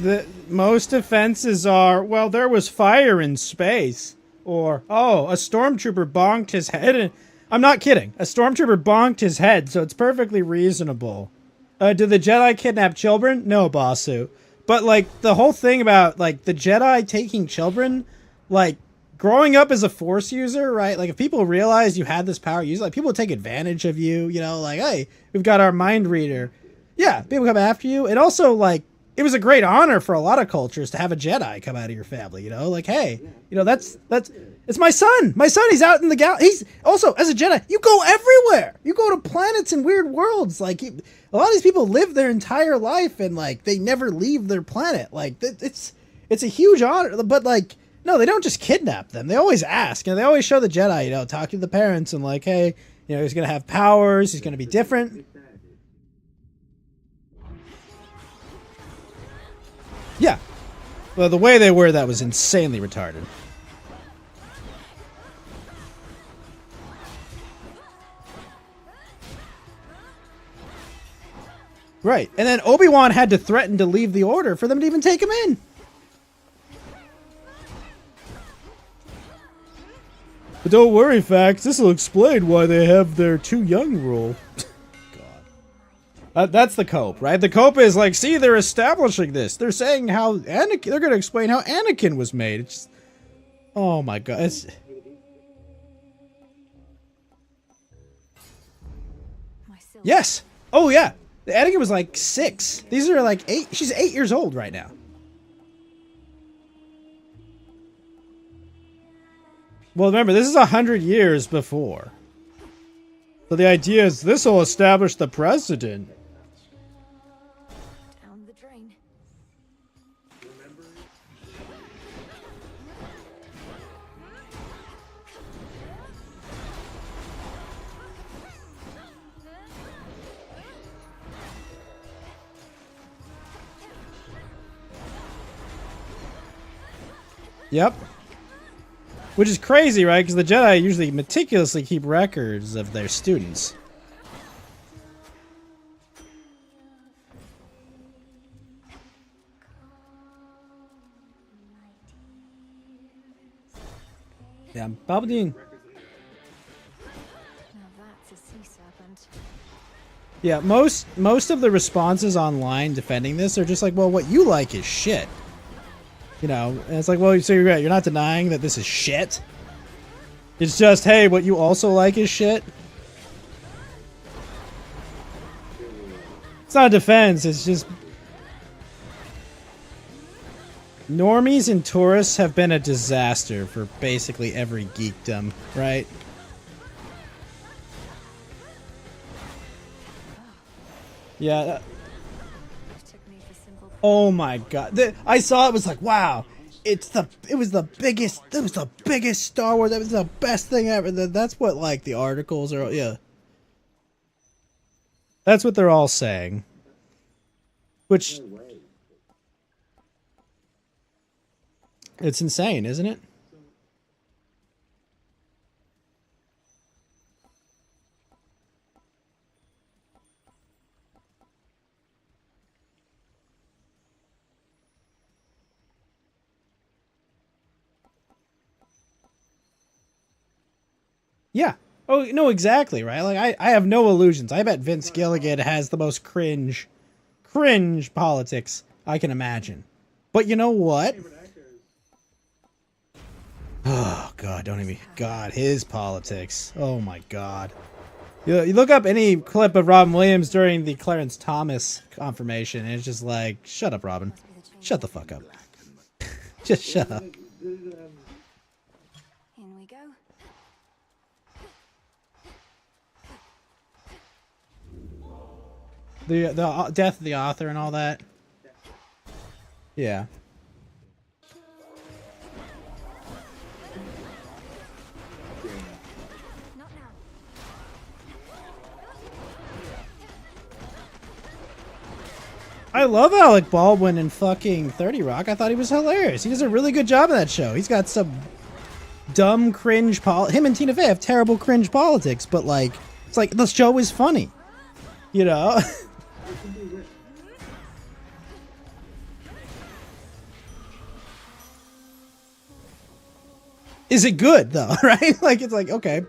The most offenses are, well, there was fire in space. Or, oh, a stormtrooper bonked his head. I'm not kidding. A stormtrooper bonked his head, so it's perfectly reasonable. Did the Jedi kidnap children? No, Basu. But, like, the whole thing about, like, the Jedi taking children, like, growing up as a Force user, right? Like, if people realize you had this power, like, people would take advantage of you, you know? Like, hey, we've got our mind reader. Yeah, people come after you. And also, like, it was a great honor for a lot of cultures to have a Jedi come out of your family, you know? Like, hey, you know, that's it's my son. My son, he's out in the he's also, as a Jedi, you go everywhere. You go to planets and weird worlds. Like, a lot of these people live their entire life and, like, they never leave their planet. Like, it's a huge honor. But, like, no, they don't just kidnap them. They always ask. And they always show the Jedi, you know, talking to the parents and, like, hey, you know, he's going to have powers. He's going to be different. Yeah. Well, the way they were, that was insanely retarded. Right. And then Obi-Wan had to threaten to leave the Order for them to even take him in. But don't worry, Fax. This will explain why they have their too young rule. That's the cope, right? The cope is like, see, they're establishing this. They're saying how Anakin. They're going to explain how Anakin was made. It's just, oh my god. Yes. Oh yeah. Anakin was like 6. These are like 8. She's 8 years old right now. Well, remember, this is 100 years before. So the idea is this will establish the precedent. Down the drain. Yep. Which is crazy, right? Because the Jedi usually meticulously keep records of their students. Yeah, Palpatine. Now that's a sea serpent. Yeah, most of the responses online defending this are just like, well, what you like is shit. You know, and it's like, well, so you're not denying that this is shit. It's just, hey, what you also like is shit. It's not a defense, it's just... Normies and tourists have been a disaster for basically every geekdom, right? Yeah. Oh my god. I saw it, was like, wow. It was the biggest Star Wars. That was the best thing ever. That's what, like, the articles are, yeah. That's what they're all saying. Which, it's insane, isn't it? Yeah. Oh, no, exactly, right? Like, I have no illusions. I bet Vince Gilligan has the most cringe politics I can imagine. But you know what? Oh, God, don't even... God, his politics. Oh, my God. You look up any clip of Robin Williams during the Clarence Thomas confirmation, and it's just like, shut up, Robin. Shut the fuck up. Just shut up. In we go. The death of the author and all that. Yeah. I love Alec Baldwin in fucking 30 Rock. I thought he was hilarious. He does a really good job in that show. He's got some dumb cringe him and Tina Fey have terrible cringe politics, but like it's like the show is funny. You know? Is it good though, right? Like it's like, okay.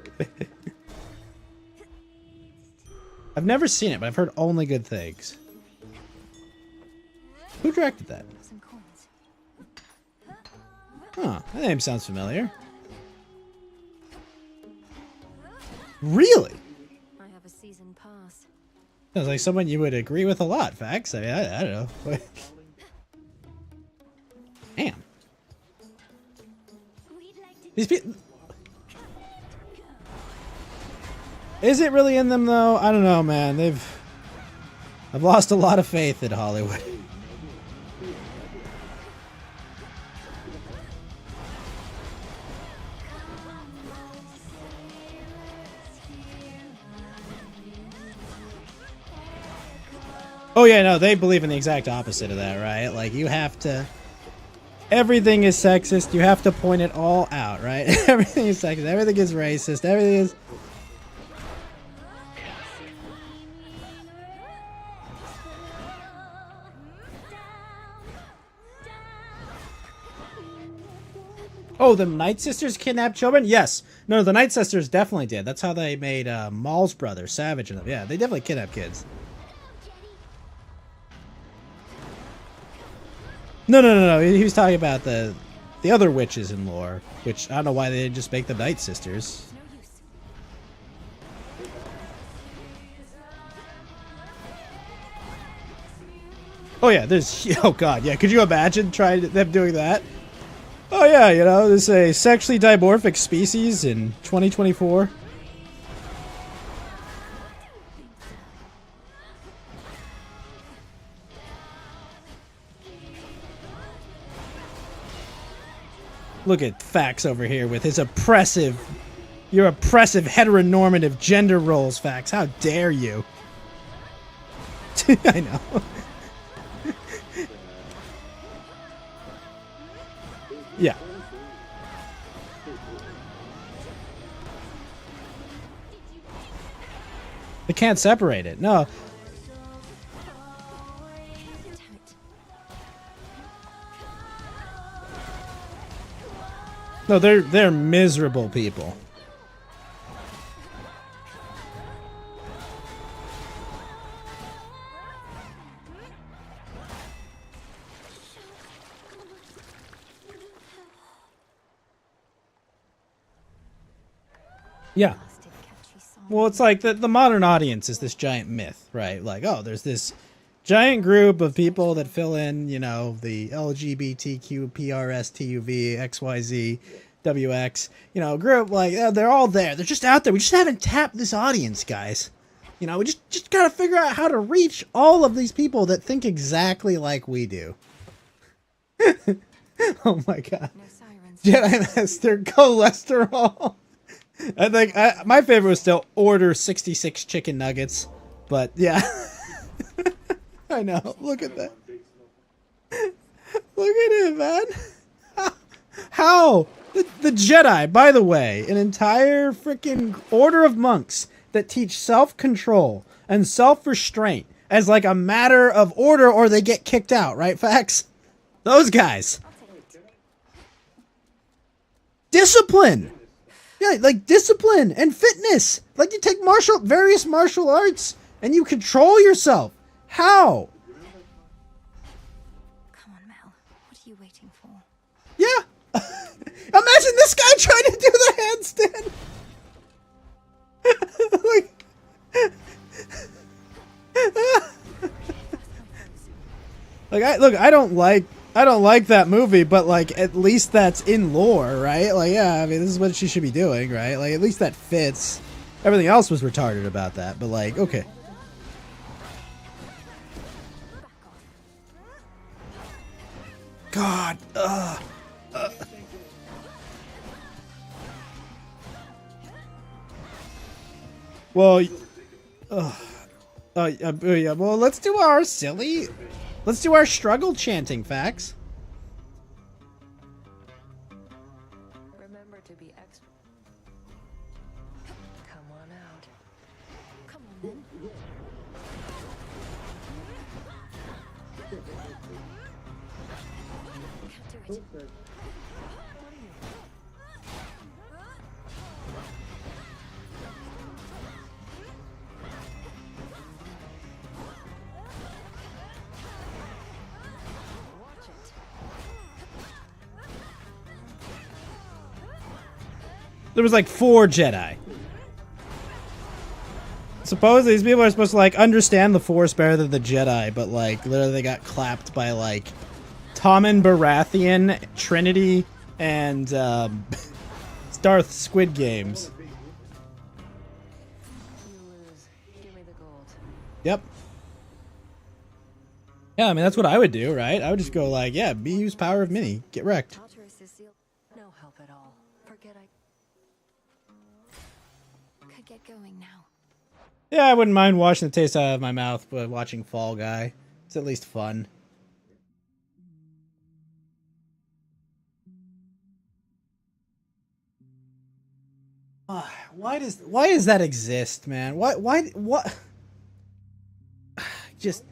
I've never seen it, but I've heard only good things. Who directed that? Huh, that name sounds familiar. Really? I have a season pass. Sounds like someone you would agree with a lot, Facts. I mean, I don't know. Damn. These people... Is it really in them, though? I don't know, man. I've lost a lot of faith in Hollywood. Oh yeah, no, they believe in the exact opposite of that, right? Like, you have to... Everything is sexist, you have to point it all out, right? Everything is sexist, everything is racist, everything is... Oh, the Night Sisters kidnapped children? Yes. No, the Night Sisters definitely did. That's how they made Maul's brother, Savage, and them. Yeah, they definitely kidnapped kids. No. He was talking about the other witches in lore, which I don't know why they didn't just make them Night Sisters. Oh yeah, there's... Oh god, yeah, could you imagine trying them doing that? Oh yeah, you know, there's a sexually dimorphic species in 2024. Look at Fax over here with his oppressive... Your oppressive heteronormative gender roles, Fax. How dare you? I know. Yeah. They can't separate it. No. No, they're miserable people. Yeah. Well, it's like the modern audience is this giant myth, right? Like, oh, there's this giant group of people that fill in, you know, the LGBTQ, PRS, TUV, XYZ, WX, you know, group, like, they're all there. They're just out there. We just haven't tapped this audience, guys. You know, we just gotta figure out how to reach all of these people that think exactly like we do. Oh my god. Jedi Master cholesterol. I think my favorite was still order 66 chicken nuggets, but yeah. I know. Look at that. Look at it, man. How? The Jedi, by the way, an entire freaking order of monks that teach self-control and self-restraint as like a matter of order or they get kicked out, right, Facts? Those guys. Discipline. Yeah, like discipline and fitness. Like you take various martial arts and you control yourself. How? Come on, Mel. What are you waiting for? Yeah. Imagine this guy trying to do the handstand. I don't like that movie, but like at least that's in lore, right? Like, yeah, I mean, this is what she should be doing, right? Like, at least that fits. Everything else was retarded about that, but like, okay. God. Well, yeah, well, let's do our struggle chanting facts. Remember to be extra. Come on out. Come on, then. Can't do it. There was like 4 Jedi. Supposedly these people are supposed to like understand the Force better than the Jedi, but like literally they got clapped by like Tommen Baratheon, Trinity, and Darth Squid Games. You lose. Give me the gold. Yep. Yeah, I mean that's what I would do, right? I would just go like, yeah, use power of mini, get wrecked. No help at all. Forget I could get going now. Yeah, I wouldn't mind washing the taste out of my mouth, but watching Fall Guy, it's at least fun. Why does that exist, man? What? Just.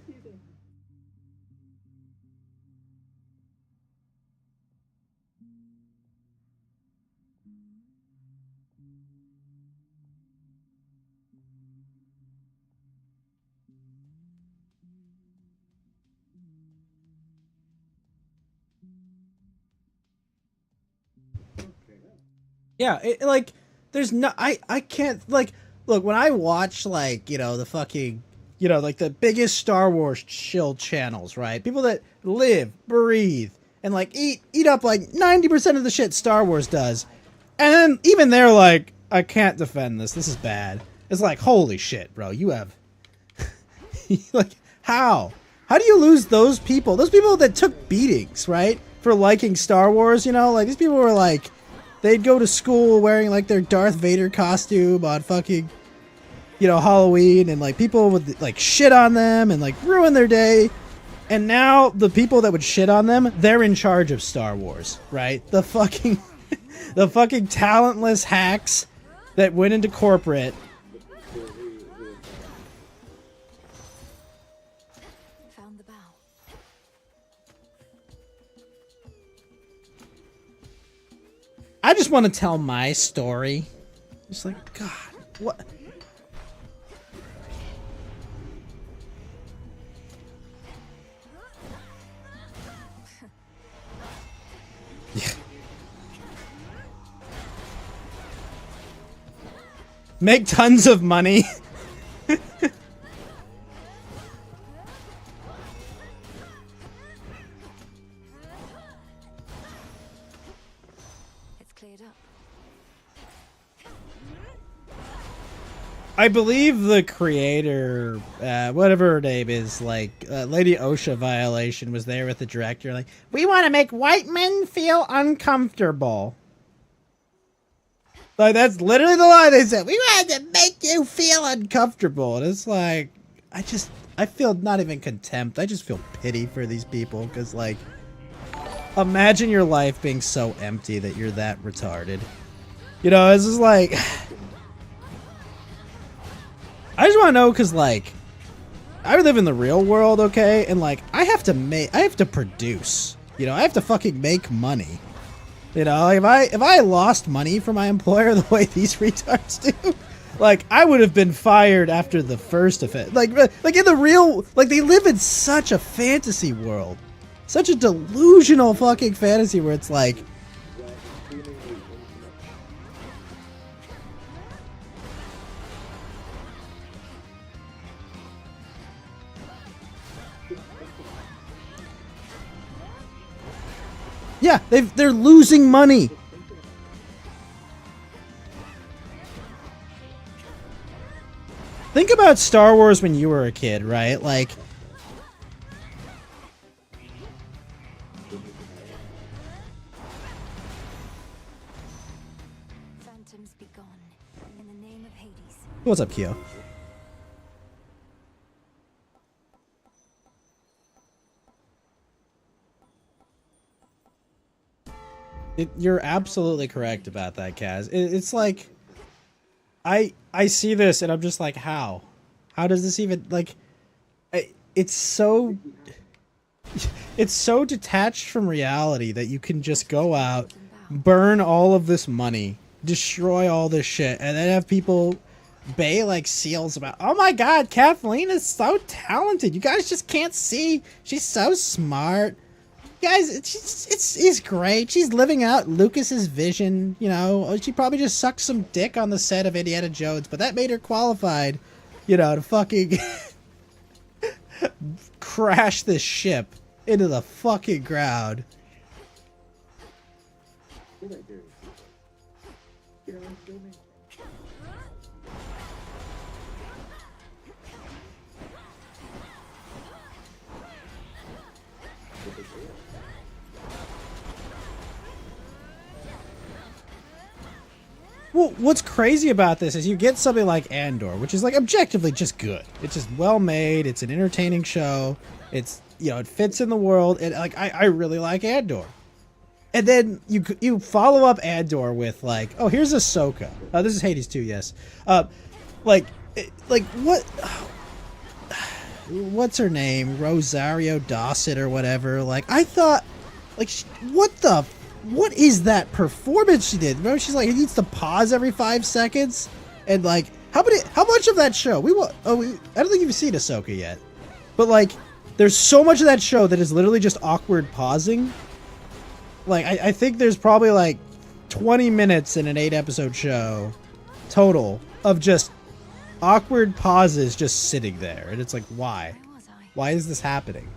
Yeah, like, there's no, I can't, like, look, when I watch, like, you know, the fucking, you know, like, the biggest Star Wars chill channels, right? People that live, breathe, and, like, eat up, like, 90% of the shit Star Wars does. And then, even they're like, I can't defend this, this is bad. It's like, holy shit, bro, you have, like, how? How do you lose those people? Those people that took beatings, right? For liking Star Wars, you know? Like, these people were like, they'd go to school wearing, like, their Darth Vader costume on fucking, you know, Halloween, and, like, people would, like, shit on them and, like, ruin their day. And now the people that would shit on them, they're in charge of Star Wars, right? The fucking, the fucking talentless hacks that went into corporate. Found the bow. I just want to tell my story. Just like, God, what? Make tons of money. I believe the creator, whatever her name is, like, Lady OSHA violation was there with the director, like, we want to make white men feel uncomfortable. Like, that's literally the line they said. We want to make you feel uncomfortable. And it's like, I feel not even contempt. I just feel pity for these people. Because, like, imagine your life being so empty that you're that retarded. You know, it's just like, I just want to know, because, like, I live in the real world, okay? And, like, I have to produce. You know, I have to fucking make money. You know, if I lost money from my employer the way these retards do, like I would have been fired after the first offense. Like in the real, like they live in such a fantasy world, such a delusional fucking fantasy where it's like. Yeah, they're losing money. Think about Star Wars when you were a kid, right? Like, Phantoms be gone. In the name of Hades. what's up, Kyo? You're absolutely correct about that, Kaz. It's like, I see this and I'm just like, how does this even, like, it's so detached from reality that you can just go out, burn all of this money, destroy all this shit, and then have people bay like seals about, oh my god, Kathleen is so talented. You guys just can't see. She's so smart. Guys, it's great. She's living out Lucas's vision, you know. She probably just sucked some dick on the set of Indiana Jones, but that made her qualified, you know, to fucking crash this ship into the fucking ground. Well, what's crazy about this is you get something like Andor, which is like objectively just good. It's just well made. It's an entertaining show. It's, you know, it fits in the world. And like I really like Andor. And then you follow up Andor with like, oh, here's Ahsoka. This is Hades too, yes. Like what? What's her name? Rosario Dawson or whatever. Like I thought, like what is that performance she did? Remember, she's like, it needs to pause every 5 seconds, and like, how much of that show? I don't think you've seen Ahsoka yet, but like, there's so much of that show that is literally just awkward pausing. Like, I think there's probably like 20 minutes in an 8-episode show total of just awkward pauses just sitting there, and it's like, why? Why is this happening?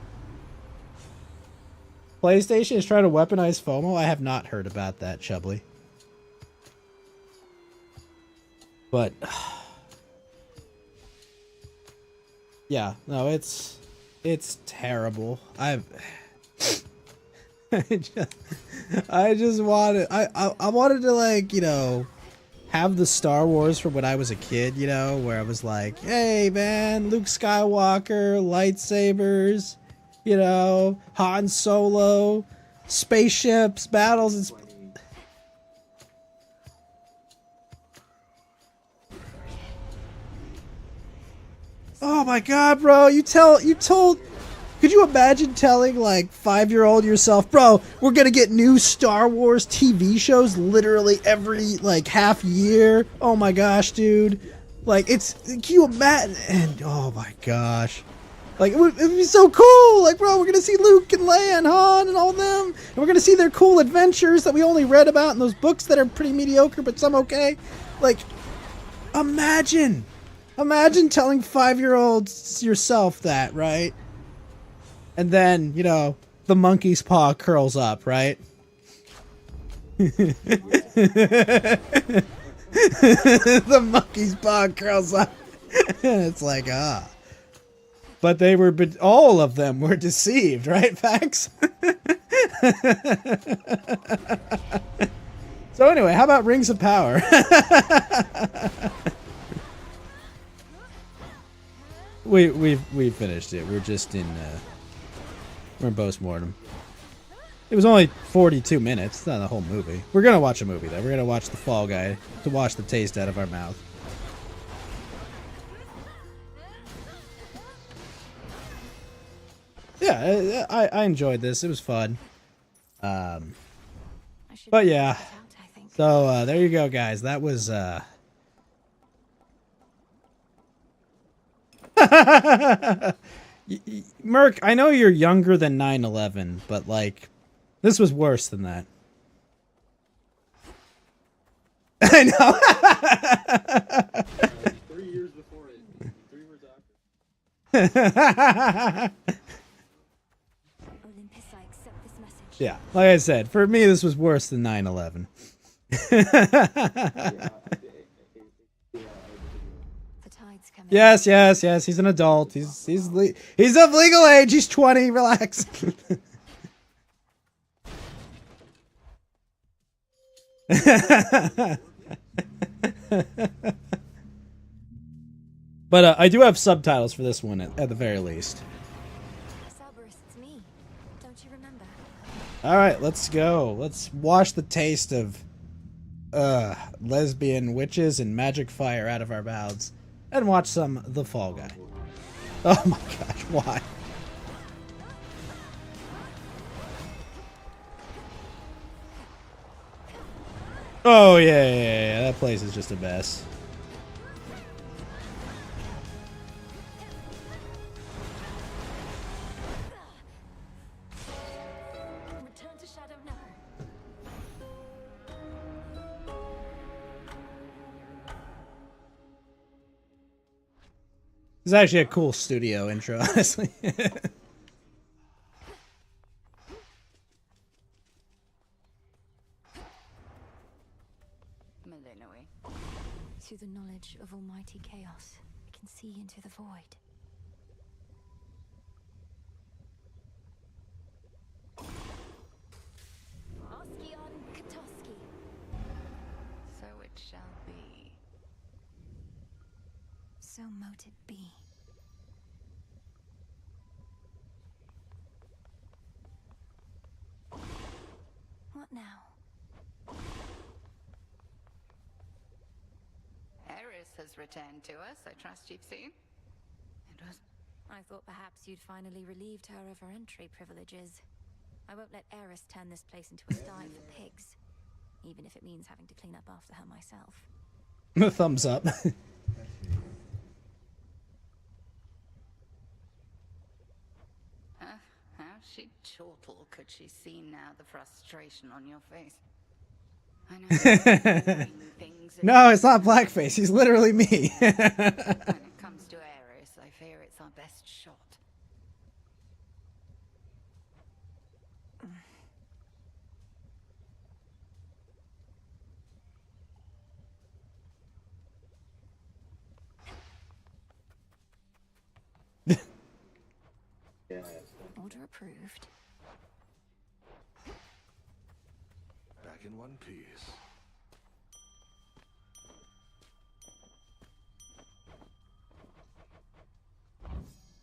PlayStation is trying to weaponize FOMO? I have not heard about that, Chubbly. But yeah, no, it's terrible. I just wanted I wanted to, like, you know, have the Star Wars from when I was a kid, you know, where I was like, hey man, Luke Skywalker, lightsabers, you know, Han Solo, spaceships, battles, and oh my god, bro, you told, could you imagine telling like 5-year-old yourself, bro, we're gonna get new Star Wars TV shows literally every like half year? Oh my gosh, dude. Like, can you imagine? And oh my gosh. Like, it would be so cool! Like, bro, we're gonna see Luke and Leia and Han and all of them! And we're gonna see their cool adventures that we only read about in those books that are pretty mediocre, but some okay. Like, imagine! Imagine telling 5-year-olds yourself that, right? And then, you know, the monkey's paw curls up, right? The monkey's paw curls up. And it's like, ah. But all of them were deceived, right, Fax? So anyway, how about Rings of Power? we finished it. We're just in we're in postmortem. It was only 42 minutes. It's not the whole movie. We're gonna watch a movie though. We're gonna watch The Fall Guy to wash the taste out of our mouth. Yeah, I enjoyed this. It was fun. But yeah. So there you go, guys. That was Merc, I know you're younger than 9/11, but like this was worse than that. I know. 3 years before it. 3 years after. Olympus, I accept this message. Yeah, like I said, for me this was worse than 9/11. Yes, yes, yes. He's an adult. He's of legal age. He's 20. Relax. But I do have subtitles for this one at the very least. Cerberus, it's me. Don't you remember? All right, let's go. Let's wash the taste of lesbian witches and magic fire out of our mouths and watch some The Fall Guy. Oh my gosh, why? Oh yeah, that place is just a mess. Return to Shadow now. It's actually a cool studio intro, honestly. Through the knowledge of almighty chaos, I can see into the void. Oskion Katoski. So it shall be. So mote it be. What now? Eris has returned to us. I trust you've seen. It was... I thought perhaps you'd finally relieved her of her entry privileges. I won't let Eris turn this place into a sty for pigs, even if it means having to clean up after her myself. Thumbs up. How she chortle could she see now the frustration on your face? I know. No, it's not blackface. He's literally me. When it comes to Eris, I fear it's our best shot. Order approved. Back in one piece.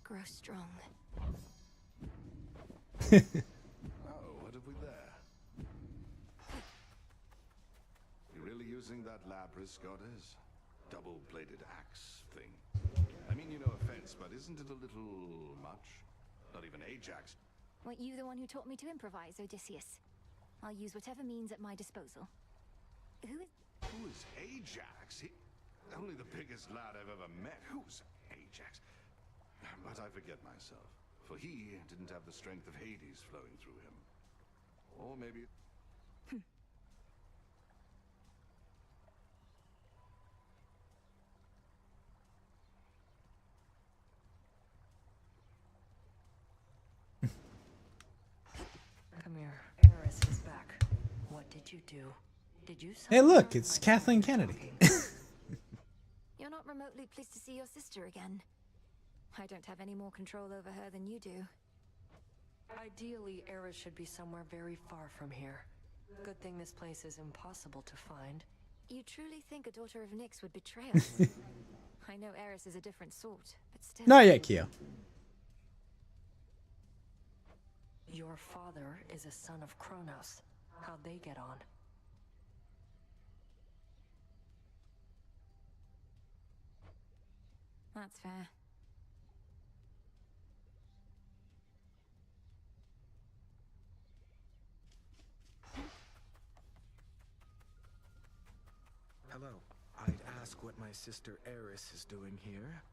Grow strong. Oh, what have we there? You really using that Lapras, Goddess? Double-bladed axe thing. I mean, no offense, but isn't it a little much? Not even Ajax. Weren't you the one who taught me to improvise, Odysseus? I'll use whatever means at my disposal. Who is Ajax? He... Only the biggest lad I've ever met. Who's Ajax? But I forget myself. For he didn't have the strength of Hades flowing through him. Or maybe... Come here. Eris is back. What did you do? Did you... Hey, look, it's Kathleen Kennedy. You're not remotely pleased to see your sister again. I don't have any more control over her than you do. Ideally, Eris should be somewhere very far from here. Good thing this place is impossible to find. You truly think a daughter of Nyx would betray us? I know Eris is a different sort, but still... Not yet, Kyo. Your father is a son of Kronos. How'd they get on? That's fair. ask what my sister Eris is doing here,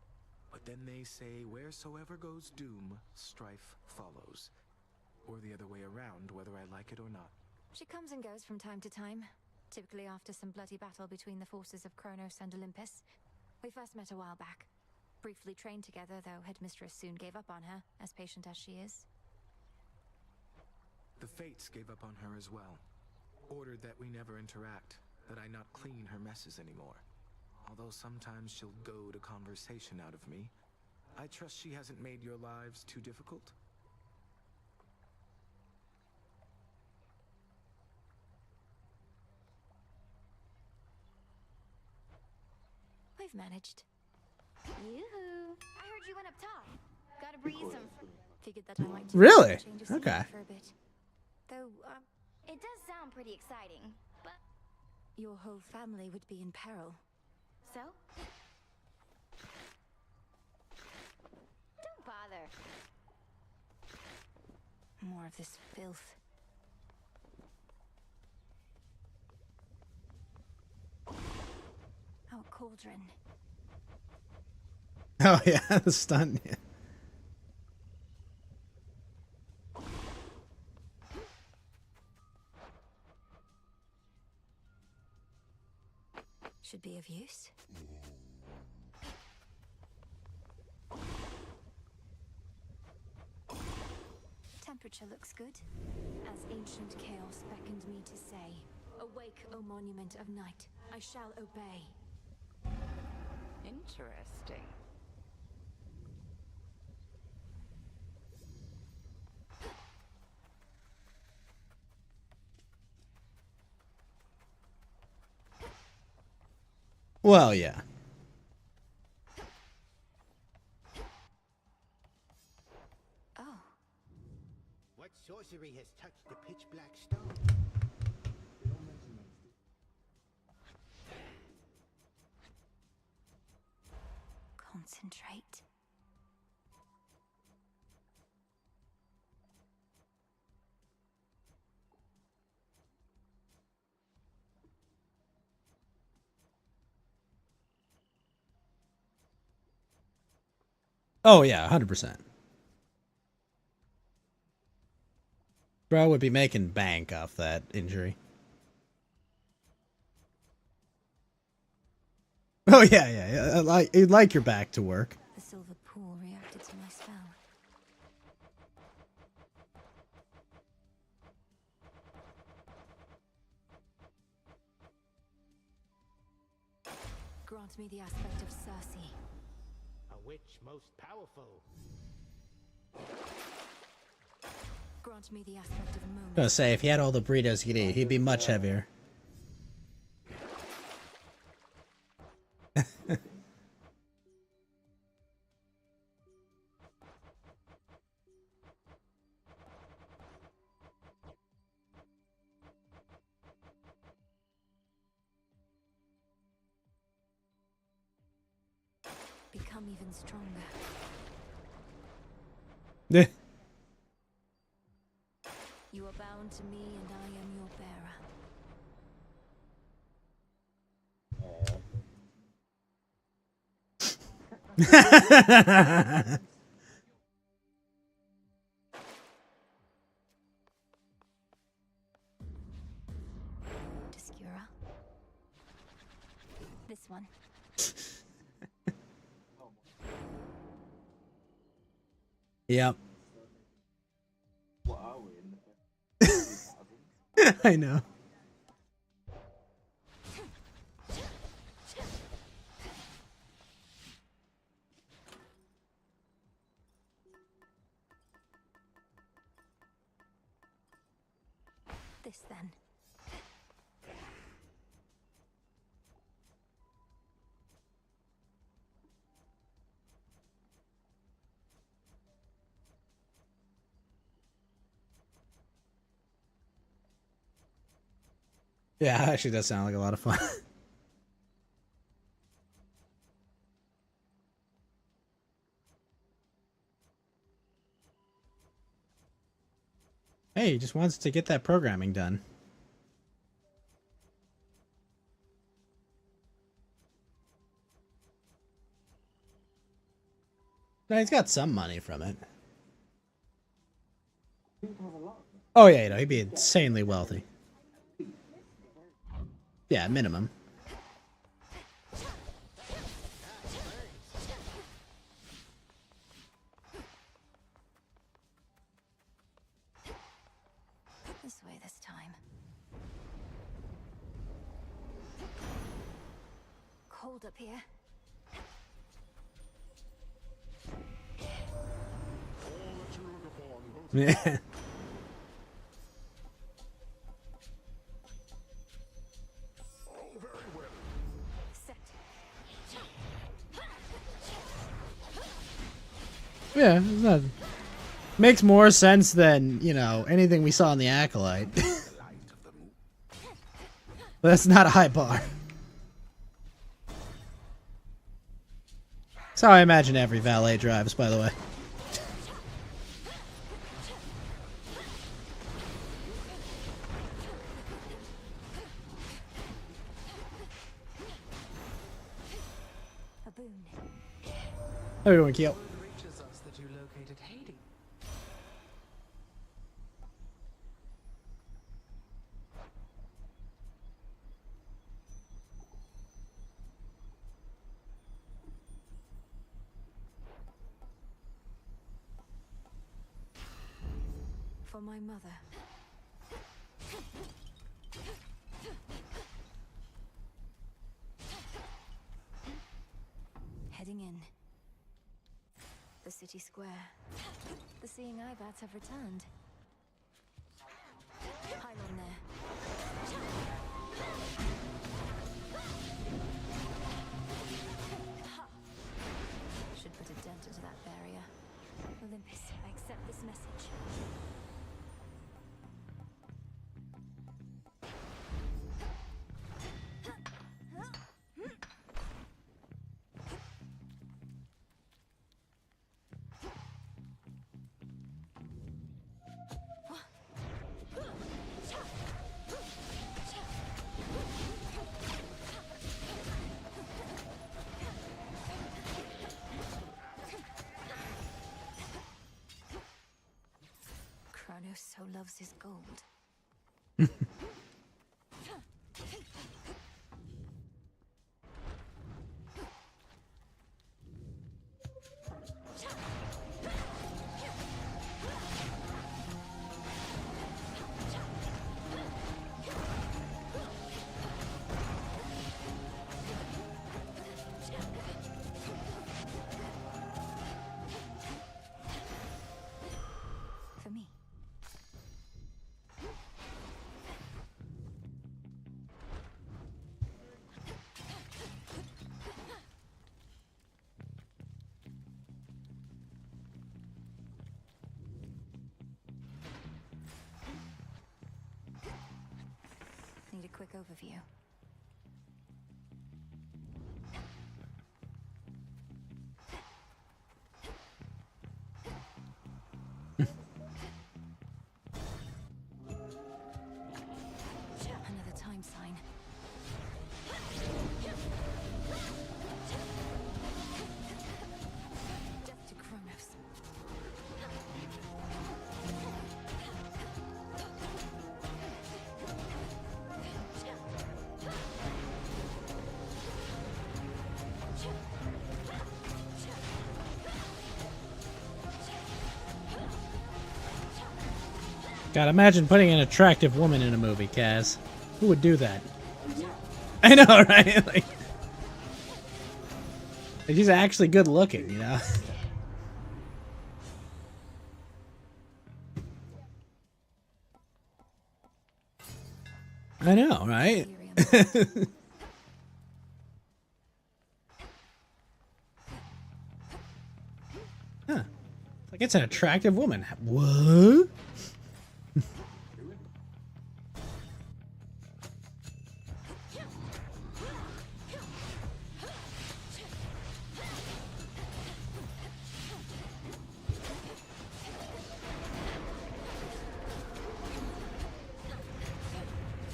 but then they say wheresoever goes doom, strife follows. Or the other way around, whether I like it or not. She comes and goes from time to time, typically after some bloody battle between the forces of Kronos and Olympus. We first met a while back. Briefly trained together, though Headmistress soon gave up on her, as patient as she is. The Fates gave up on her as well. Ordered that we never interact, that I not clean her messes anymore. Although sometimes she'll goad a conversation out of me. I trust she hasn't made your lives too difficult? We've managed. Yoo-hoo! I heard you went up top. Gotta breathe some. Figured that I might do Really? change of scenery Okay. for a bit. Though, It does sound pretty exciting, but your whole family would be in peril. so? Don't bother. More of this filth. Oh, cauldron. Oh yeah, the stunt. Yeah. Should be of use. Temperature looks good. As ancient chaos beckoned me to say, awake, O monument of night. I shall obey. Interesting. Well, yeah. Oh. What sorcery has touched the pitch black stone? Concentrate. Oh yeah, 100%. Bro would be making bank off that injury. Oh yeah. Like you'd like your back to work. The silver pool reacted to my spell. Grant me the aspect of Circe. A witch most powerful. Grant me the aspect of moment. I was gonna say, if he had all the burritos he could eat, he'd be much heavier. Become even stronger. Yeah. You are bound to me, and I am your bearer. Descura. This one. Yep. I know. This then. Yeah, actually does sound like a lot of fun. Hey, he just wants to get that programming done. No, he's got some money from it. Oh yeah, he'd be insanely wealthy. Yeah, minimum. This way this time. Cold up here. Yeah. Yeah, it's not, makes more sense than, you know, anything we saw in the Acolyte. That's not a high bar. That's how I imagine every valet drives, by the way. A boon. How are you doing, Keel? Reaches us that you located Hades. For my mother. Heading in. The city square. The seeing eye bats have returned. Pylon there. Should put a dent into that barrier. Olympus, I accept this message. Kronos so loves his gold. For me. Need a quick overview. Another time sign. Death to Kronos. God, imagine putting an attractive woman in a movie, Kaz. Who would do that? I know, right? Like, she's actually good looking, you know? I know, right? Huh. Like, it's an attractive woman. What?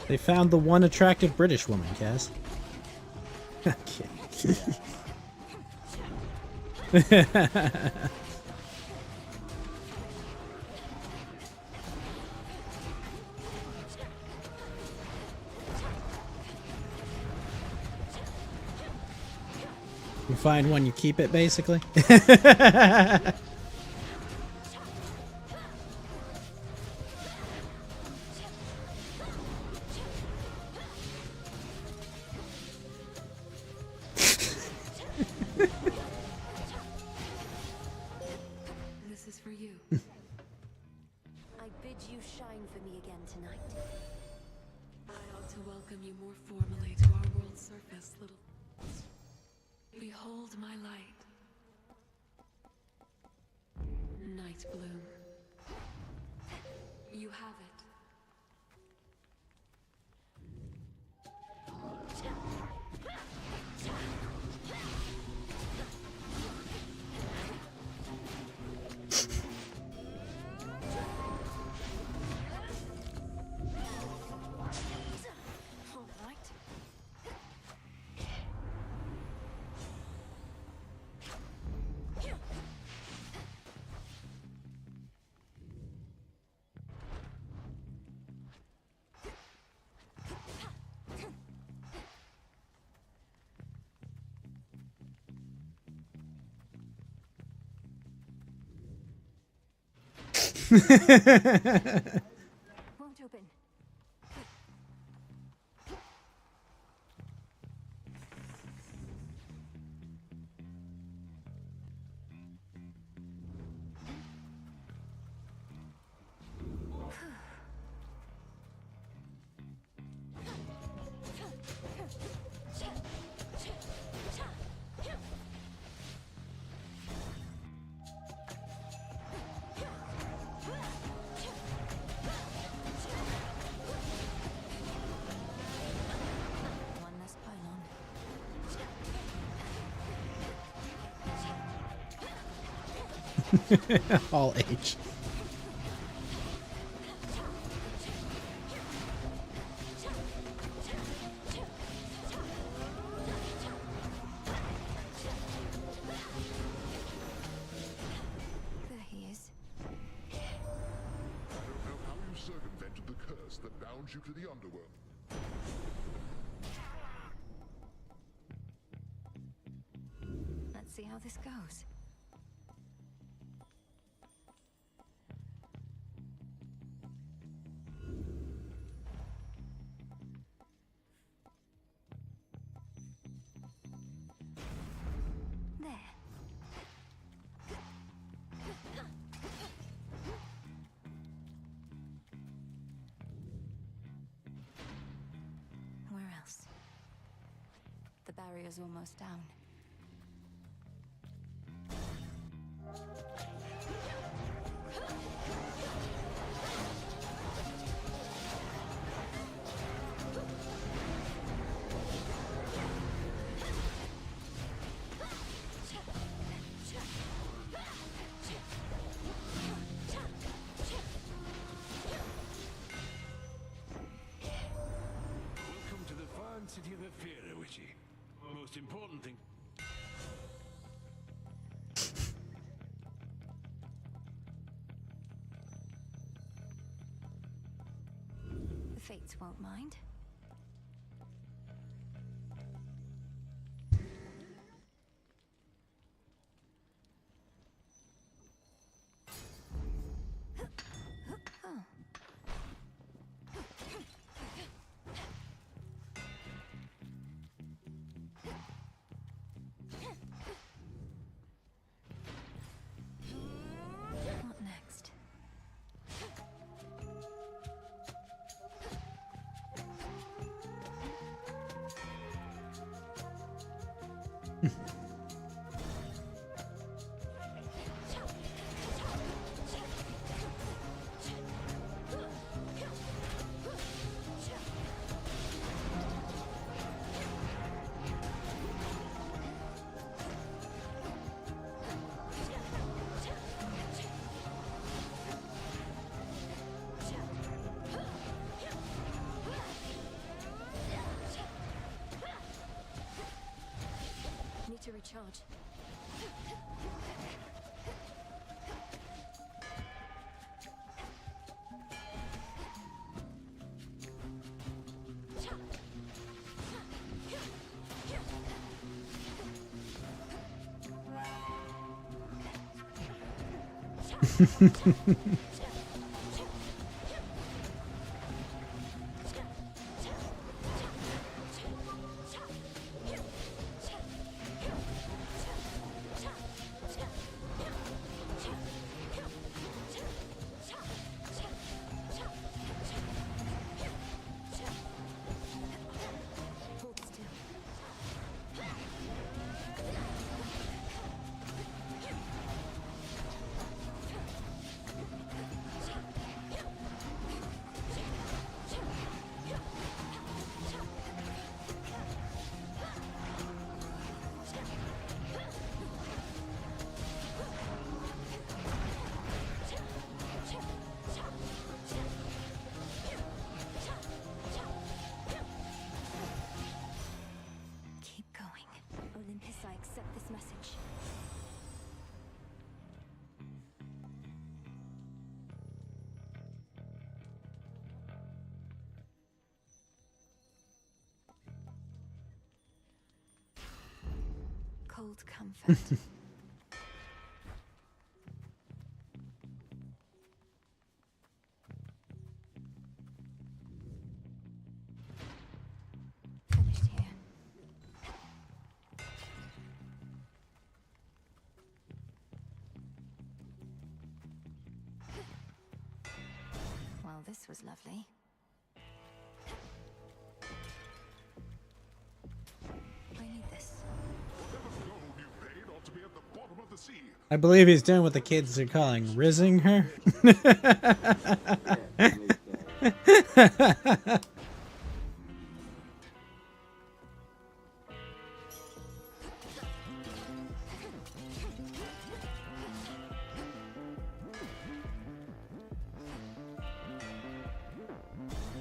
They found the one attractive British woman, Kaz. Okay. You find one, you keep it, basically. This is for you. I bid you shine for me again tonight. I ought to welcome you more formally to our world's surface, little... Behold my light. Night Bloom. You have it. All right. Won't open. One less pylon. All H. There he is. I don't know how you circumvented the curse that bound you to the underworld. Let's see how this goes. There. Where else? The barrier's almost down. Welcome to the fine city of Ephira, Witchy. Most important thing. The Fates won't mind. Oh. What next? Need to recharge. Keep going. Olympus, I accept this message. Cold comfort. Finished here. Well, this was lovely. I need this. I believe he's doing what the kids are calling rizzing her.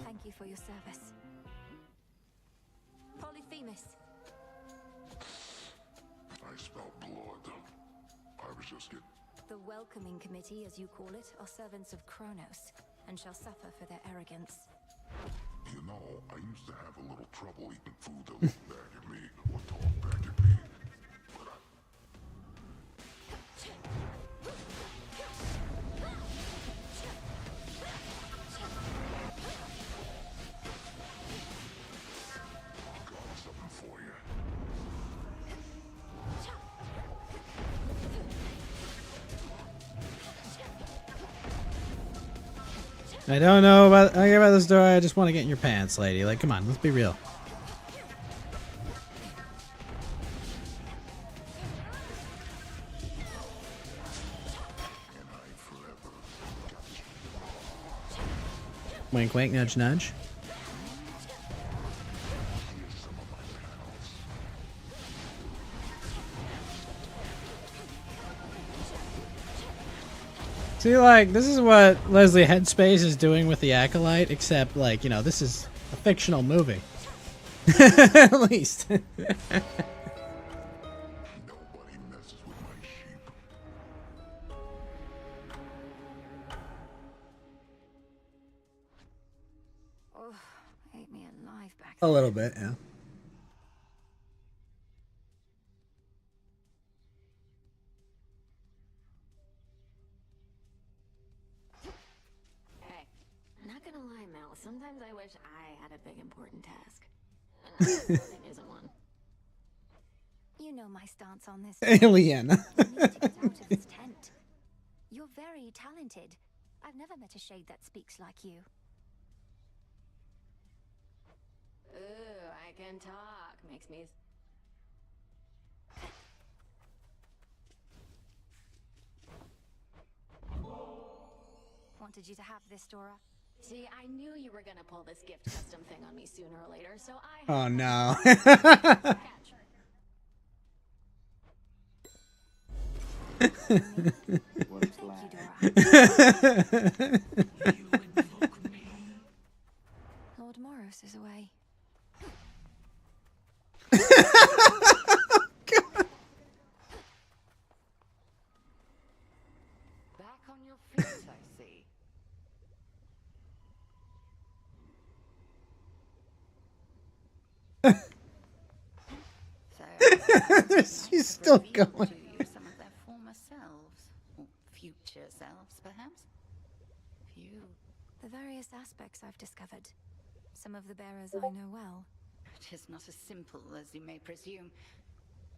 Thank you for your service. Polyphemus. I smell blood. I was just getting... The welcoming committee, as you call it, are servants of Kronos, and shall suffer for their arrogance. You know, I used to have a little trouble eating food that looked back at me or talked back at me. But I got something for you. I don't know about the story. I just want to get in your pants, lady. Like, come on, let's be real. Wink, wink, nudge, nudge. See, like, this is what Leslie Headspace is doing with the Acolyte, except, like, you know, this is a fictional movie. At least. Nobody messes with my sheep. Oh, ate me alive back A then. little bit, yeah. Hey, not gonna lie, Mel. Sometimes I wish I had a big important task. And this isn't one. You know my stance on this. Alien. You need to get out of this tent. You're very talented. I've never met a shade that speaks like you. Ooh, I can talk. Makes me... Wanted you to have this, Dora. See, I knew you were gonna pull this gift custom thing on me sooner or later, so I... Oh, no. Lord Moros is away. She's still going. To you some of their former selves, or future selves, perhaps. Few. The various aspects I've discovered. Some of the bearers I know well. It is not as simple as you may presume.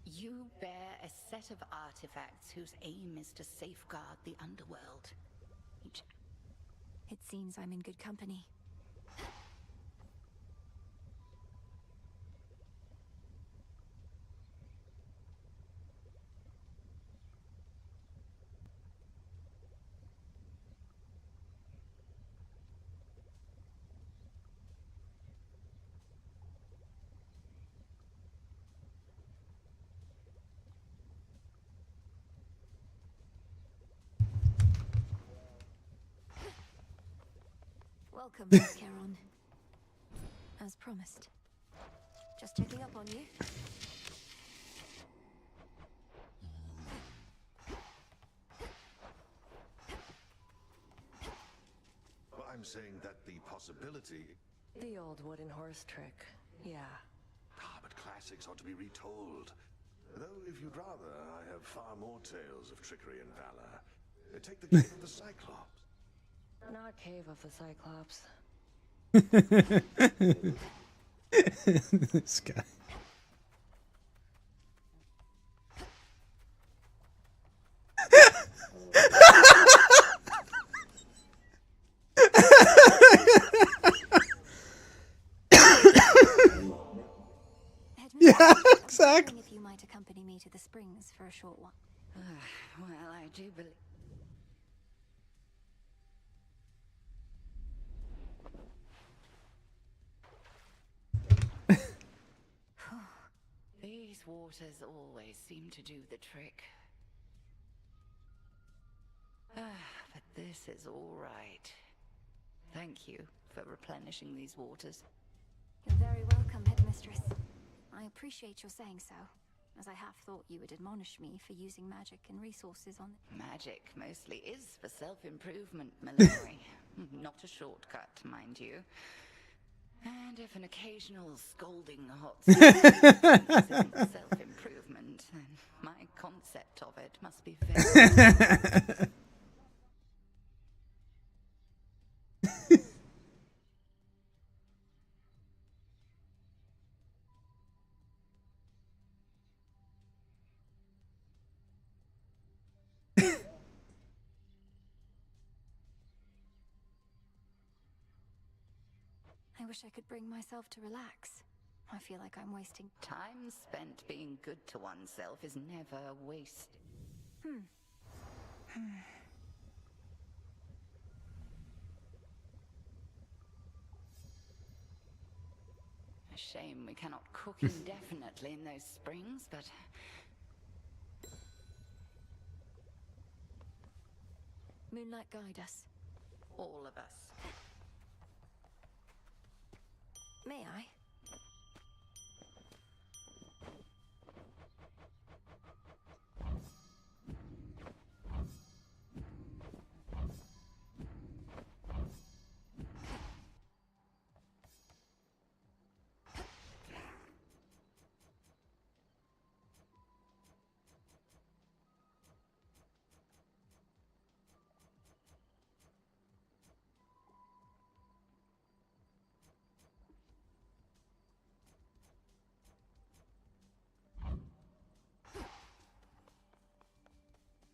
You bear a set of artifacts whose aim is to safeguard the underworld. It seems I'm in good company. Welcome, Charon. As promised. Just checking up on you. Well, I'm saying that the possibility... The old wooden horse trick, yeah. Ah, but classics ought to be retold. Though, if you'd rather, I have far more tales of trickery and valor. Take the cave of the Cyclops. Not Cave of the Cyclops. This guy. Yeah, exactly. If you might accompany me to the springs for a short while. Well, I do believe... These waters always seem to do the trick. But this is all right. Thank you for replenishing these waters. You're very welcome, Headmistress. I appreciate your saying so, as I half thought you would admonish me for using magic and resources on... Magic mostly is for self-improvement, Mallory. Not a shortcut, mind you. And if an occasional scolding hot isn't self-improvement, then my concept of it must be very... I wish I could bring myself to relax. I feel like I'm wasting... Time spent being good to oneself is never wasted. A shame we cannot cook indefinitely in those springs, but... Moonlight guide us. All of us. May I?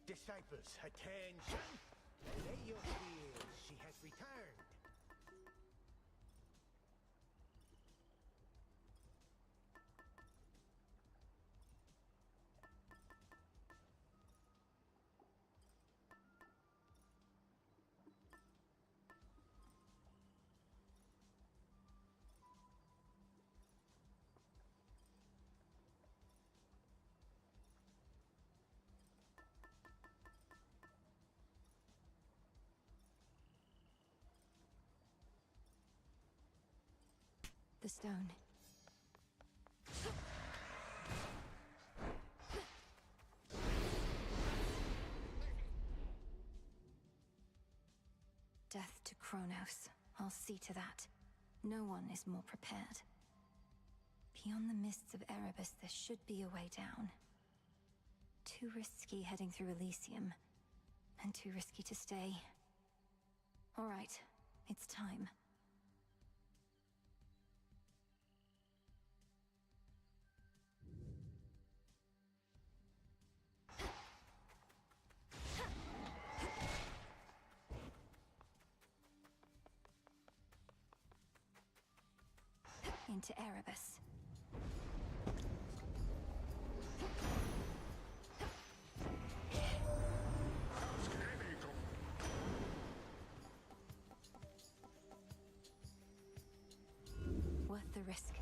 Disciples, attention! Allay your fears, she has returned. The stone. Death to Kronos. I'll see to that. No one is more prepared. Beyond the mists of Erebus, there should be a way down. Too risky heading through Elysium, and too risky to stay. All right, it's time. Into Erebus. Worth the risk.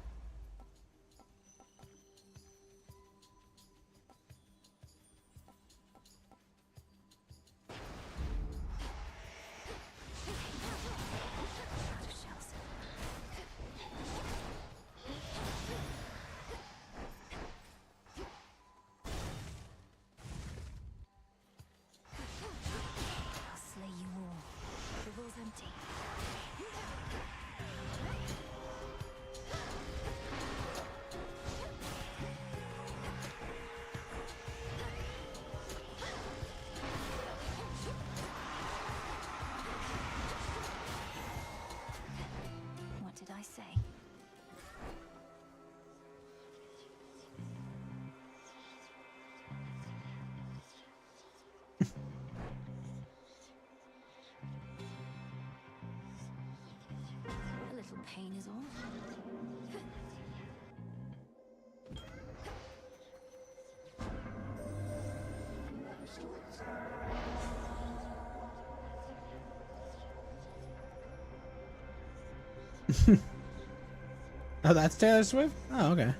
What did I say? A little pain is all. Oh, that's Taylor Swift? Oh, okay.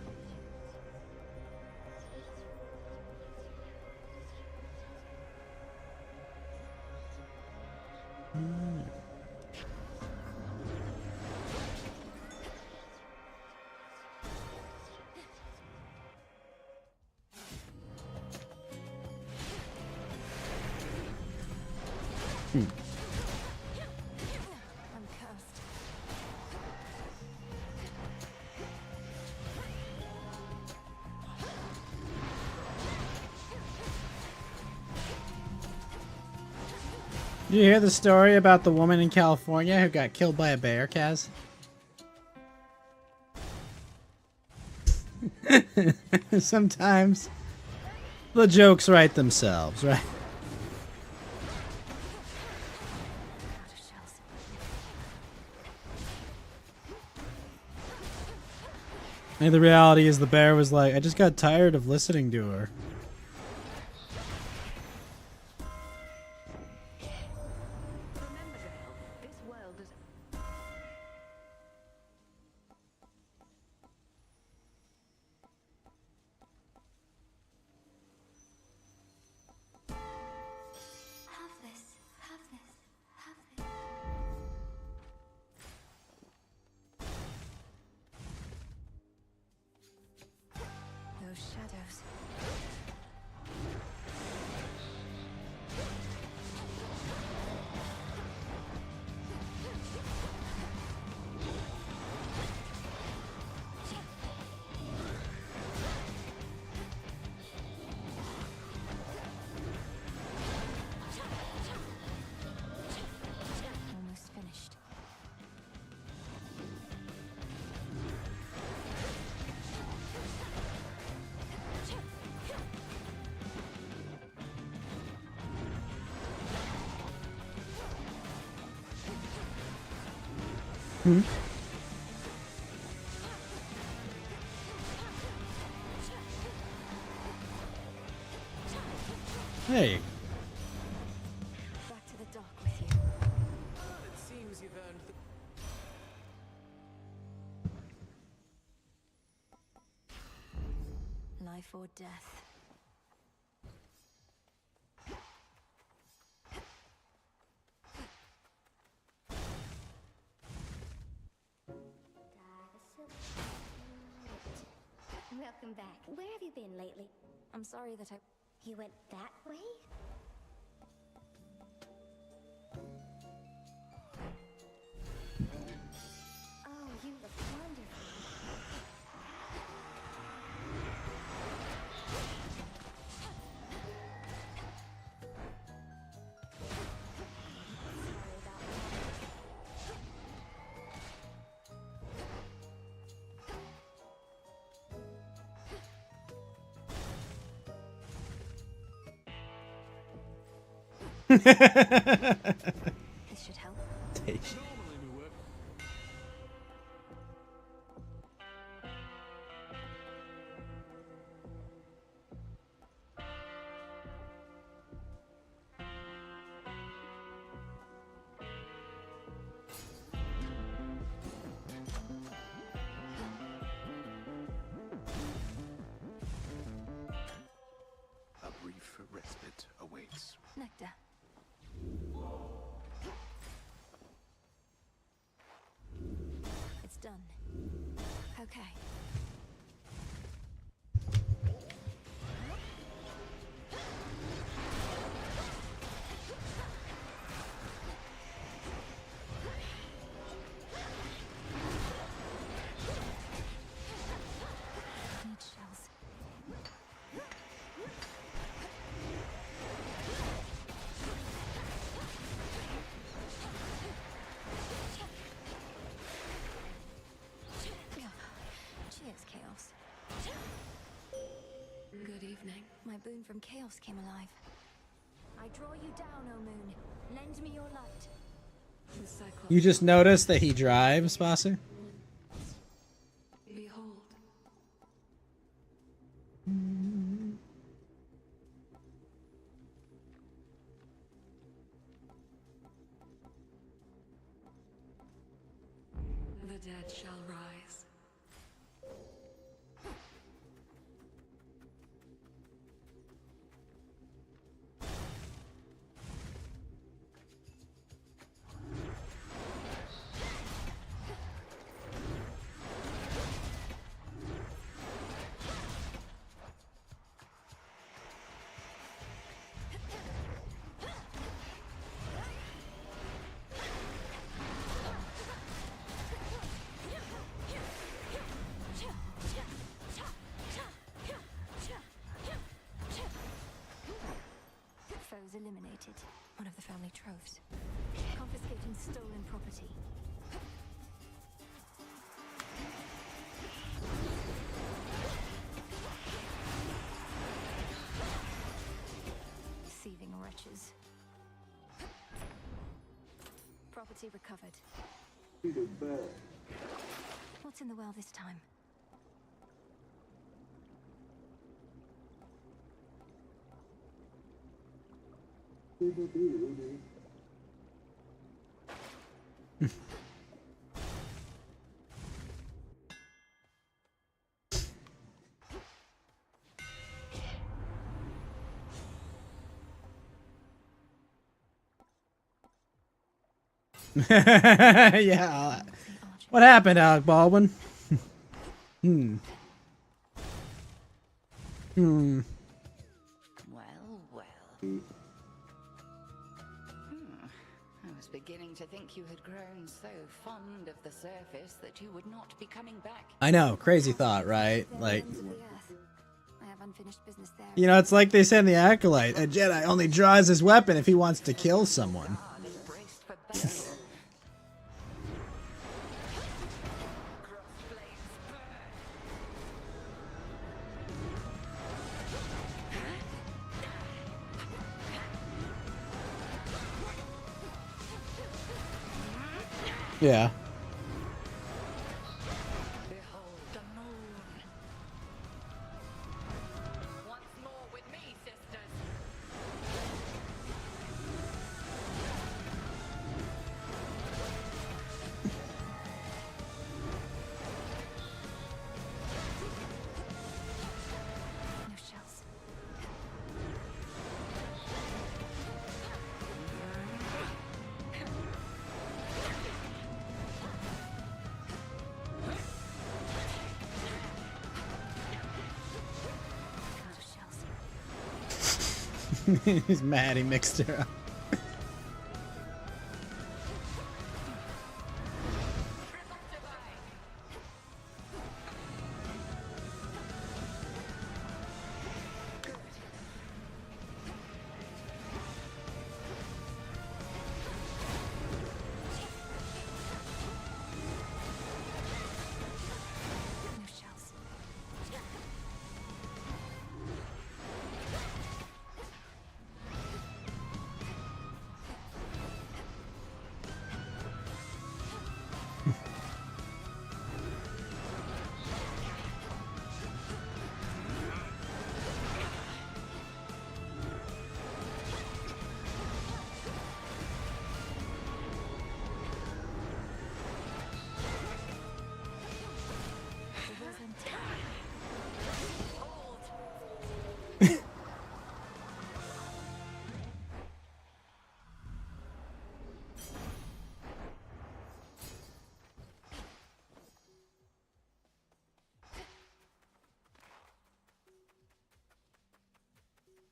I'm cursed. Did you hear the story about the woman in California who got killed by a bear, Kaz? Sometimes the jokes write themselves, right? And the reality is the bear was like, I just got tired of listening to her. Those shadows. Almost finished. Hmm? Hey. Back to the dock with you. It seems you've earned the... Life or death. Welcome back. Where have you been lately? I'm sorry that You went that way? Oh, you look wonderful. This should help. A brief respite awaits. Nectar. It's done. Okay. Need shells. Cheers, Chaos. Good evening. My boon from Chaos came alive. I draw you down, O moon. Lend me your light. The Cyclops. You just noticed that he drives, Basu? Behold. The dead shall rise. Foes eliminated. One of the family troves. Confiscating stolen property. Thieving wretches. Property recovered. What's in the well this time? Yeah. What happened, Alec Baldwin? Hmm. Well. I was beginning to think you had grown so fond of the surface that you would not be coming back. I know, crazy thought, right? Like, I have unfinished business there. you know, it's like they said in The Acolyte, a Jedi only draws his weapon if he wants to kill someone. Yeah. Behold the moon. Once more with me, sisters. No shells. He's mad he mixed her up. No shells.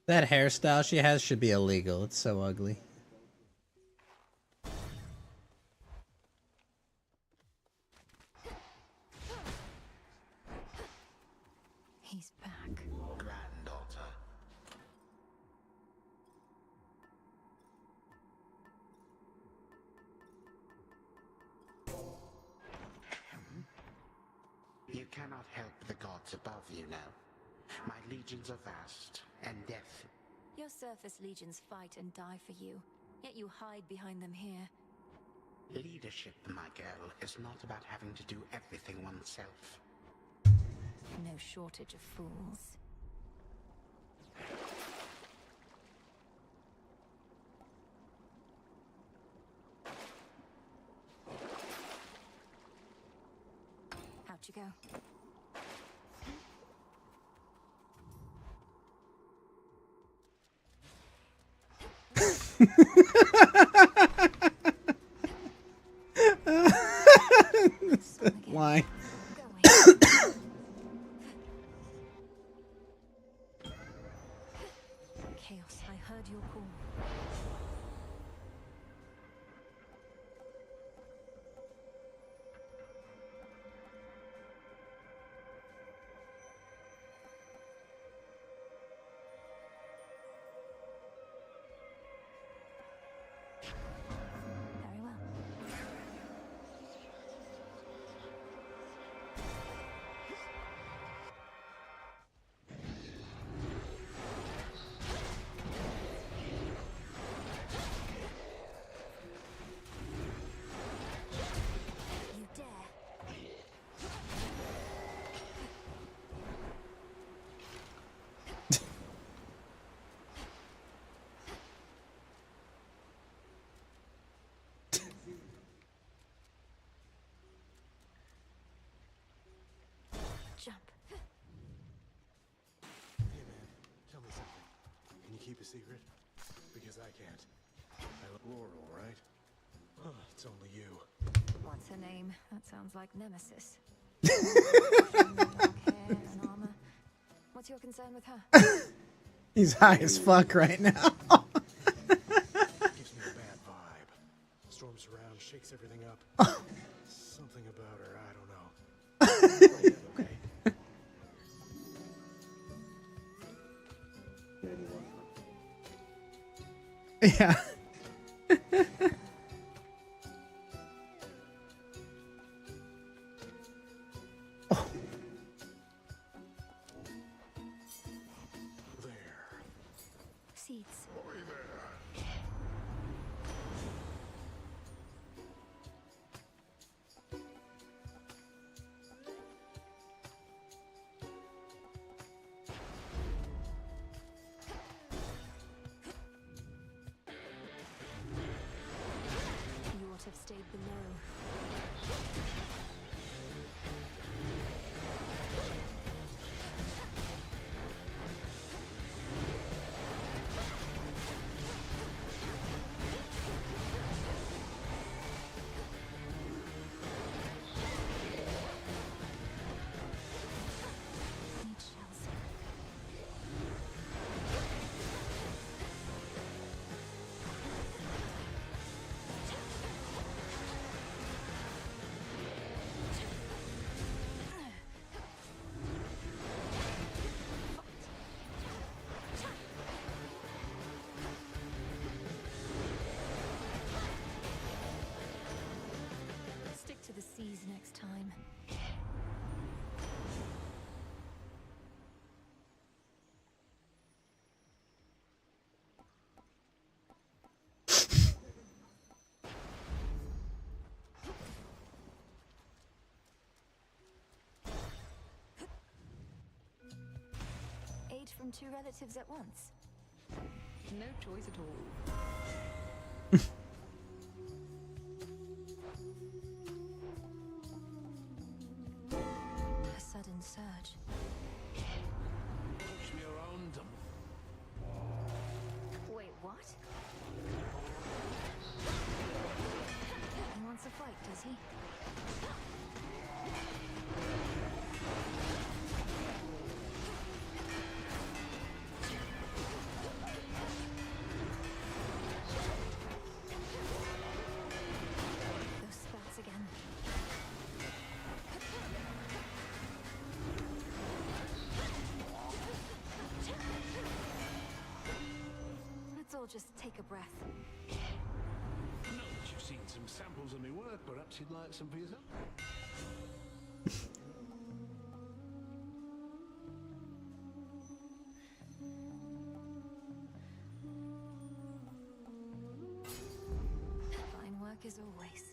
That hairstyle she has should be illegal. It's so ugly. He's back. Granddaughter. You cannot help the gods above you now. My legions are vast, and death. Your surface legions fight and die for you, yet you hide behind them here. Leadership, my girl, is not about having to do everything oneself. No shortage of fools. How'd you go? Why? Chaos, I heard your call. Very well. You dare. Jump. Hey man, tell me something. Can you keep a secret? Because I can't. I love Laurel, right? Oh, it's only you. What's her name? That sounds like Nemesis. Dark hair and armor. What's your concern with her? He's high as fuck right now. Gives me a bad vibe. Storms around, shakes everything up. Something about her, I don't know. Okay. Yeah. Seeds. You ought to have stayed below. Need shells. Stick to the seas next time. Aid from two relatives at once. No choice at all. A sudden surge. Push me around them. Wait, what? He wants a fight, does he? just take a breath. I know that you've seen some samples of my work. Perhaps you'd like some for yourself? Fine work as always.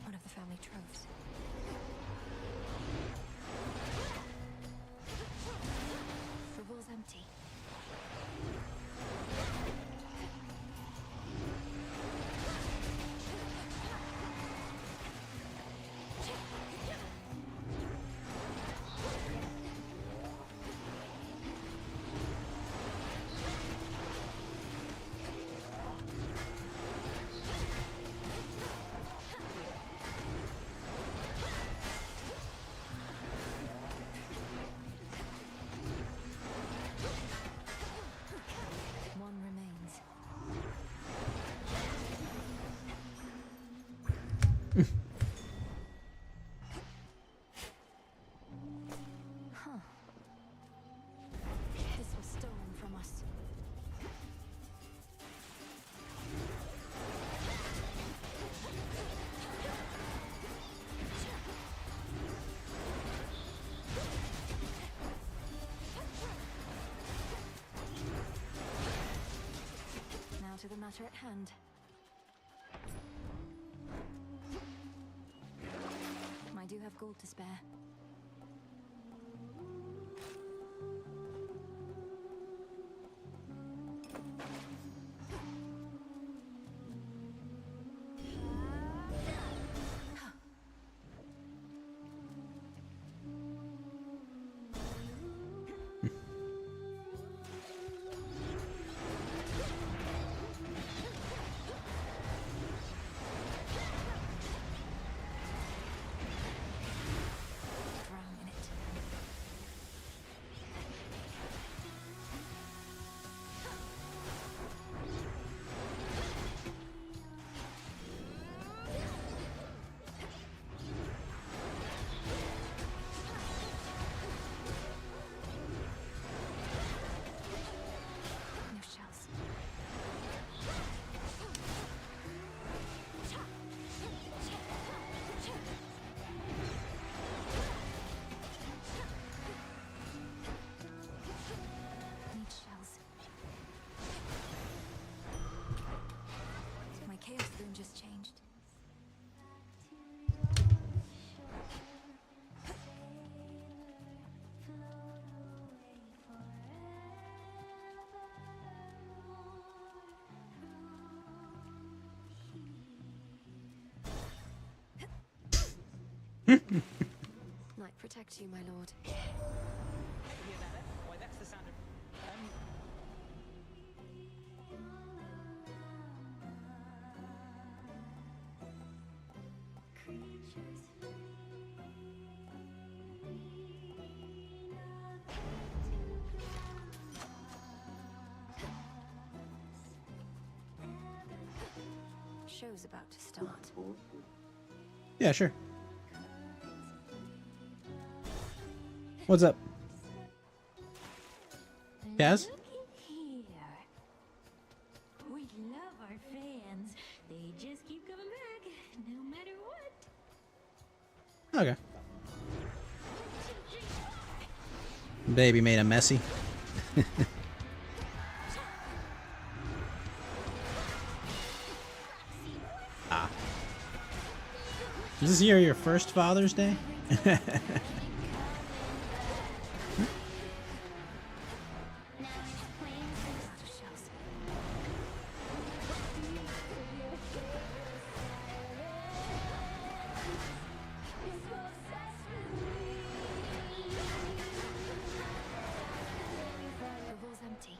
One of the family troves. The wall's empty. One remains. Huh. This was stolen from us. Now to the matter at hand. I do have gold to spare. Drown in it. No shells. Need shells. My chaos rune just changed. Light protect you, my lord. You hear that? Why, that's the sound of... Show's about to start. Yeah, sure. What's up? Kaz? Here. We love our fans. They just keep coming back, no matter what. Okay. Baby made a messy. Ah. Is this year your first Father's Day? The wall's empty.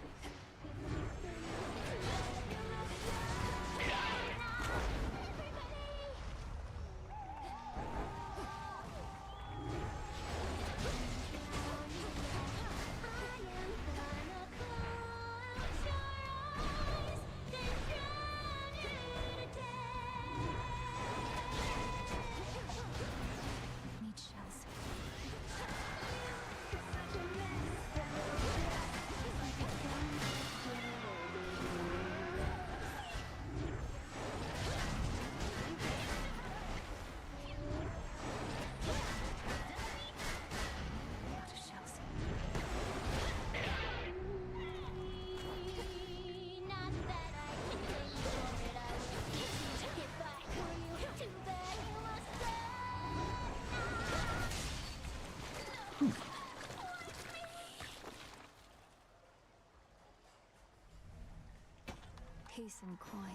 Peace and quiet.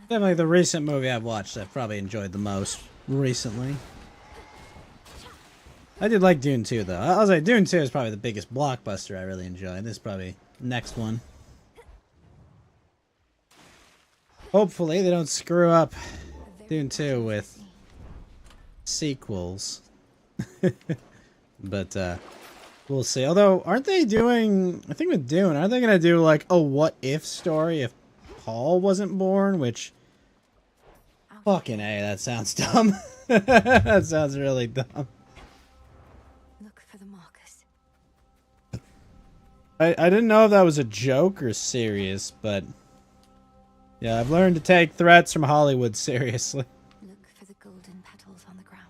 Definitely the recent movie I've watched I've probably enjoyed the most recently. I did like Dune 2 though. I was like, Dune 2 is probably the biggest blockbuster I really enjoyed. This is probably next one. Hopefully they don't screw up Dune 2 with sequels. But we'll see. Although, aren't they doing, I think with Dune, aren't they going to do like a what if story if Paul wasn't born? Which, fucking A, that sounds dumb. That sounds really dumb. Look for the markers. I didn't know if that was a joke or serious, but yeah, I've learned to take threats from Hollywood seriously. Look for the golden petals on the ground.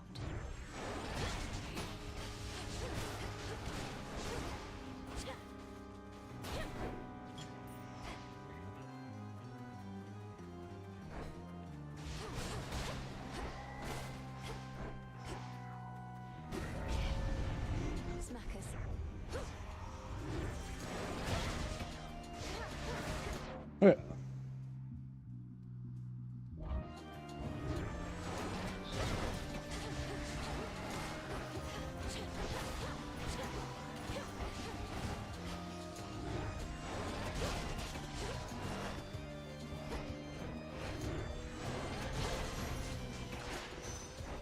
Smackers. Okay.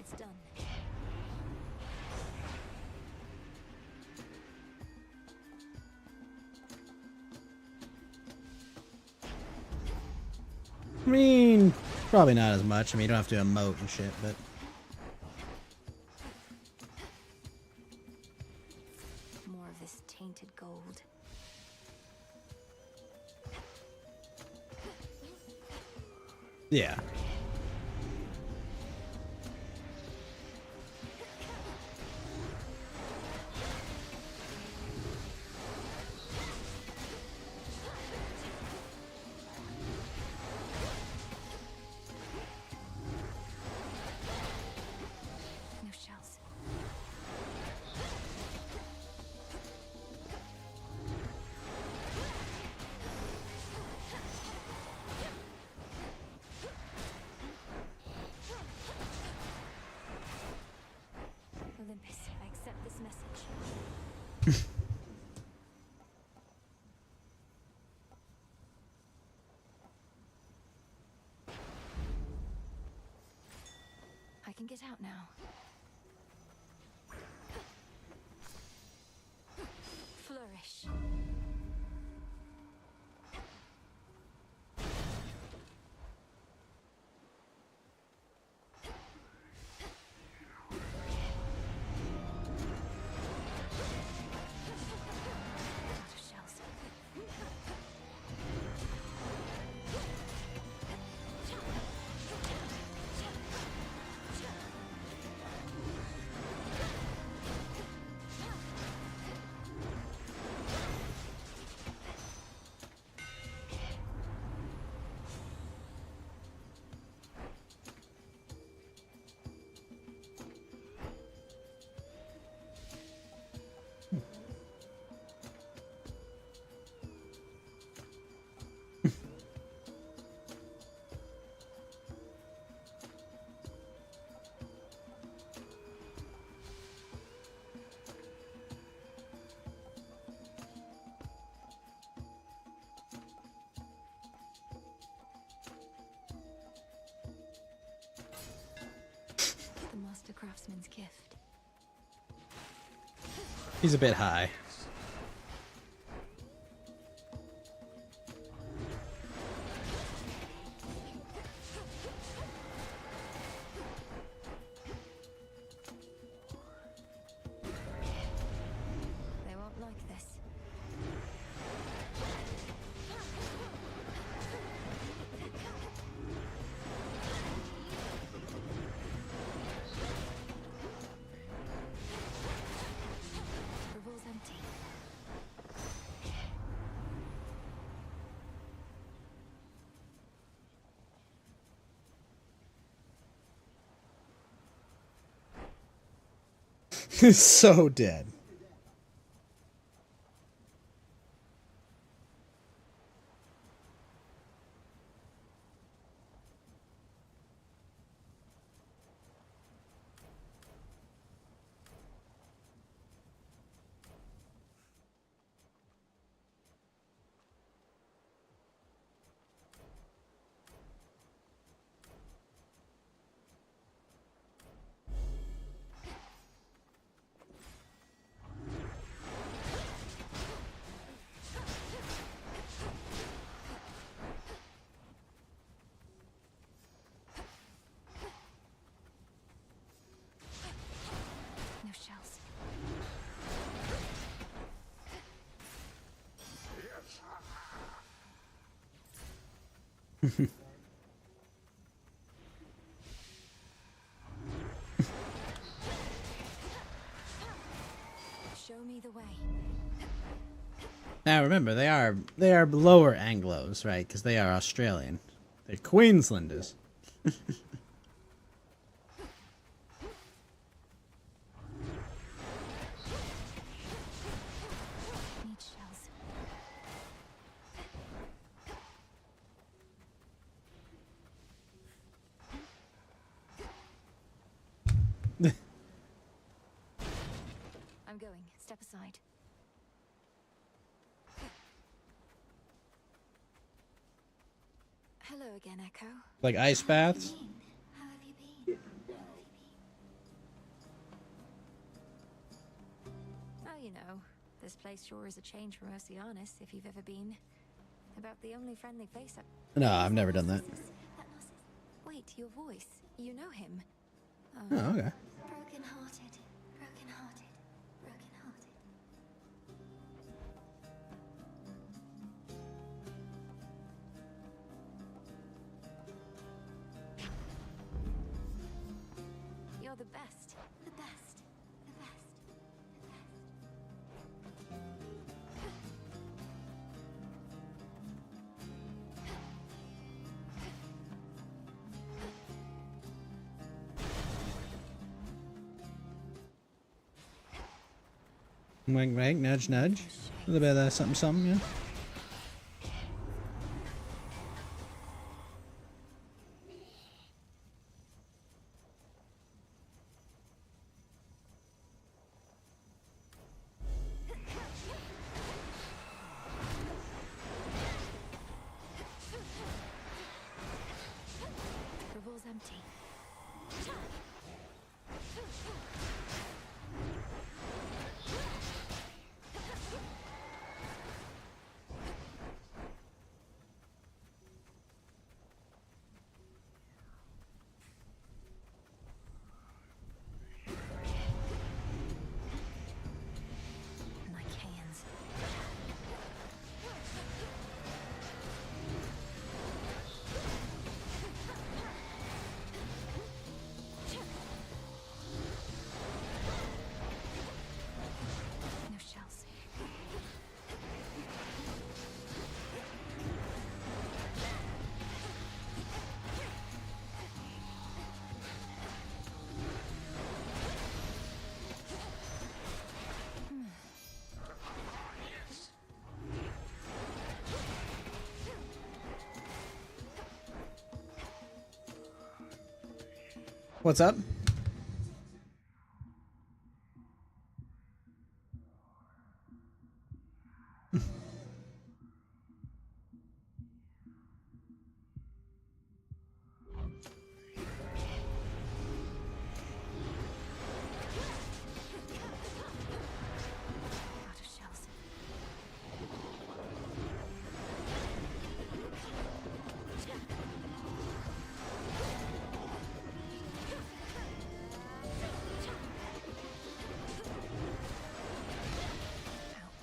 It's done. I mean, probably not as much. I mean, you don't have to emote and shit, but... More of this tainted gold. Yeah. No shells. Olympus, I accept this message. I can get out now. Flourish. Out of shells. The master craftsman's gift. He's a bit high. They won't like this. Revol's empty. He's so dead. Show me the way. Now remember, they are lower Anglos, right? Because they are Australian. They're Queenslanders. Need shells. I'm going. Step aside. Hello again, Echo. Like ice baths? How have you been? Oh, you know, this place sure is a change from Oceanus, if you've ever been. About the only friendly face up. No, I've never done that. Wait, your voice. You know him. Oh, okay. Broken hearted, broken hearted, broken hearted. You're the best. The best, the best, the best. Wink, wink, nudge, nudge. A little bit of something, something, yeah. The wall's empty. Lycaons. No shells. What's up? Out of shells. Out.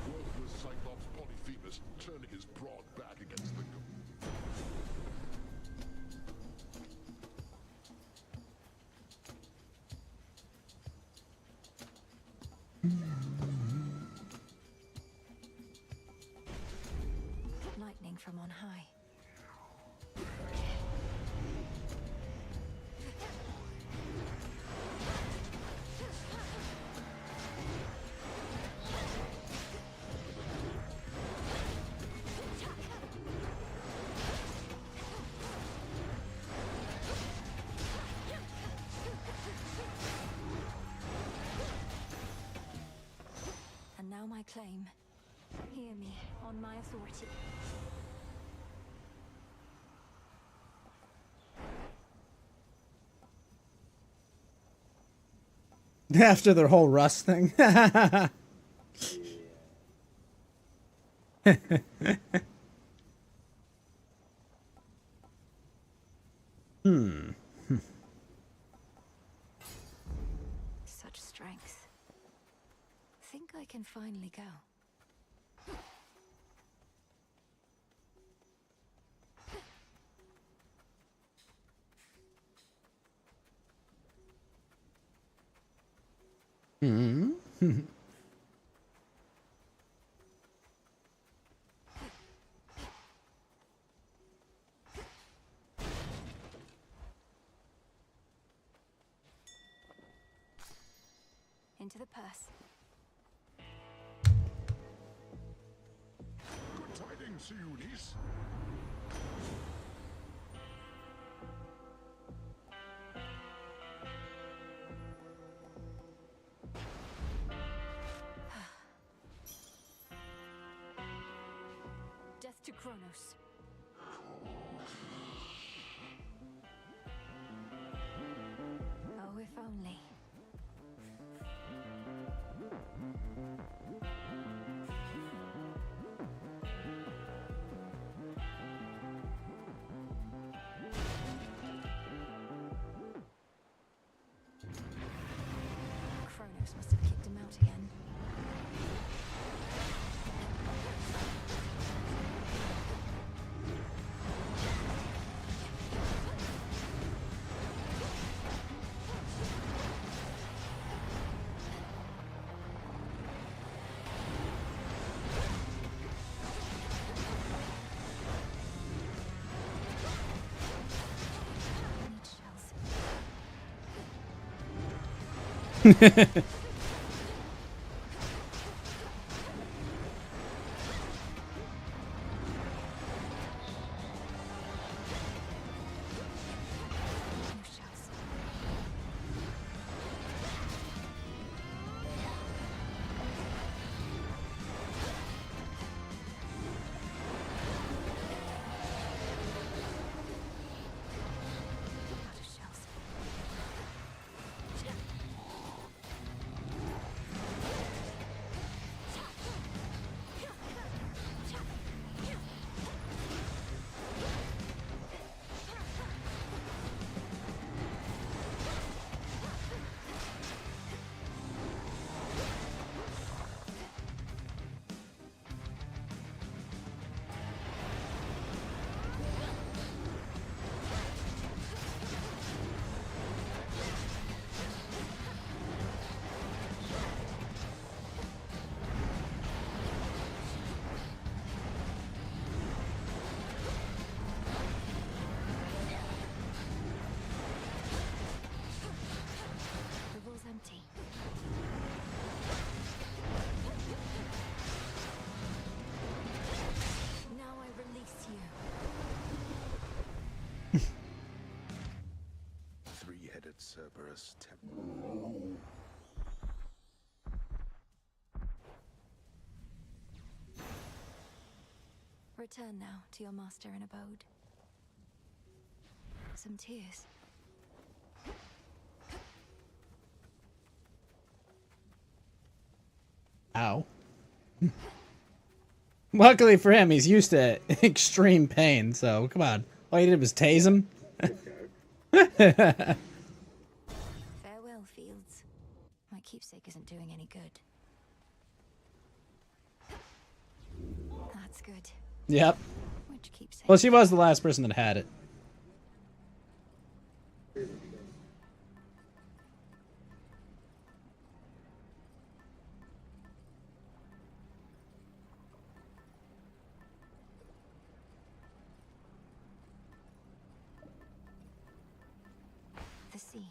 Worthless Cyclops Polyphemus turning his broad back against the... Lightning from on high. And now my claim. Hear me on my authority. After their whole Rust thing. Such strength. Think I can finally go. Into the purse. Good tidings, Eunice. Death to Kronos. Oh, if only. Kronos must have kicked him out again. Cerberus temple. Return now to your master and abode. Some tears. Ow. Luckily for him, he's used to extreme pain, so come on. All you did was tase him. Farewell, Fields. My keepsake isn't doing any good. That's good. Yep. Which keepsake? Well, she was the last person that had it. The sea.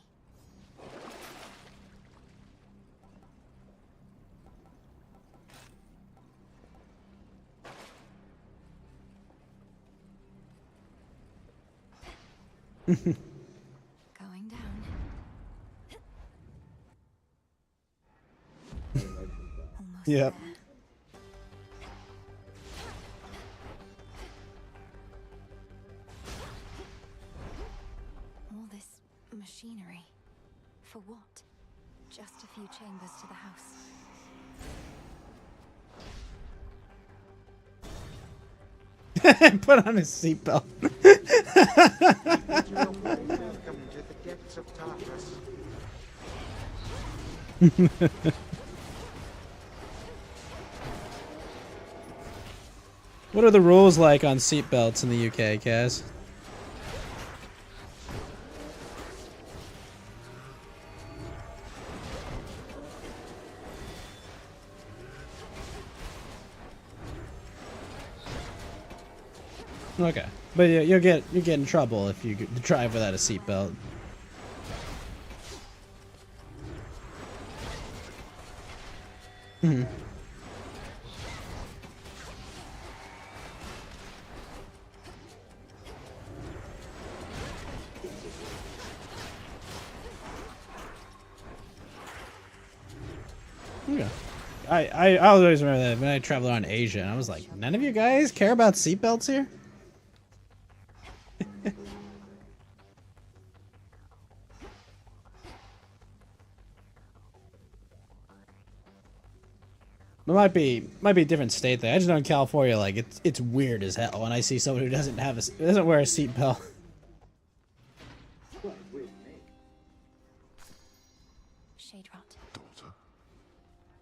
Going down. Almost Yep. there. All this machinery. For what? Just a few chambers to the house. Put on his seatbelt. Welcome to the depths of Tartarus. What are the rules like on seatbelts in the UK, Kaz? Okay, but yeah, you get in trouble if you drive without a seatbelt. Hmm. Okay. I always remember that when I traveled around Asia, and I was like, none of you guys care about seatbelts here? It might be a different state there. I just know in California, like it's weird as hell when I see someone who doesn't wear a seatbelt. Shade rot. Daughter.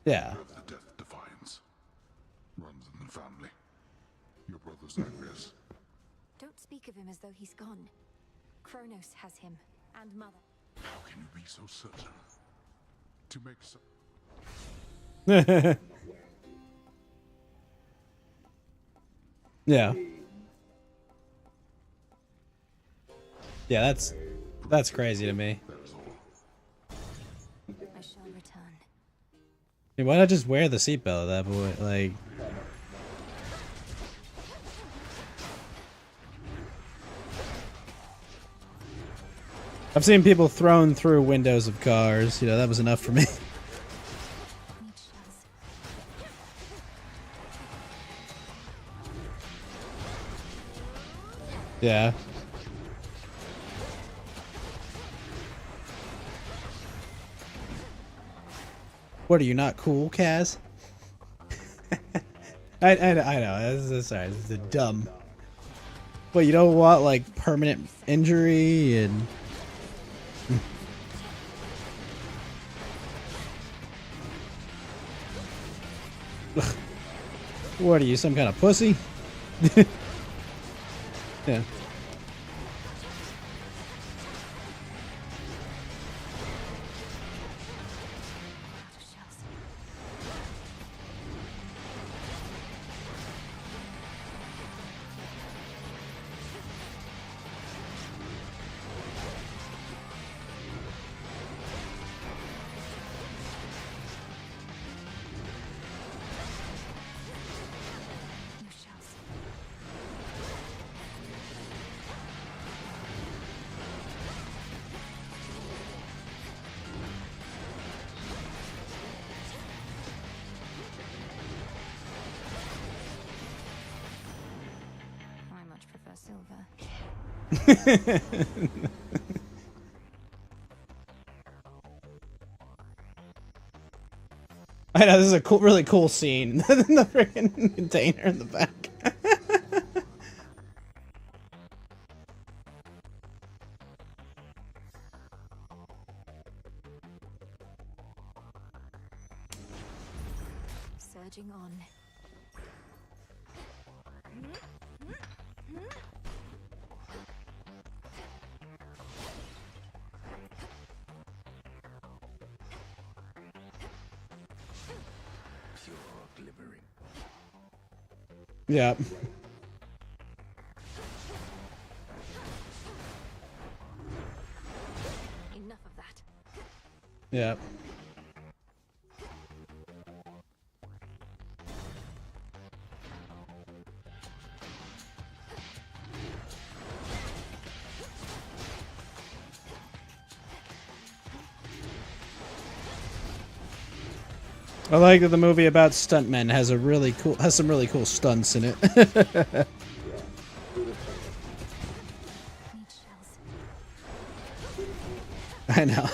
Yeah. The death defiance runs in the family. Your brother's Agnes. Don't speak of him as though he's gone. Kronos has him, and Mother. How can you be so certain? To make so. Yeah. Yeah, that's crazy to me. I shall return. Yeah, why not just wear the seatbelt at that point? Like, I've seen people thrown through windows of cars. You know, that was enough for me. Yeah. What are you, not cool, Kaz? I know. Sorry, this is dumb. But you don't want like permanent injury and. What are you, some kind of pussy? Yeah. I much prefer silver. I know, this is a cool, really cool scene. The freaking container in the back. Surging on. Yeah. Enough of that. Yeah. I like that the movie about stuntmen has some really cool stunts in it. I know.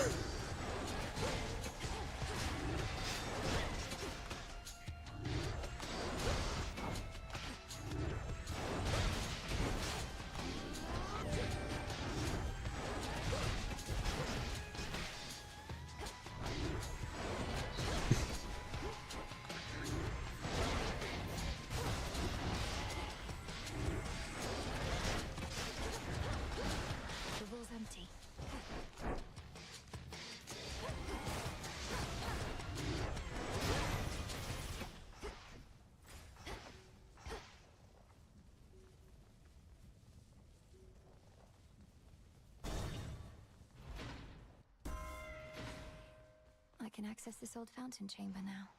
can access this old fountain chamber now.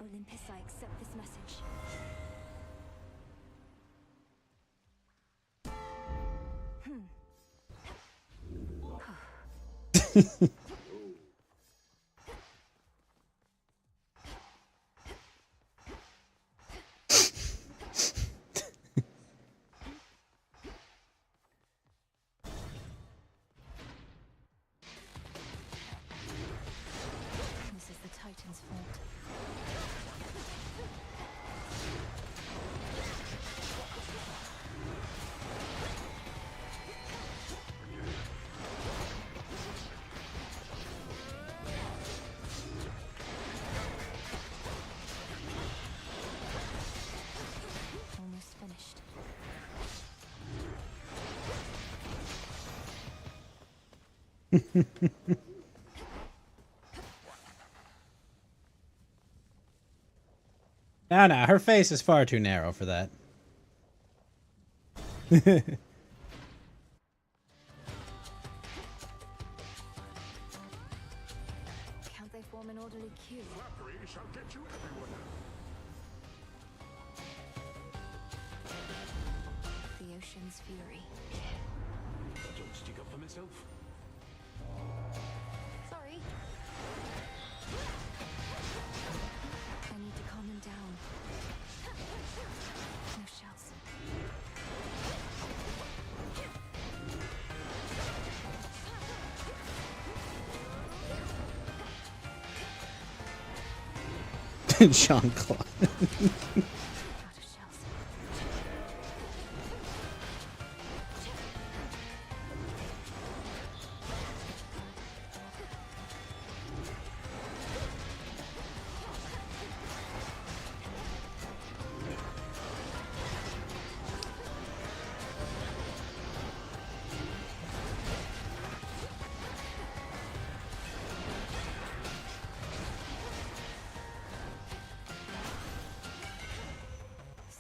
Olympus, I accept this message. This is the Titan's fault. Almost finished. No, her face is far too narrow for that. Can't they form an orderly queue? Flattery shall get you everywhere. The ocean's fury. I don't stick up for myself. Sorry. I need to calm him down. No shells. Jean-Claude. Out of shells.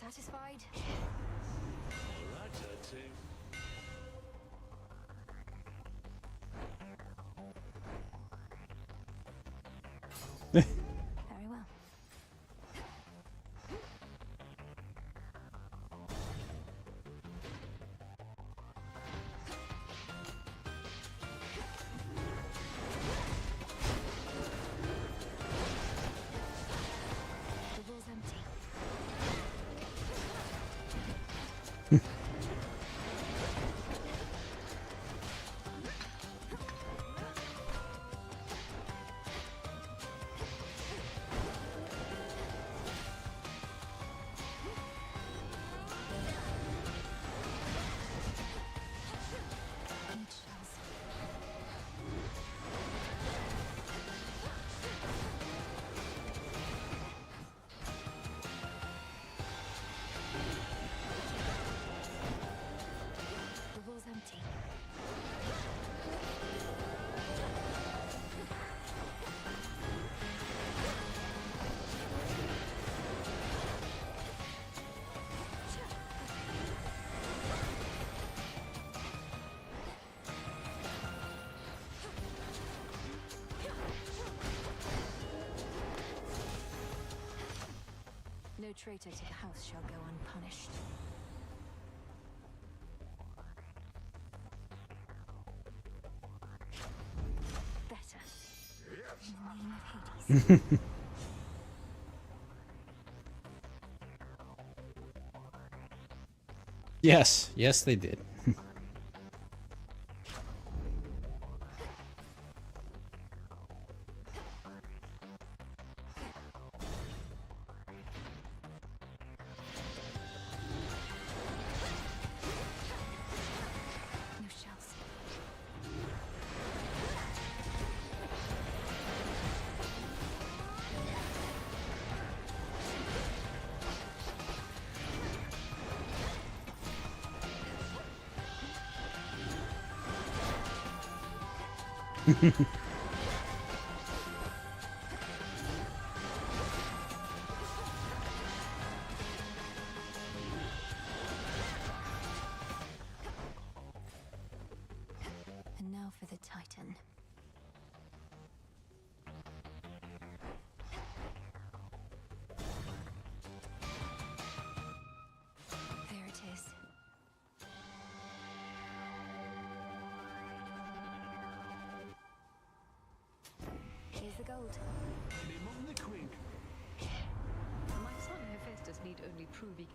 Satisfied? Alright, I'd say. Very well. The ball's empty. Need shells. The ball's empty. No traitor to the house shall go unpunished. Better. In the name of Hades. Yes, they did. No shells. And now for the Titan. gold. My son Hephaestus need only prove he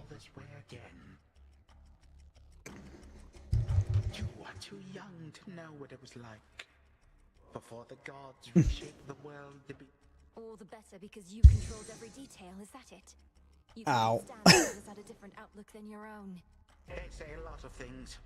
this way again. You are too young to know what it was like before the gods reshaped the world to be. All the better because you controlled every detail, is that it? You Ow. can understand others had a different outlook than your own. They say a lot of things.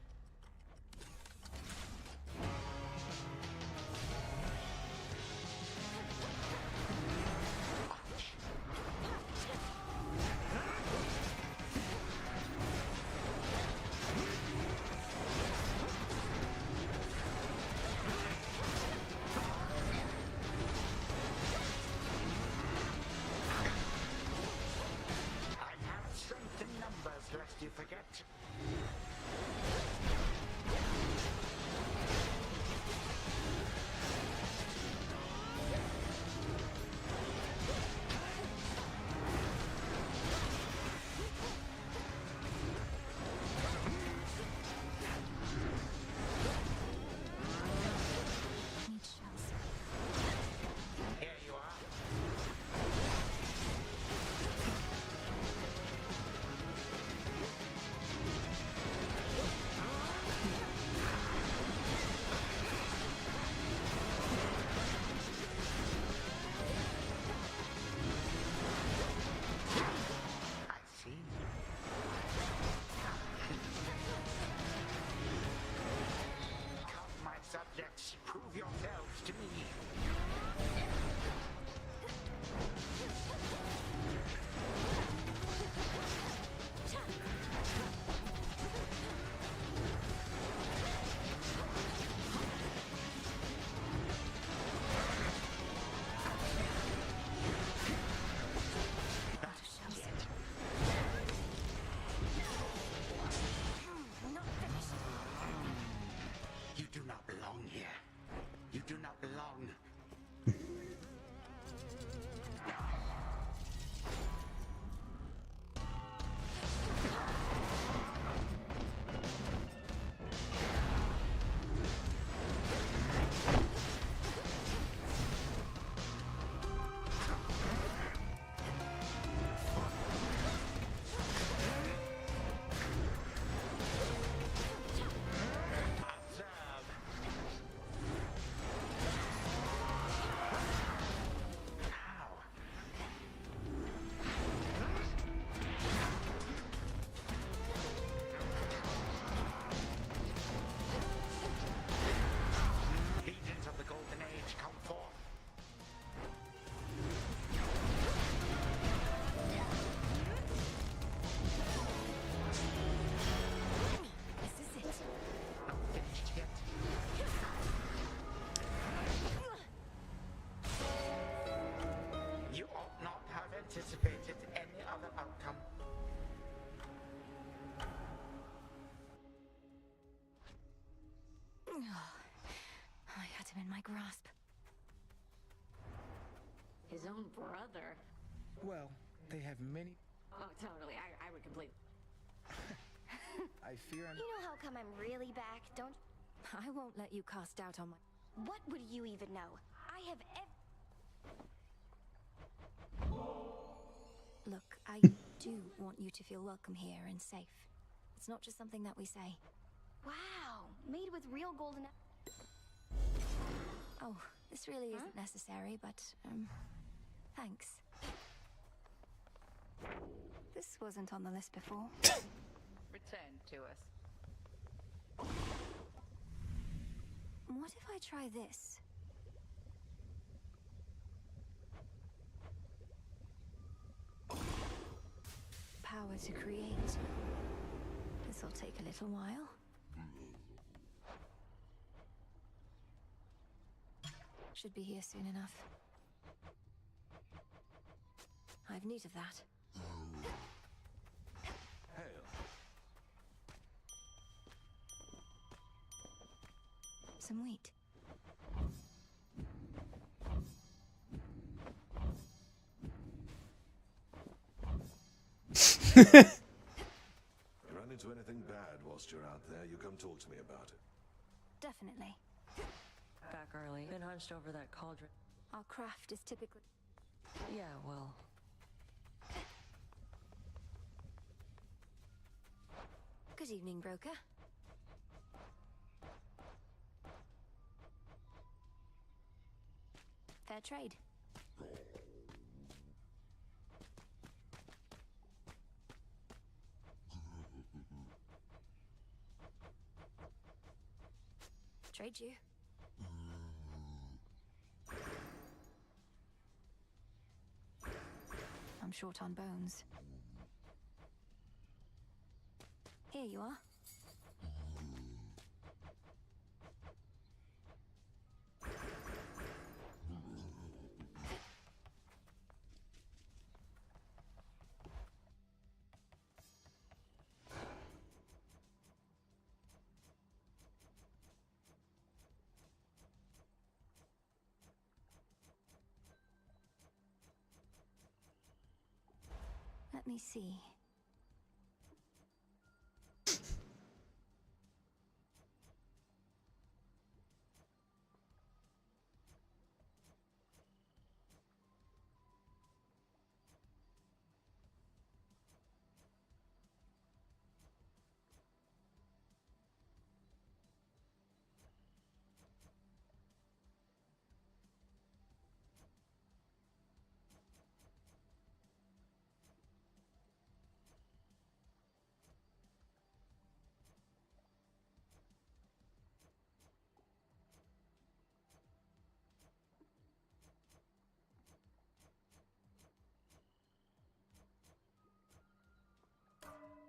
Lest you forget. Here you are. Subjects, prove yourselves to me. You do not belong here. You do not belong. Anticipated any other outcome. I had him in my grasp. His own brother. Well, they have many. Oh, totally. I would completely. I fear I'm. You know how come I'm really back, don't... I won't let you cast doubt on my... What would you even know? I have Look, I do want you to feel welcome here and safe. It's not just something that we say. Wow, made with real golden. Oh, this really isn't necessary, but, thanks. This wasn't on the list before. Return to us. What if I try this? Power to create. This'll take a little while. Should be here soon enough. I've need of that. Hail. Some wheat. If you run into anything bad whilst you're out there, you come talk to me about it. Definitely. Back early. Been hunched over that cauldron. Our craft is typically... Yeah, well. Good evening, broker. Fair trade. Trade you. I'm short on bones. Here you are. Let me see.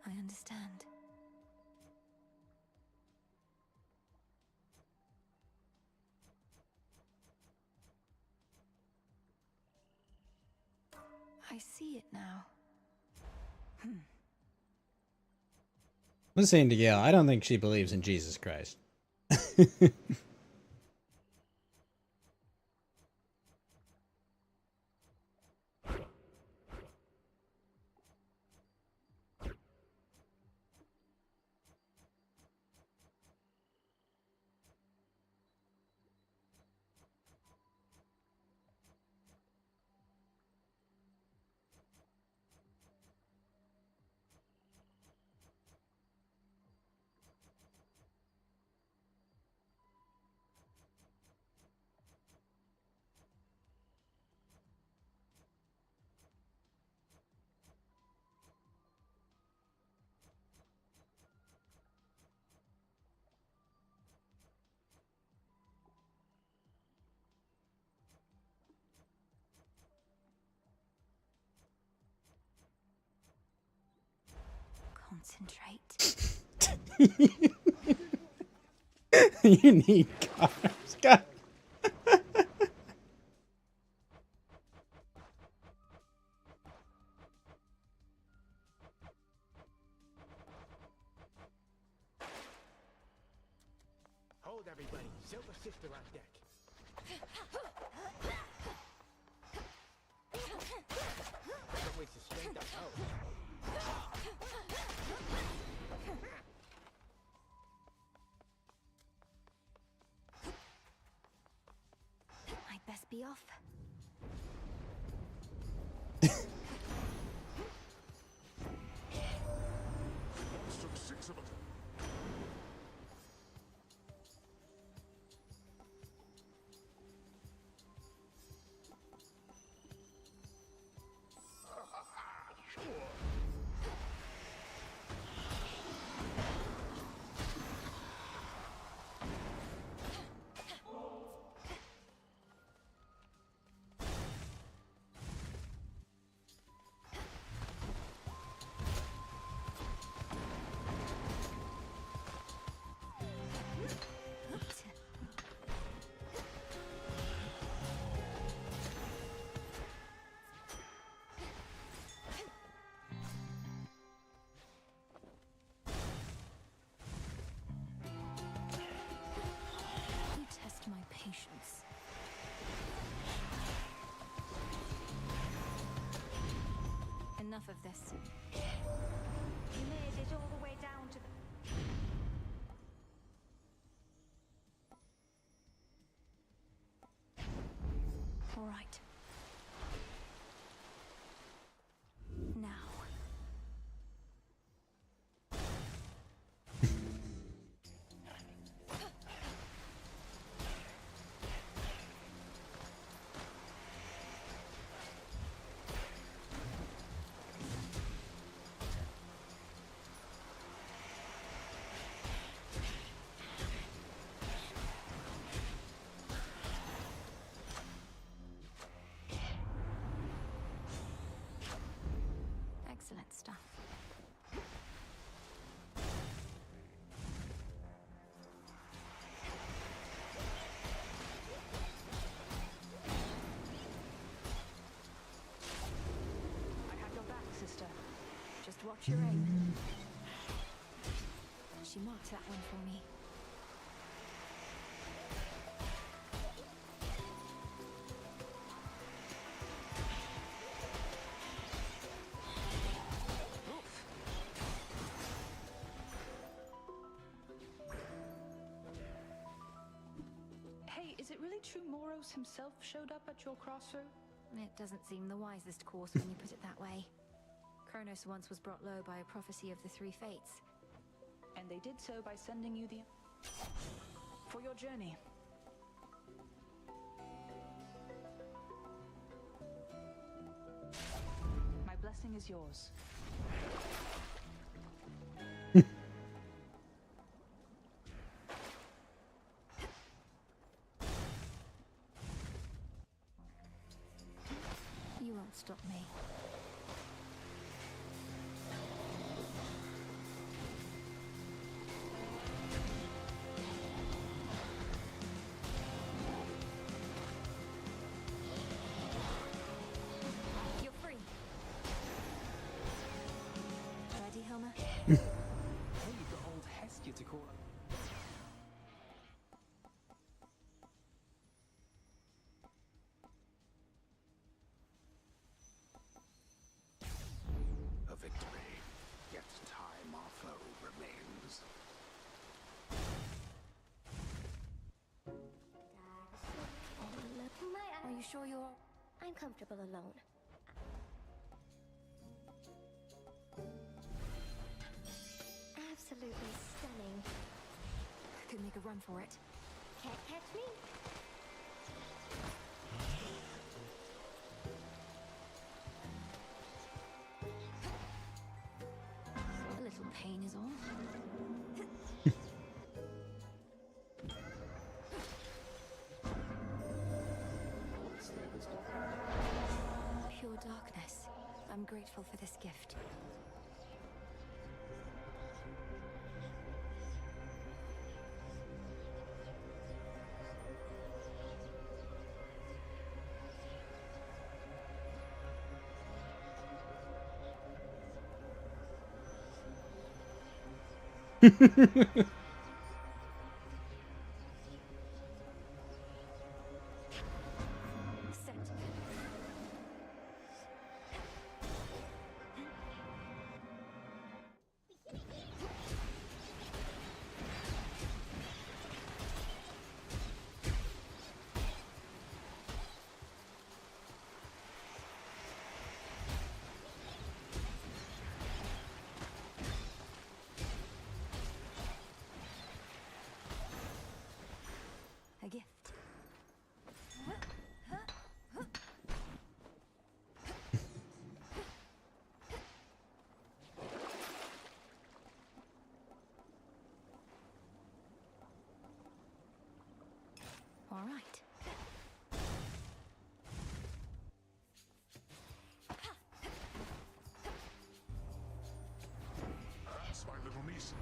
I understand. I see it now. I'm saying to Gail, I don't think she believes in Jesus Christ. Concentrate. You need cars. God. Hold everybody. Silver Sister on deck. Don't waste the strength on hold. I'd best be off. Olympus. You made it all the way down to the... All right. Now. Excellent stuff. I have your back, sister. Just watch your aim. She marked that one for me. Hey, is it really true Moros himself showed up at your crossroad? It doesn't seem the wisest course when you put it that way. Kronos once was brought low by a prophecy of the three fates. And they did so by sending you the... for your journey. My blessing is yours. You won't stop me. You're free. Ready, Helmer? Hey, you've got old Hestia to call up. A victory, yet time our foe remains. Are you sure you're... I'm comfortable alone. Absolutely stunning. Could make a run for it. Can't catch me. A little pain is all. Pure darkness. I'm grateful for this gift. Set. A gift. All right. That's my little niece.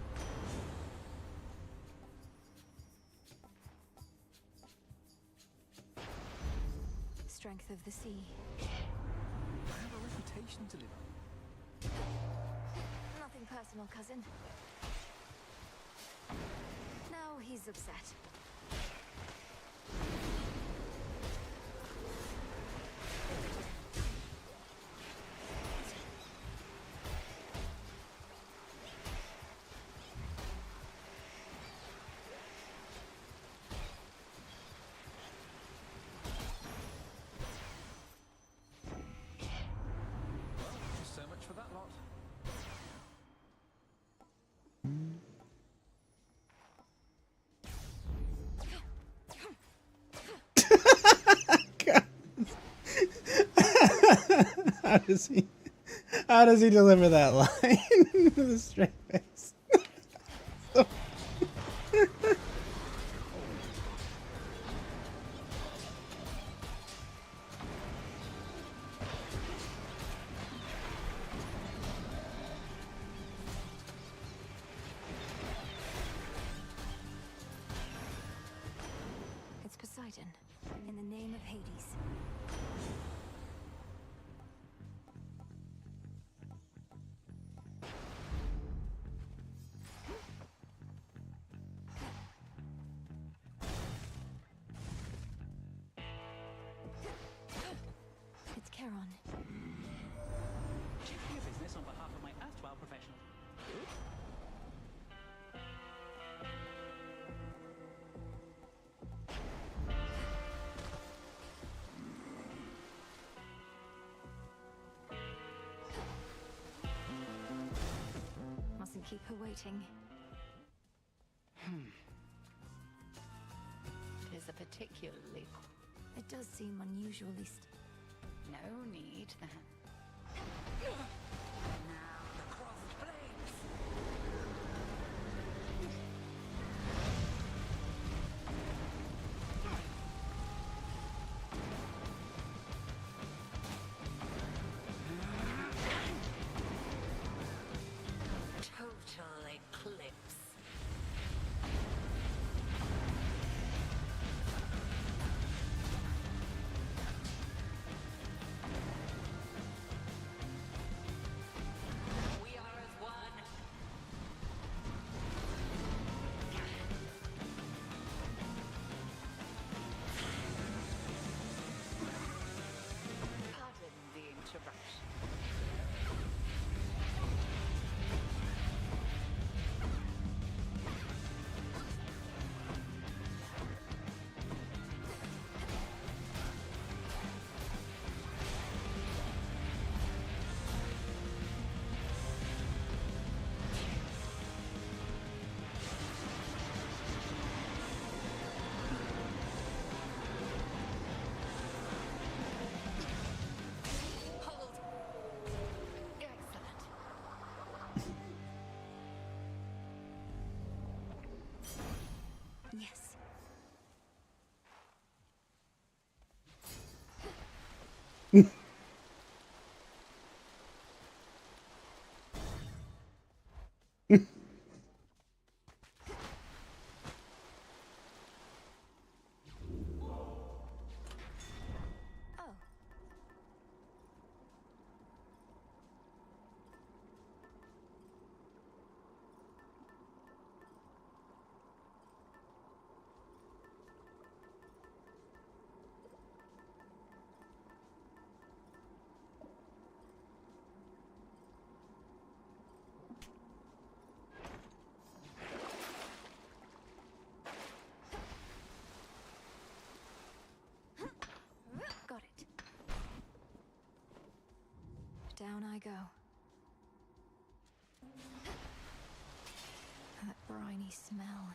Strength of the sea. I have a reputation to live up. Nothing personal, cousin. Now he's upset. How does he deliver that line with a straight face? It's Poseidon, in the name of Hades. It's Charon. Chiefly a business on behalf of my erstwhile professional. Mustn't keep her waiting. It is a particularly... It does seem unusually No need that. Now the crossed blades. Total eclipse. We are as one. Pardon the interruption. Hold. Excellent. Yes. Oh. Got it. Down I go. That briny smell.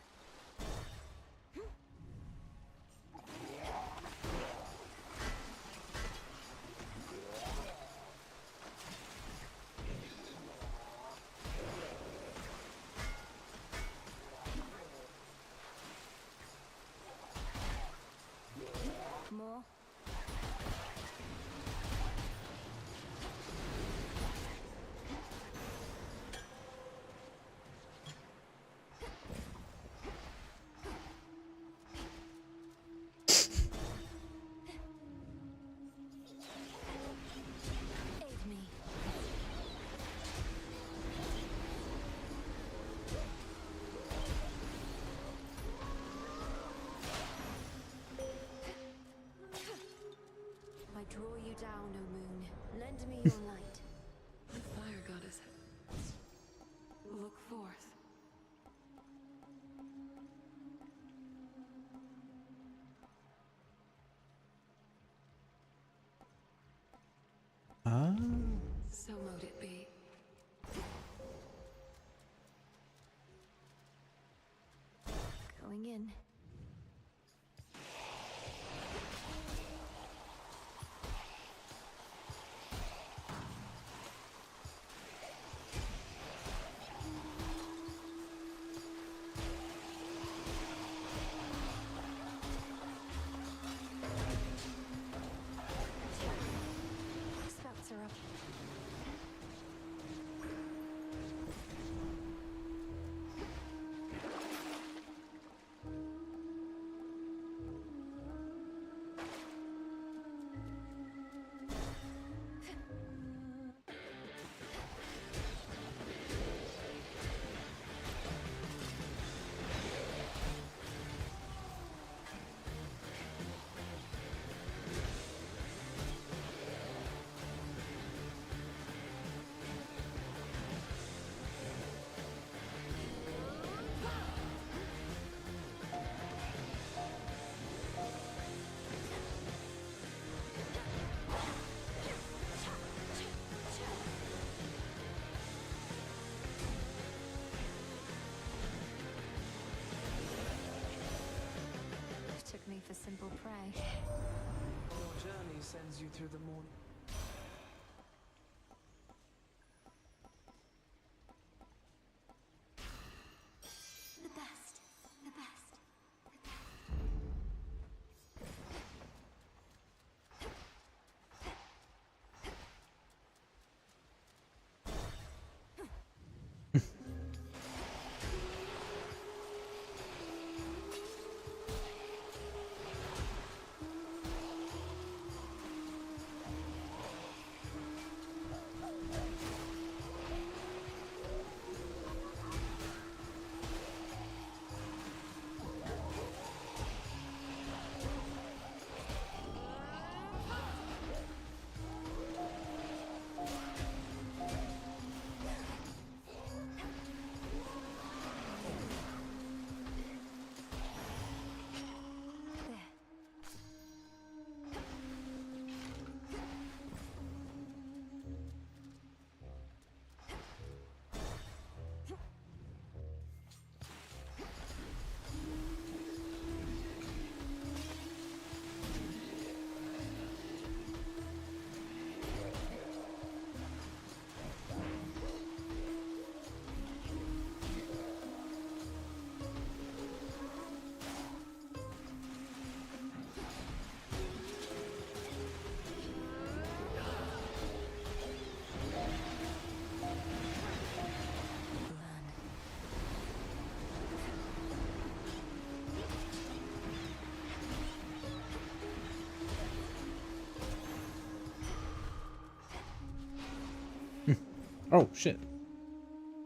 More. Aid me. I draw you down, O moon. Lend me your light. The fire goddess. Look forth. Ah. So mote it be. Going in. try. Your journey sends you through the morning. The best. The best. Oh, shit.